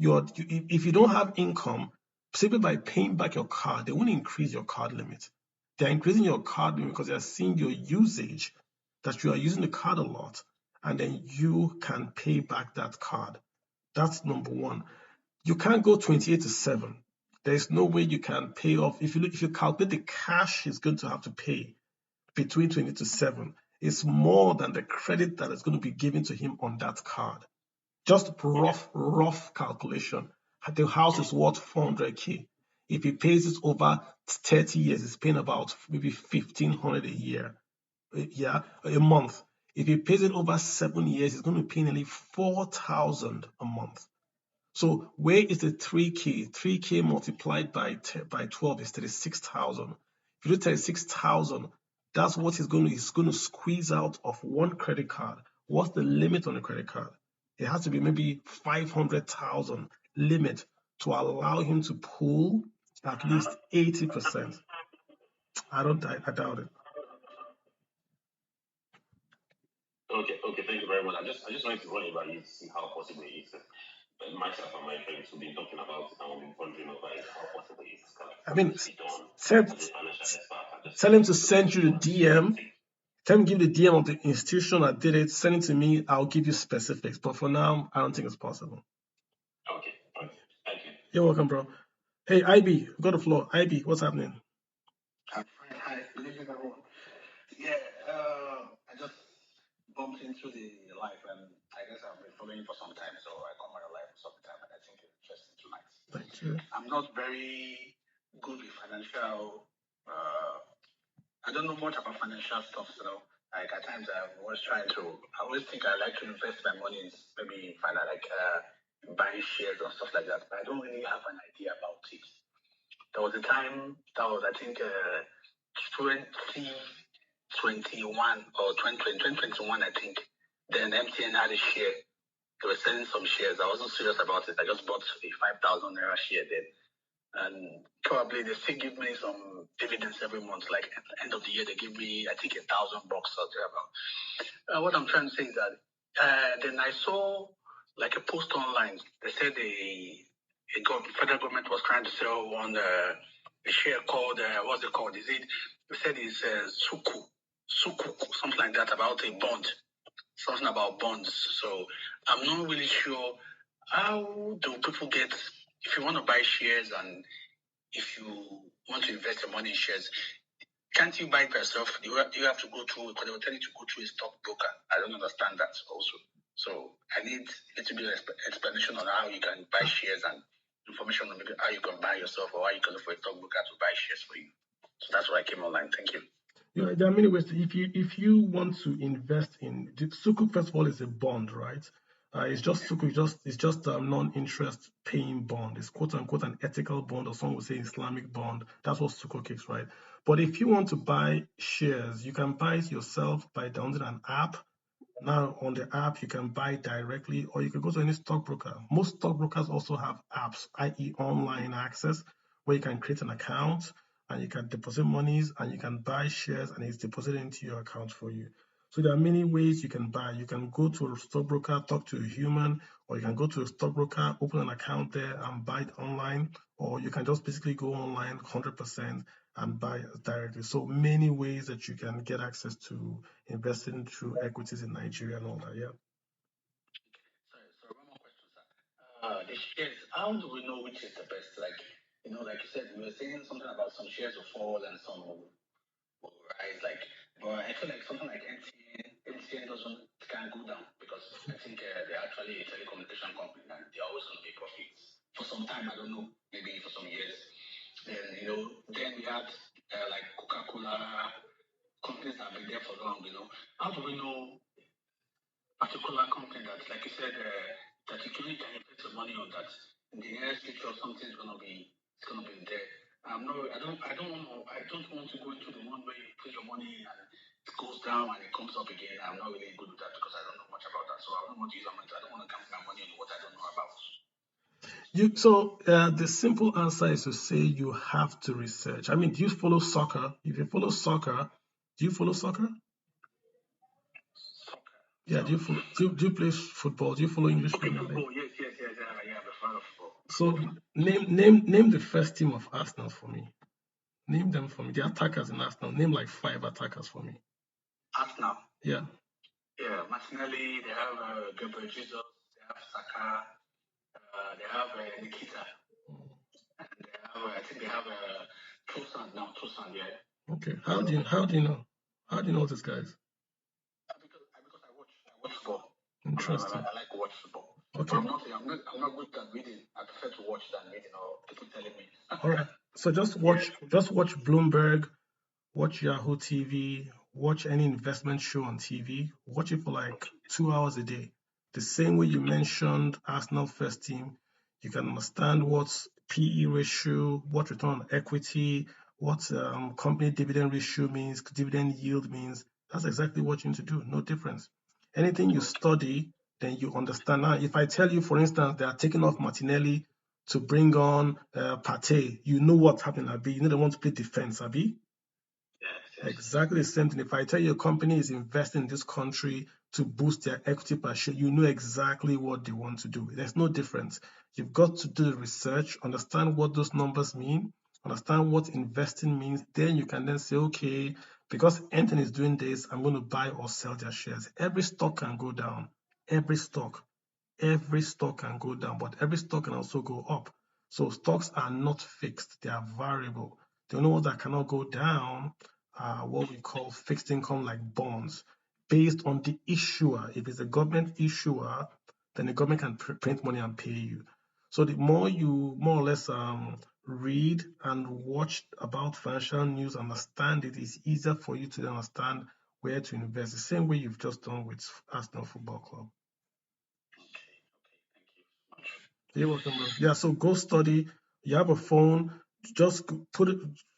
If you don't have income, simply by paying back your card, they won't increase your card limit. They're increasing your card limit because they're seeing your usage, that you are using the card a lot, and then you can pay back that card. That's number one. You can't go 28 to 7. There's no way you can pay off. If you calculate the cash he's going to have to pay between 20 to 7, it's more than the credit that is going to be given to him on that card. Just rough calculation. The house is worth 400K. If he pays it over 30 years, he's paying about maybe 1,500 a year. Yeah, a month. If he pays it over 7 years, he's going to pay nearly 4,000 a month. So where is the 3K? 3K multiplied by 12 is 36,000. If you do 36,000, that's what he's going to squeeze out of one credit card. What's the limit on the credit card? It has to be maybe 500,000 limit to allow him to pull at least 80%. I doubt it. Okay, thank you very much. I just wanted to run it by you to see how possible it is. myself and my friends who've been talking about it and we've been pondering over it, how possible it is I mean, to be done tell, as a financial expert. I just tell him to want to know send you the what DM. take. Tell him give the DM of the institution that did it. Send it to me. I'll give you specifics. But for now, I don't think it's possible. Okay, thank you. You're welcome, bro. Hey, IB, go to the floor. IB, what's happening? Hi, good evening, everyone. Yeah, I just bumped into the live, and I guess I've been following for some time, so I come on the live for some time, and I think it's interesting tonight. Thank you. I'm not very good with financial. I don't know much about financial stuff, Like at times, I'm always trying to. I always think I like to invest my money in maybe buying shares or stuff like that, but I don't really have an idea about it. There was a time that was, I think, 2021 or 2021, I think. Then MTN had a share. They were selling some shares. I wasn't serious about it. I just bought a 5,000 naira share then. And probably they still give me some dividends every month. Like at the end of the year, they give me, I think, $1,000 or thereabout. What I'm trying to say is that then I saw like a post online. They said the federal government was trying to sell one a share called what's it called? They said it's Suku, something like that, about a bond, something about bonds. So I'm not really sure how do people get, if you want to buy shares and if you want to invest your money in shares, can't you buy it yourself? You have to go through, because they will tell you to go through a stockbroker. I don't understand that also. So I need a little bit of explanation on how you can buy shares and information on how you can buy yourself or how you can look for a stockbroker to buy shares for you. So that's why I came online. Thank you. Yeah, there are many ways. If you want to invest in Sukuk, first of all, is a bond, right? It's just Sukuk, it's just a non-interest paying bond. It's quote unquote an ethical bond, or some would say Islamic bond. That's what Sukuk is, right? But if you want to buy shares, you can buy it yourself by downloading an app. Now on the app, you can buy directly, or you can go to any stockbroker. Most stockbrokers also have apps, i.e., online access, where you can create an account and you can deposit monies and you can buy shares and it's deposited into your account for you. So there are many ways you can buy. You can go to a stockbroker, talk to a human, or you can go to a stockbroker, open an account there and buy it online, or you can just basically go online 100% and buy directly. So many ways that you can get access to investing through equities in Nigeria and all that. Yeah. Sorry, one more question, sir. The shares, how do we know which is the best? Like you said, we were saying something about some shares will fall and some will rise. But I feel like something like MTN can go down because I think they're actually a telecommunication company and they're always going to be profits for some time. I don't know, maybe for some years. Then then we had like Coca-Cola companies that have been there for long. How do we know particular company that, like you said, that you can invest your money on that in the nearest future something's gonna be there. I don't want to go into the one where you put your money and it goes down and it comes up again. I'm not really good with that because I don't know much about that. So I don't want to use my money. I don't want to gamble my money on what I don't know about. The simple answer is to say you have to research. I mean, do you follow soccer? If you follow soccer, do you follow soccer? Yeah, do you play football? Do you follow English Premier League? Football, yes, yeah, the fan of football. So name the first team of Arsenal for me. Name them for me. The attackers in Arsenal. Name like 5 attackers for me. Arsenal. Yeah. Yeah, Martinelli. They have Gabriel Jesus. They have Saka. They have Nikita. And they have, I think they have Toussaint now. Toussaint, yeah. Okay. How do you know? How do you know these guys? Because I watch football. Interesting. I like to watch football. Okay. I'm not good at reading. I prefer to watch than reading or people telling me. All right. So just watch Bloomberg, watch Yahoo TV, watch any investment show on TV. Watch it for like 2 hours a day. The same way you mentioned Arsenal first team, you can understand what's PE ratio, what return on equity, what company dividend ratio means, dividend yield means. That's exactly what you need to do. No difference. Anything you study, then you understand. Now, if I tell you, for instance, they are taking off Martinelli to bring on Partey, you know what's happening, Abi. You know they want to play defense, Abi. Yes. Exactly the same thing. If I tell you a company is investing in this country to boost their equity per share, you know exactly what they want to do. There's no difference. You've got to do the research, understand what those numbers mean, understand what investing means. Then you can then say, okay, because Anthony is doing this, I'm going to buy or sell their shares. Every stock can go down. Every stock can go down, but every stock can also go up. So stocks are not fixed, they are variable. The only ones that cannot go down are what we call fixed income, like bonds, based on the issuer. If it's a government issuer, then the government can print money and pay you. So the more you more or less read and watch about financial news, understand it, is easier for you to understand where to invest. The same way you've just done with Arsenal Football Club. You're welcome, bro. Yeah, so go study. You have a phone, just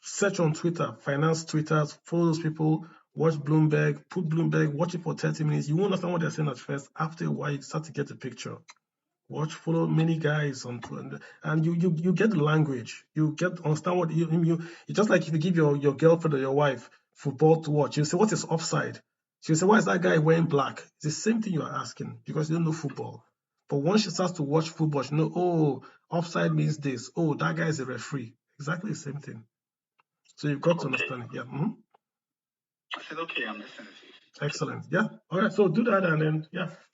search on Twitter, finance Twitter, follow those people, watch Bloomberg, put Bloomberg, watch it for 30 minutes. You won't understand what they're saying at first. After a while, you start to get the picture. Follow many guys on Twitter, and you get the language. You understand what you just like if you give your girlfriend or your wife football to watch, you say, what is offside? She'll say, why is that guy wearing black? It's the same thing you're asking because you don't know football. But once she starts to watch football, she know, oh, offside means this. Oh, that guy is a referee. Exactly the same thing. So you've got to understand it. Yeah. I said, okay, I'm listening to you. Excellent. Yeah. All right. So do that, and then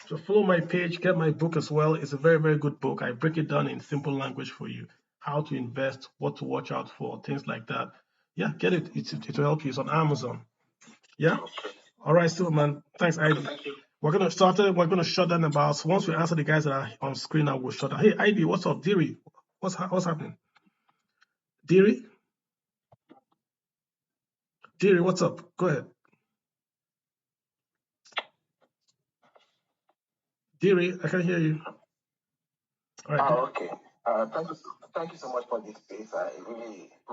so follow my page, get my book as well. It's a very, very good book. I break it down in simple language for you. How to invest, what to watch out for, things like that. Yeah, get it. It will help you. It's on Amazon. Yeah. All right, man. Thanks, Ivy. Thank you. We're gonna shut down about. So once we answer the guys that are on screen, I will shut down. Hey, Ivy, what's up? Deary, what's happening? Deary, what's up? Go ahead. Deary, I can hear you. All right. Okay. Thank you so much for this space. We're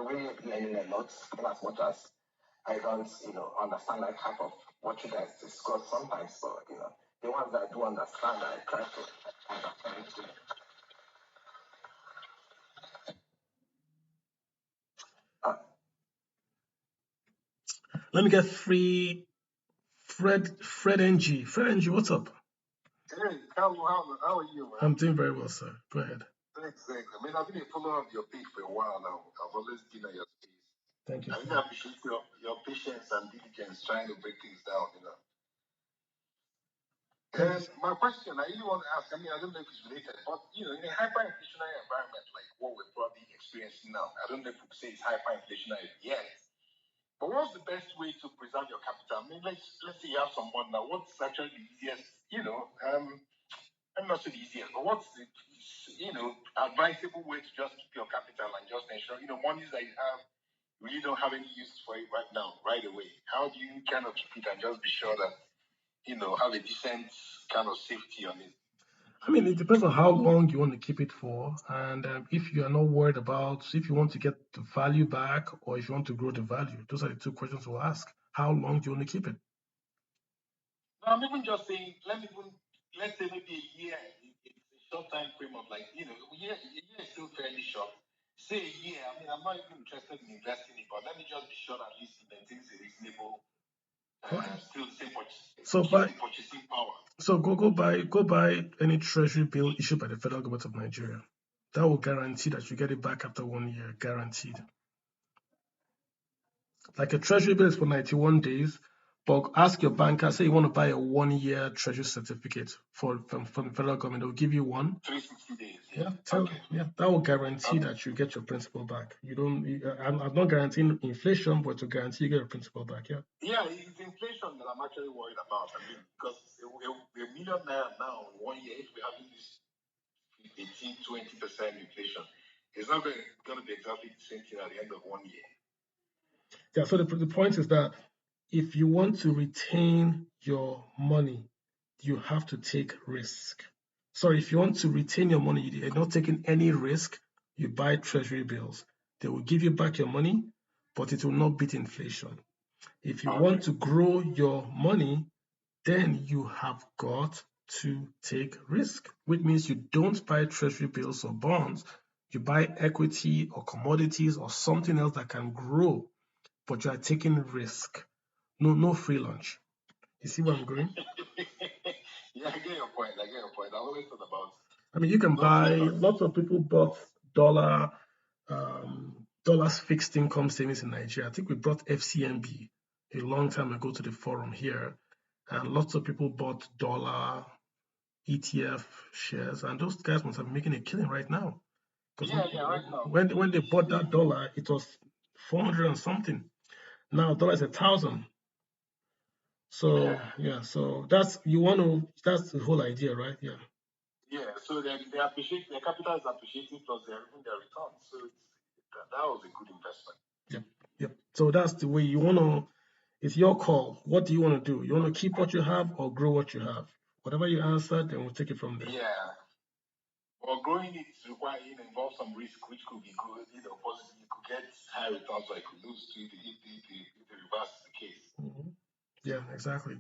really learning a lot, in as much as I don't, understand like half of what you guys discuss sometimes, but the ones that I do understand, I try to understand. Let me get Fred NG. Fred NG, what's up? Hey, Carlo, how are you, man? I'm doing very well, sir. Go ahead. Thanks. I mean, I've been a follower of your page for a while now. I've always been at your space. Thank you. I really appreciate your patience and diligence trying to break things down, And my question, I really want to ask, I don't know if it's related, but, in a hyperinflationary environment like what we're probably experiencing now, I don't know if we could say it's hyperinflationary yet, but what's the best way to preserve your capital? Let's say you have some money now. What's actually the easiest, I'm not so the easiest, but what's the, advisable way to just keep your capital and just ensure, monies that you have, you really don't have any use for it right now, right away? How do you kind of keep it and just be sure that, have a decent kind of safety on it? It depends on how long you want to keep it for, and if you are not worried about if you want to get the value back or if you want to grow the value. Those are the two questions we'll ask. How long do you want to keep it? No, I'm even just saying, let's say maybe a year. It's a short time frame of like, a year is still fairly short. Say a year. I'm not even interested in investing it, but let me just be sure at least it maintains a reasonable, still the same purchasing power. So go buy any treasury bill issued by the federal government of Nigeria. That will guarantee that you get it back after 1 year, guaranteed. Like a treasury bill is for 91 days, but ask your banker, say you want to buy a 1 year treasury certificate from the federal government, they'll give you one. 360 days. That will guarantee that you get your principal back. I'm not guaranteeing inflation, but to guarantee you get your principal back. Yeah, it's inflation that I'm actually worried about. Because a million naira now in 1 year, if we're having this 18-20% inflation, it's not going to be exactly the same thing at the end of 1 year. Yeah, so the point is that if you want to retain your money, you have to take risk. Sorry, if you want to retain your money, you're not taking any risk, you buy treasury bills. They will give you back your money, but it will not beat inflation. If you want to grow your money, then you have got to take risk, which means you don't buy treasury bills or bonds, you buy equity or commodities or something else that can grow, but you are taking risk. No free lunch. You see where I'm going? Yeah, I get your point. I always thought about I mean, you can buy. Lots of people bought dollars fixed income savings in Nigeria. I think we brought FCMB a long time ago to the forum here, and lots of people bought dollar ETF shares, and those guys must have been making a killing right now. Because right now. when they bought that dollar, it was 400 and something. Now dollar is 1,000. So so that's the whole idea, right? Yeah. Yeah, so they appreciate their capital is appreciating plus they're having their returns. So that was a good investment. Yep. So that's the way you want to. It's your call. What do you want to do? You want to keep what you have or grow what you have? Whatever you answer, then we'll take it from there. Yeah. Or growing it involves some risk, which could be good, positive. You could get high returns, or you could lose to if the reverse is the case. Mm-hmm. Yeah, exactly.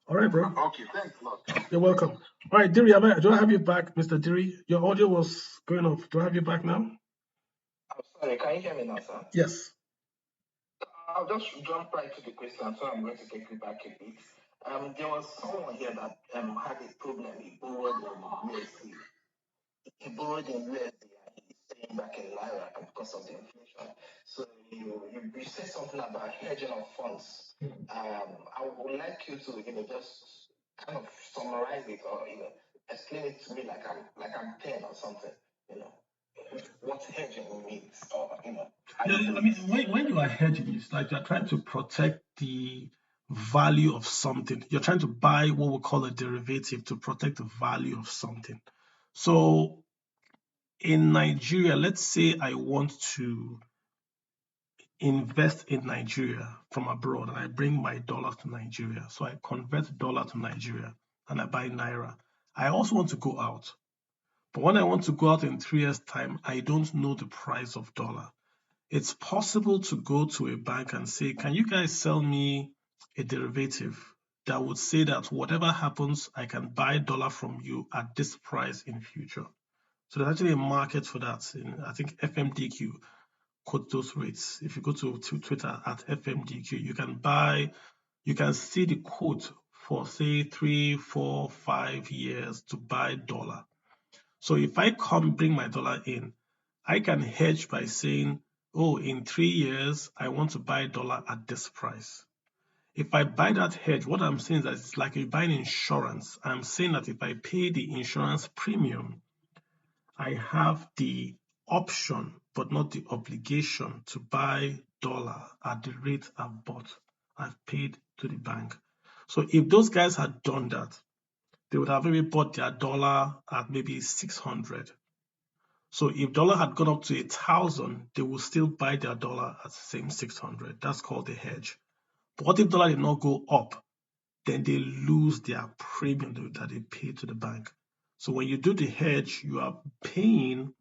All right, bro. Okay, thanks a lot. You're welcome. All right, Diri, do I have you back, Mr. Diri? Your audio was going off. Do I have you back now? I'm sorry, can you hear me now, sir? Yes. I'll just jump right to the question, so I'm going to take you back a bit. There was someone here that had a problem. He borrowed in USD. He borrowed in USD and he's paying back in Naira because of the inflation. So you said something about hedging of funds. I would like you to just kind of summarize it or explain it to me like I'm 10 or something. What hedging means or Yeah, I mean, when you are hedging, it's like you're trying to protect the value of something. You're trying to buy what we call a derivative to protect the value of something. So in Nigeria, let's say I want to invest in Nigeria from abroad and I bring my dollars to Nigeria. So I convert dollar to Nigeria and I buy Naira. I also want to go out. But when I want to go out in 3 years' time, I don't know the price of dollar. It's possible to go to a bank and say, can you guys sell me a derivative that would say that whatever happens, I can buy dollar from you at this price in future. So there's actually a market for that. I think FMDQ quote those rates. If you go to Twitter at FMDQ, you can see the quote for say 3, 4, 5 years to buy dollar. So if I bring my dollar in, I can hedge by saying, oh, in 3 years, I want to buy dollar at this price. If I buy that hedge, what I'm saying is that it's like buying insurance. I'm saying that if I pay the insurance premium, I have the option, but not the obligation to buy dollar at the rate I've paid to the bank. So if those guys had done that, they would have maybe bought their dollar at maybe 600. So if dollar had gone up to 1,000, they will still buy their dollar at the same 600. That's called a hedge. But what if dollar did not go up? Then they lose their premium that they pay to the bank. So when you do the hedge, you are paying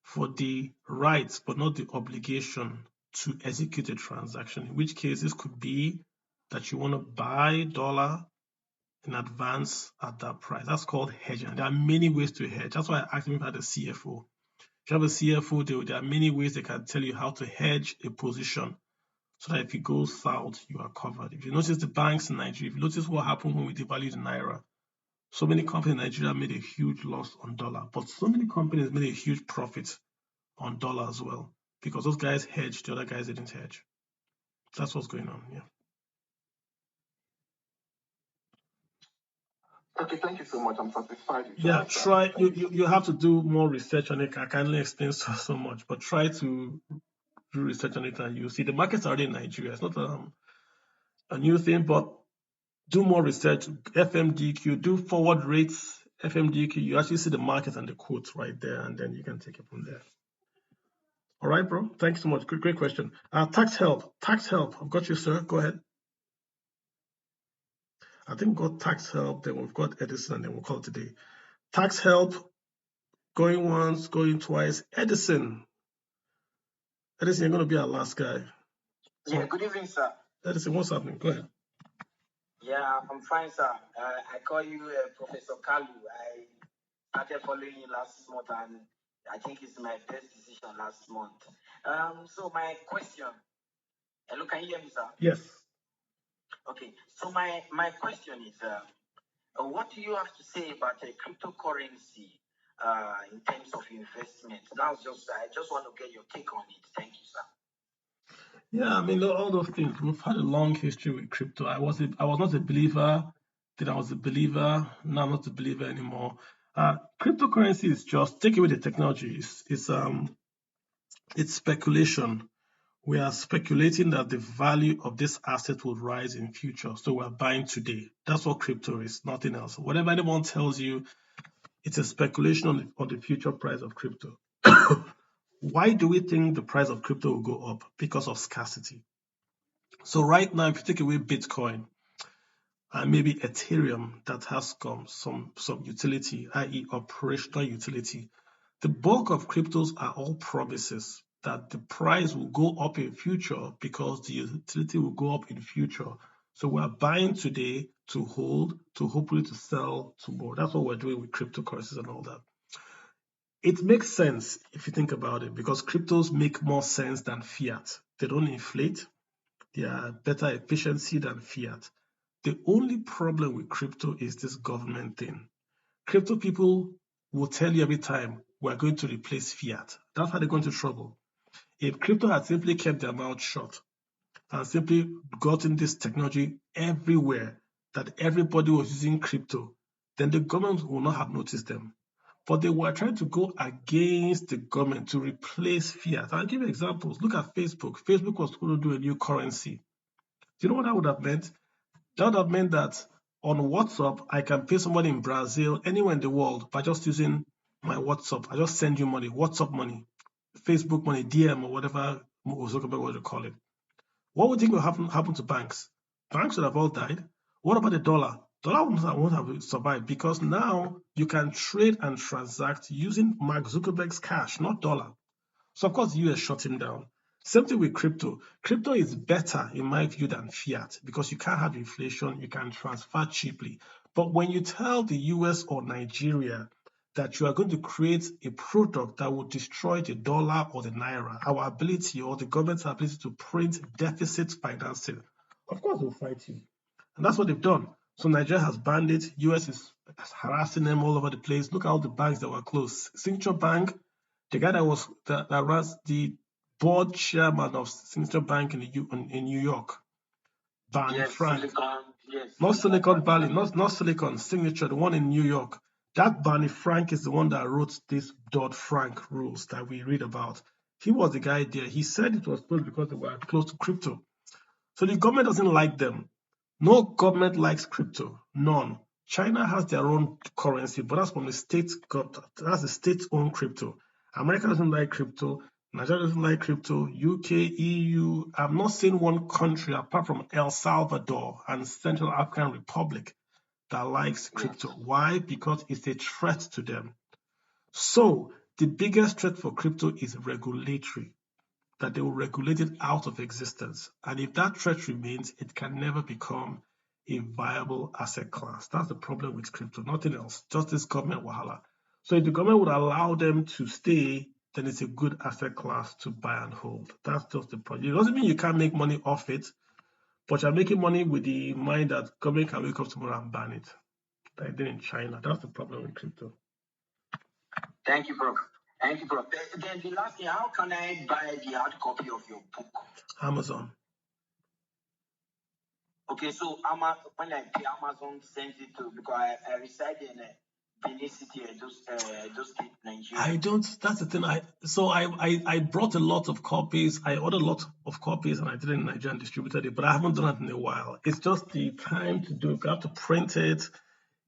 for the rights, but not the obligation to execute a transaction. In which case, this could be that you want to buy dollar in advance at that price. That's called hedging. There are many ways to hedge. That's why I asked him if I had a CFO. If you have a CFO, there are many ways they can tell you how to hedge a position so that if it goes south, you are covered. If you notice the banks in Nigeria, if you notice what happened when we devalued the Naira, so many companies in Nigeria made a huge loss on dollar, but so many companies made a huge profit on dollar as well because those guys hedged, the other guys didn't hedge. That's what's going on. Yeah. Okay, thank you so much. I'm satisfied. Yeah, try. You have to do more research on it. I can't explain so much, but try to do research on it, and you see the markets are already in Nigeria. It's not a new thing, but do more research. FMDQ, do forward rates. FMDQ, you actually see the market and the quotes right there, and then you can take it from there. All right, bro. Thanks so much. Great question. Tax help. I've got you, sir. Go ahead. I think we've got tax help, then we've got Edison, and then we'll call it today. Tax help, going once, going twice. Edison, you're going to be our last guy. Yeah, good evening, sir. Edison, what's happening? Go ahead. Yeah, I'm fine, sir. I call you Professor Kalu. I started following you last month, and I think it's my best decision last month. So my question. Hello, can you hear me, sir? Yes. Okay. So my question is, What do you have to say about cryptocurrency in terms of investment? I just want to get your take on it. Thank you, sir. Yeah, I mean, all those things. We've had a long history with crypto. I was not a believer, then I was a believer. Now I'm not a believer anymore. Cryptocurrency is just take away the technology. It's speculation. We are speculating that the value of this asset will rise in future. So we're buying today. That's what crypto is, nothing else. Whatever anyone tells you, it's a speculation on the future price of crypto. Why do we think the price of crypto will go up? Because of scarcity. So right now, if you take away Bitcoin and maybe Ethereum that has some utility, i.e. operational utility, the bulk of cryptos are all promises that the price will go up in future because the utility will go up in future. So we're buying today to hold, to hopefully to sell tomorrow. That's what we're doing with cryptocurrencies and all that. It makes sense if you think about it because cryptos make more sense than fiat. They don't inflate. They are better efficiency than fiat. The only problem with crypto is this government thing. Crypto people will tell you every time we're going to replace fiat. That's how they go into trouble. If crypto had simply kept their mouth shut and simply gotten this technology everywhere that everybody was using crypto, then the government would not have noticed them. But they were trying to go against the government to replace fiat. I'll give you examples. Look at Facebook. Facebook was going to do a new currency. Do you know what that would have meant? That would have meant that on WhatsApp, I can pay somebody in Brazil, anywhere in the world, by just using my WhatsApp. I just send you money, WhatsApp money, Facebook money, DM, or whatever Zuckerberg what you call it. What would you think will happen to banks? Banks would have all died. What about the dollar? Dollar won't have survived because now you can trade and transact using Mark Zuckerberg's cash, not dollar. So of course, the US shut him down. Same thing with crypto. Crypto is better in my view than fiat because you can't have inflation, you can transfer cheaply. But when you tell the US or Nigeria that you are going to create a product that will destroy the dollar or the naira, our ability or the government's ability to print deficit financing, of course they'll fight you. And that's what they've done. So Nigeria has banned it. US is harassing them all over the place. Look at all the banks that were closed. Signature Bank, the guy that runs the board chairman of Signature Bank in New York, Barney Frank. Not Silicon Valley, not Silicon, Signature, the one in New York. That Barney Frank is the one that wrote this Dodd-Frank rules that we read about. He was the guy there. He said it was closed because they were close to crypto. So the government doesn't like them. No government likes crypto. None. China has their own currency, but that's from the state. That's the state-owned crypto. America doesn't like crypto. Nigeria doesn't like crypto. UK, EU. I've not seen one country apart from El Salvador and Central African Republic that likes crypto. Why? Because it's a threat to them. So the biggest threat for crypto is regulatory, that they will regulate it out of existence. And if that threat remains, it can never become a viable asset class. That's the problem with crypto, nothing else, just this government wahala. So if the government would allow them to stay, then it's a good asset class to buy and hold. That's just the problem. It doesn't mean you can't make money off it, but you're making money with the mind that government can wake up tomorrow and ban it. Like they did in China. That's the problem with crypto. Thank you, bro. Thank you, bro. Then the last thing, how can I buy the hard copy of your book? Amazon. Okay, so when I pay Amazon, sends it to because I reside in Benin City, those state, Nigeria. I don't. That's the thing. I brought a lot of copies. I ordered a lot of copies, and I did it in Nigeria and distributed it. But I haven't done it in a while. It's just the time to do it. You have to print it,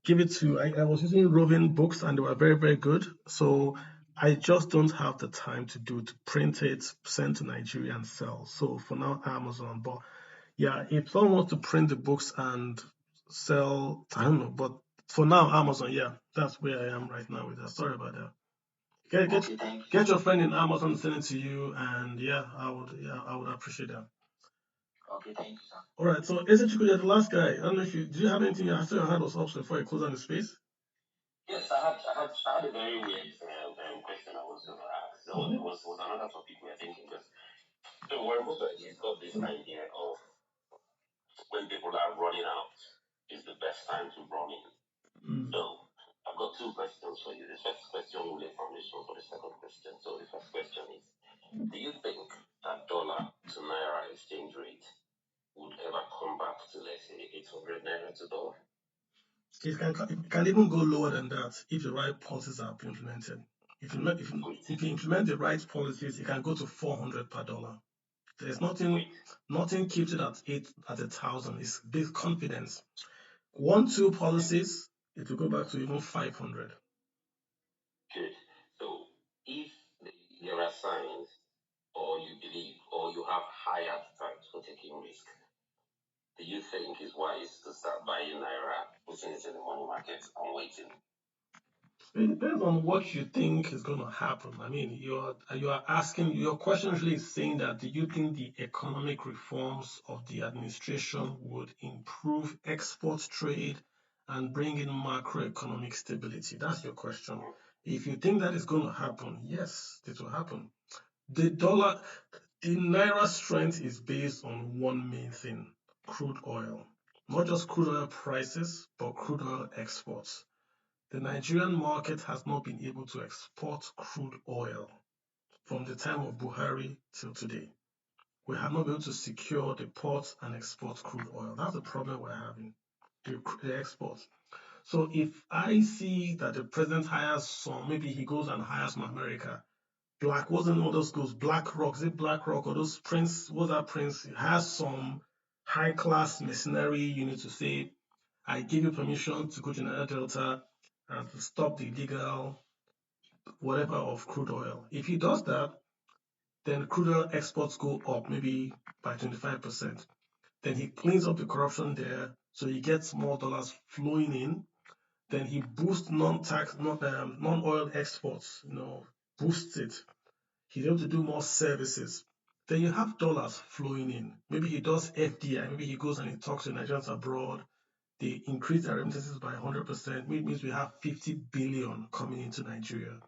give it to. I was using Roving books, and they were very very good. So I just don't have the time to print it, send to Nigeria, and sell. So for now, Amazon. But yeah, if someone wants to print the books and sell, I don't know. But for now, Amazon. Yeah, that's where I am right now with that. Sorry about that. Get your friend in Amazon to send it to you, and I would appreciate that. Okay, thank you, sir. All right, so Ezechiel, you're the last guy. I don't know if do you have anything you still had us up before I close on the space? Yes, I had a very weird question I was going to ask. So it was another topic we were thinking because so we're both got this idea of when people are running out is the best time to run in. So I've got two questions for you. The first question will lay foundation for the second question. So the first question is, do you think that dollar to naira exchange rate would ever come back to, let's say, 800 naira to dollar? It can even go lower than that if the right policies are implemented. If you implement the right policies, it can go to 400 per dollar. There's nothing keeps it at 1,000. It's big confidence. 1-2 policies, it will go back to even 500. Good. So if there are signs, or you believe, or you have high appetite for taking risk, do you think it's wise to start buying naira, putting it in the money market, and waiting? It depends on what you think is going to happen. I mean, you are asking, your question really is saying that do you think the economic reforms of the administration would improve export trade and bring in macroeconomic stability? That's your question. If you think that is going to happen, yes, it will happen. The naira strength is based on one main thing: crude oil. Not just crude oil prices, but crude oil exports. The Nigerian market has not been able to export crude oil from the time of Buhari till today. We have not been able to secure the ports and export crude oil. That's the problem we're having, the exports. So if I see that the president hires some, maybe he goes and hires from America, wasn't all those goes BlackRock, is it BlackRock or those Prince, what's that Prince? Has some high class mercenary unit to say, I give you permission to go to Niger Delta and to stop the illegal whatever of crude oil. If he does that, then crude oil exports go up maybe by 25%. Then he cleans up the corruption there, so he gets more dollars flowing in. Then he boosts non-oil exports, boosts it. He's able to do more services. Then you have dollars flowing in. Maybe he does FDI. Maybe he goes and he talks to Nigerians abroad. They increase their remittances by 100%, which means we have 50 billion coming into Nigeria.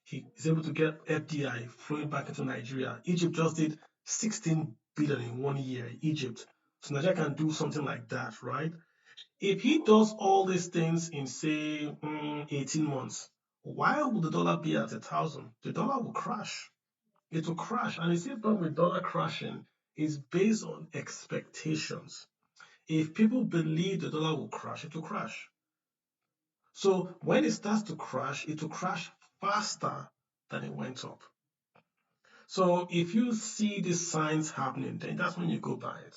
He is able to get FDI flowing back into Nigeria. Egypt just did 16 billion in 1 year. Egypt. So Nigeria can do something like that, right? If he does all these things in, say, 18 months, why would the dollar be at 1,000? The dollar will crash. It will crash. And the same problem with dollar crashing is based on expectations. If people believe the dollar will crash, it will crash. So when it starts to crash, it will crash faster than it went up. So if you see these signs happening, then that's when you go buy it.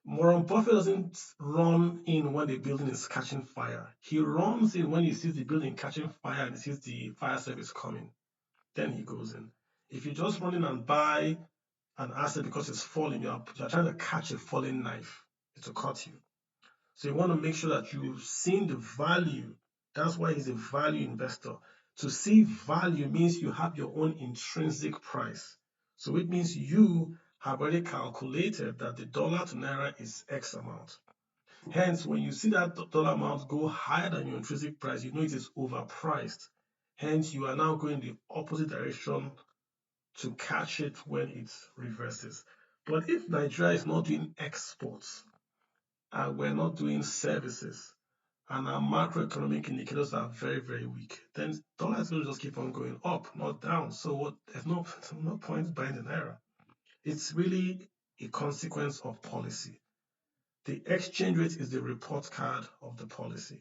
Warren Buffett doesn't run in when the building is catching fire. He runs in when he sees the building catching fire and he sees the fire service coming. Then he goes in. If you just run in and buy an asset because it's falling, you're trying to catch a falling knife. It will cut you. So you want to make sure that you've seen the value. That's why he's a value investor. To see value means you have your own intrinsic price. So it means you have already calculated that the dollar to naira is X amount. Hence, when you see that dollar amount go higher than your intrinsic price, you know it is overpriced. Hence, you are now going the opposite direction to catch it when it reverses. But if Nigeria is not doing exports and we're not doing services, and our macroeconomic indicators are very, very weak, then dollar is going to just keep on going up, not down. So there's no point buying the naira. It's really a consequence of policy. The exchange rate is the report card of the policy,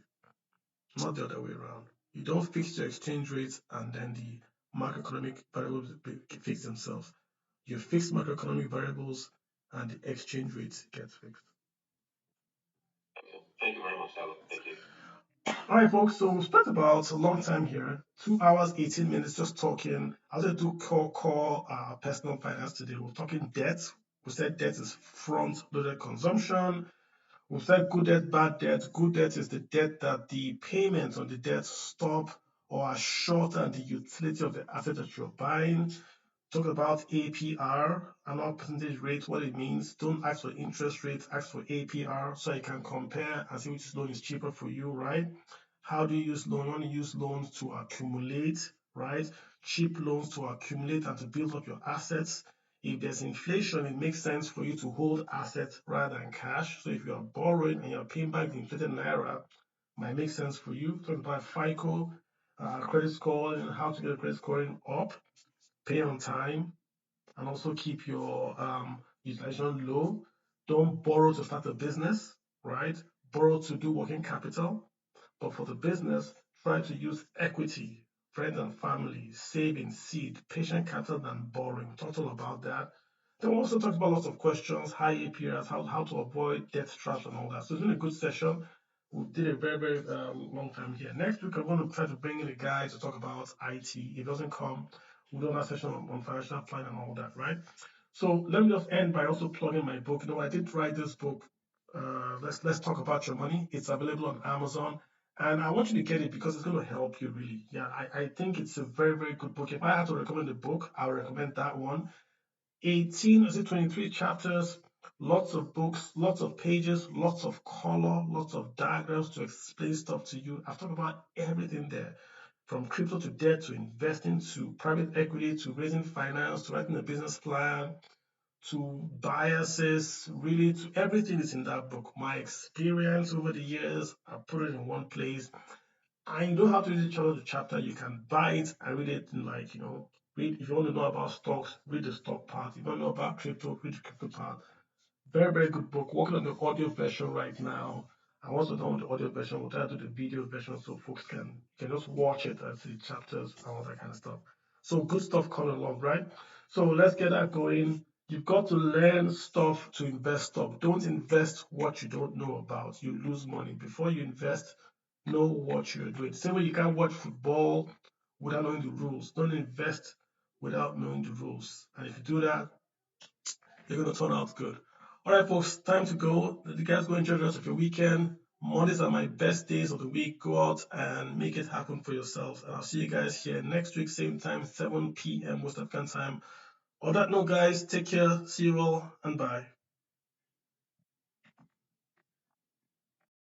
not the other way around. You don't fix your exchange rate and then the macroeconomic variables fix themselves. You fix macroeconomic variables and the exchange rate gets fixed. Okay. Thank you very much, Alan. Thank you. All right, folks. So we spent about a long time here, 2 hours, 18 minutes, just talking. I was going to do core personal finance today. We're talking debt. We said debt is front-loaded consumption. We said good debt, bad debt. Good debt is the debt that the payments on the debt stop or are shorter than the utility of the asset that you're buying. Talk about APR, annual percentage rate, what it means. Don't ask for interest rates, ask for APR so you can compare and see which loan is cheaper for you, right? How do you use loan? You want to use loans to accumulate, right? Cheap loans to accumulate and to build up your assets. If there's inflation, it makes sense for you to hold assets rather than cash. So if you are borrowing and you're paying back the inflated naira, might make sense for you. Talk about FICO, credit scoring, and how to get a credit scoring up, pay on time, and also keep your utilization low. Don't borrow to start a business, right? Borrow to do working capital. But for the business, try to use equity, friends and family, savings, seed, patient capital than borrowing. We talked all about that. Then we also talked about lots of questions, high APRs, how to avoid debt traps and all that. So it's been a good session. We did a very, very long time here. Next week, I'm going to try to bring in a guy to talk about IT. If it doesn't come, we'll do another session on financial planning and all that, right? So let me just end by also plugging my book. I did write this book. Let's talk about your money. It's available on Amazon. And I want you to get it because it's going to help you really. Yeah, I think it's a very, very good book. If I had to recommend a book, I would recommend that one. 18, is it 23 chapters, lots of books, lots of pages, lots of color, lots of diagrams to explain stuff to you. I've talked about everything there, from crypto to debt to investing to private equity to raising finance to writing a business plan to biases, really to everything is in that book. My experience over the years, I put it in one place. And you don't have to read each other chapter. You can buy it and read it in read if you want to know about stocks, read the stock part. If you want to know about crypto, read the crypto part. Very, very good book. Working on the audio version right now. And once we're done with the audio version, we'll try to do the video version so folks can just watch it and see chapters and all that kind of stuff. So good stuff coming along, right? So let's get that going. You've got to learn stuff to invest stuff. Don't invest what you don't know about. You lose money. Before you invest, know what you're doing. Same way you can't watch football without knowing the rules. Don't invest without knowing the rules. And if you do that, you're going to turn out good. All right, folks, time to go. You guys go enjoy the rest of your weekend. Mondays are my best days of the week. Go out and make it happen for yourselves. And I'll see you guys here next week, same time, 7 p.m. West African time. On that note, guys, take care. See you all, and bye.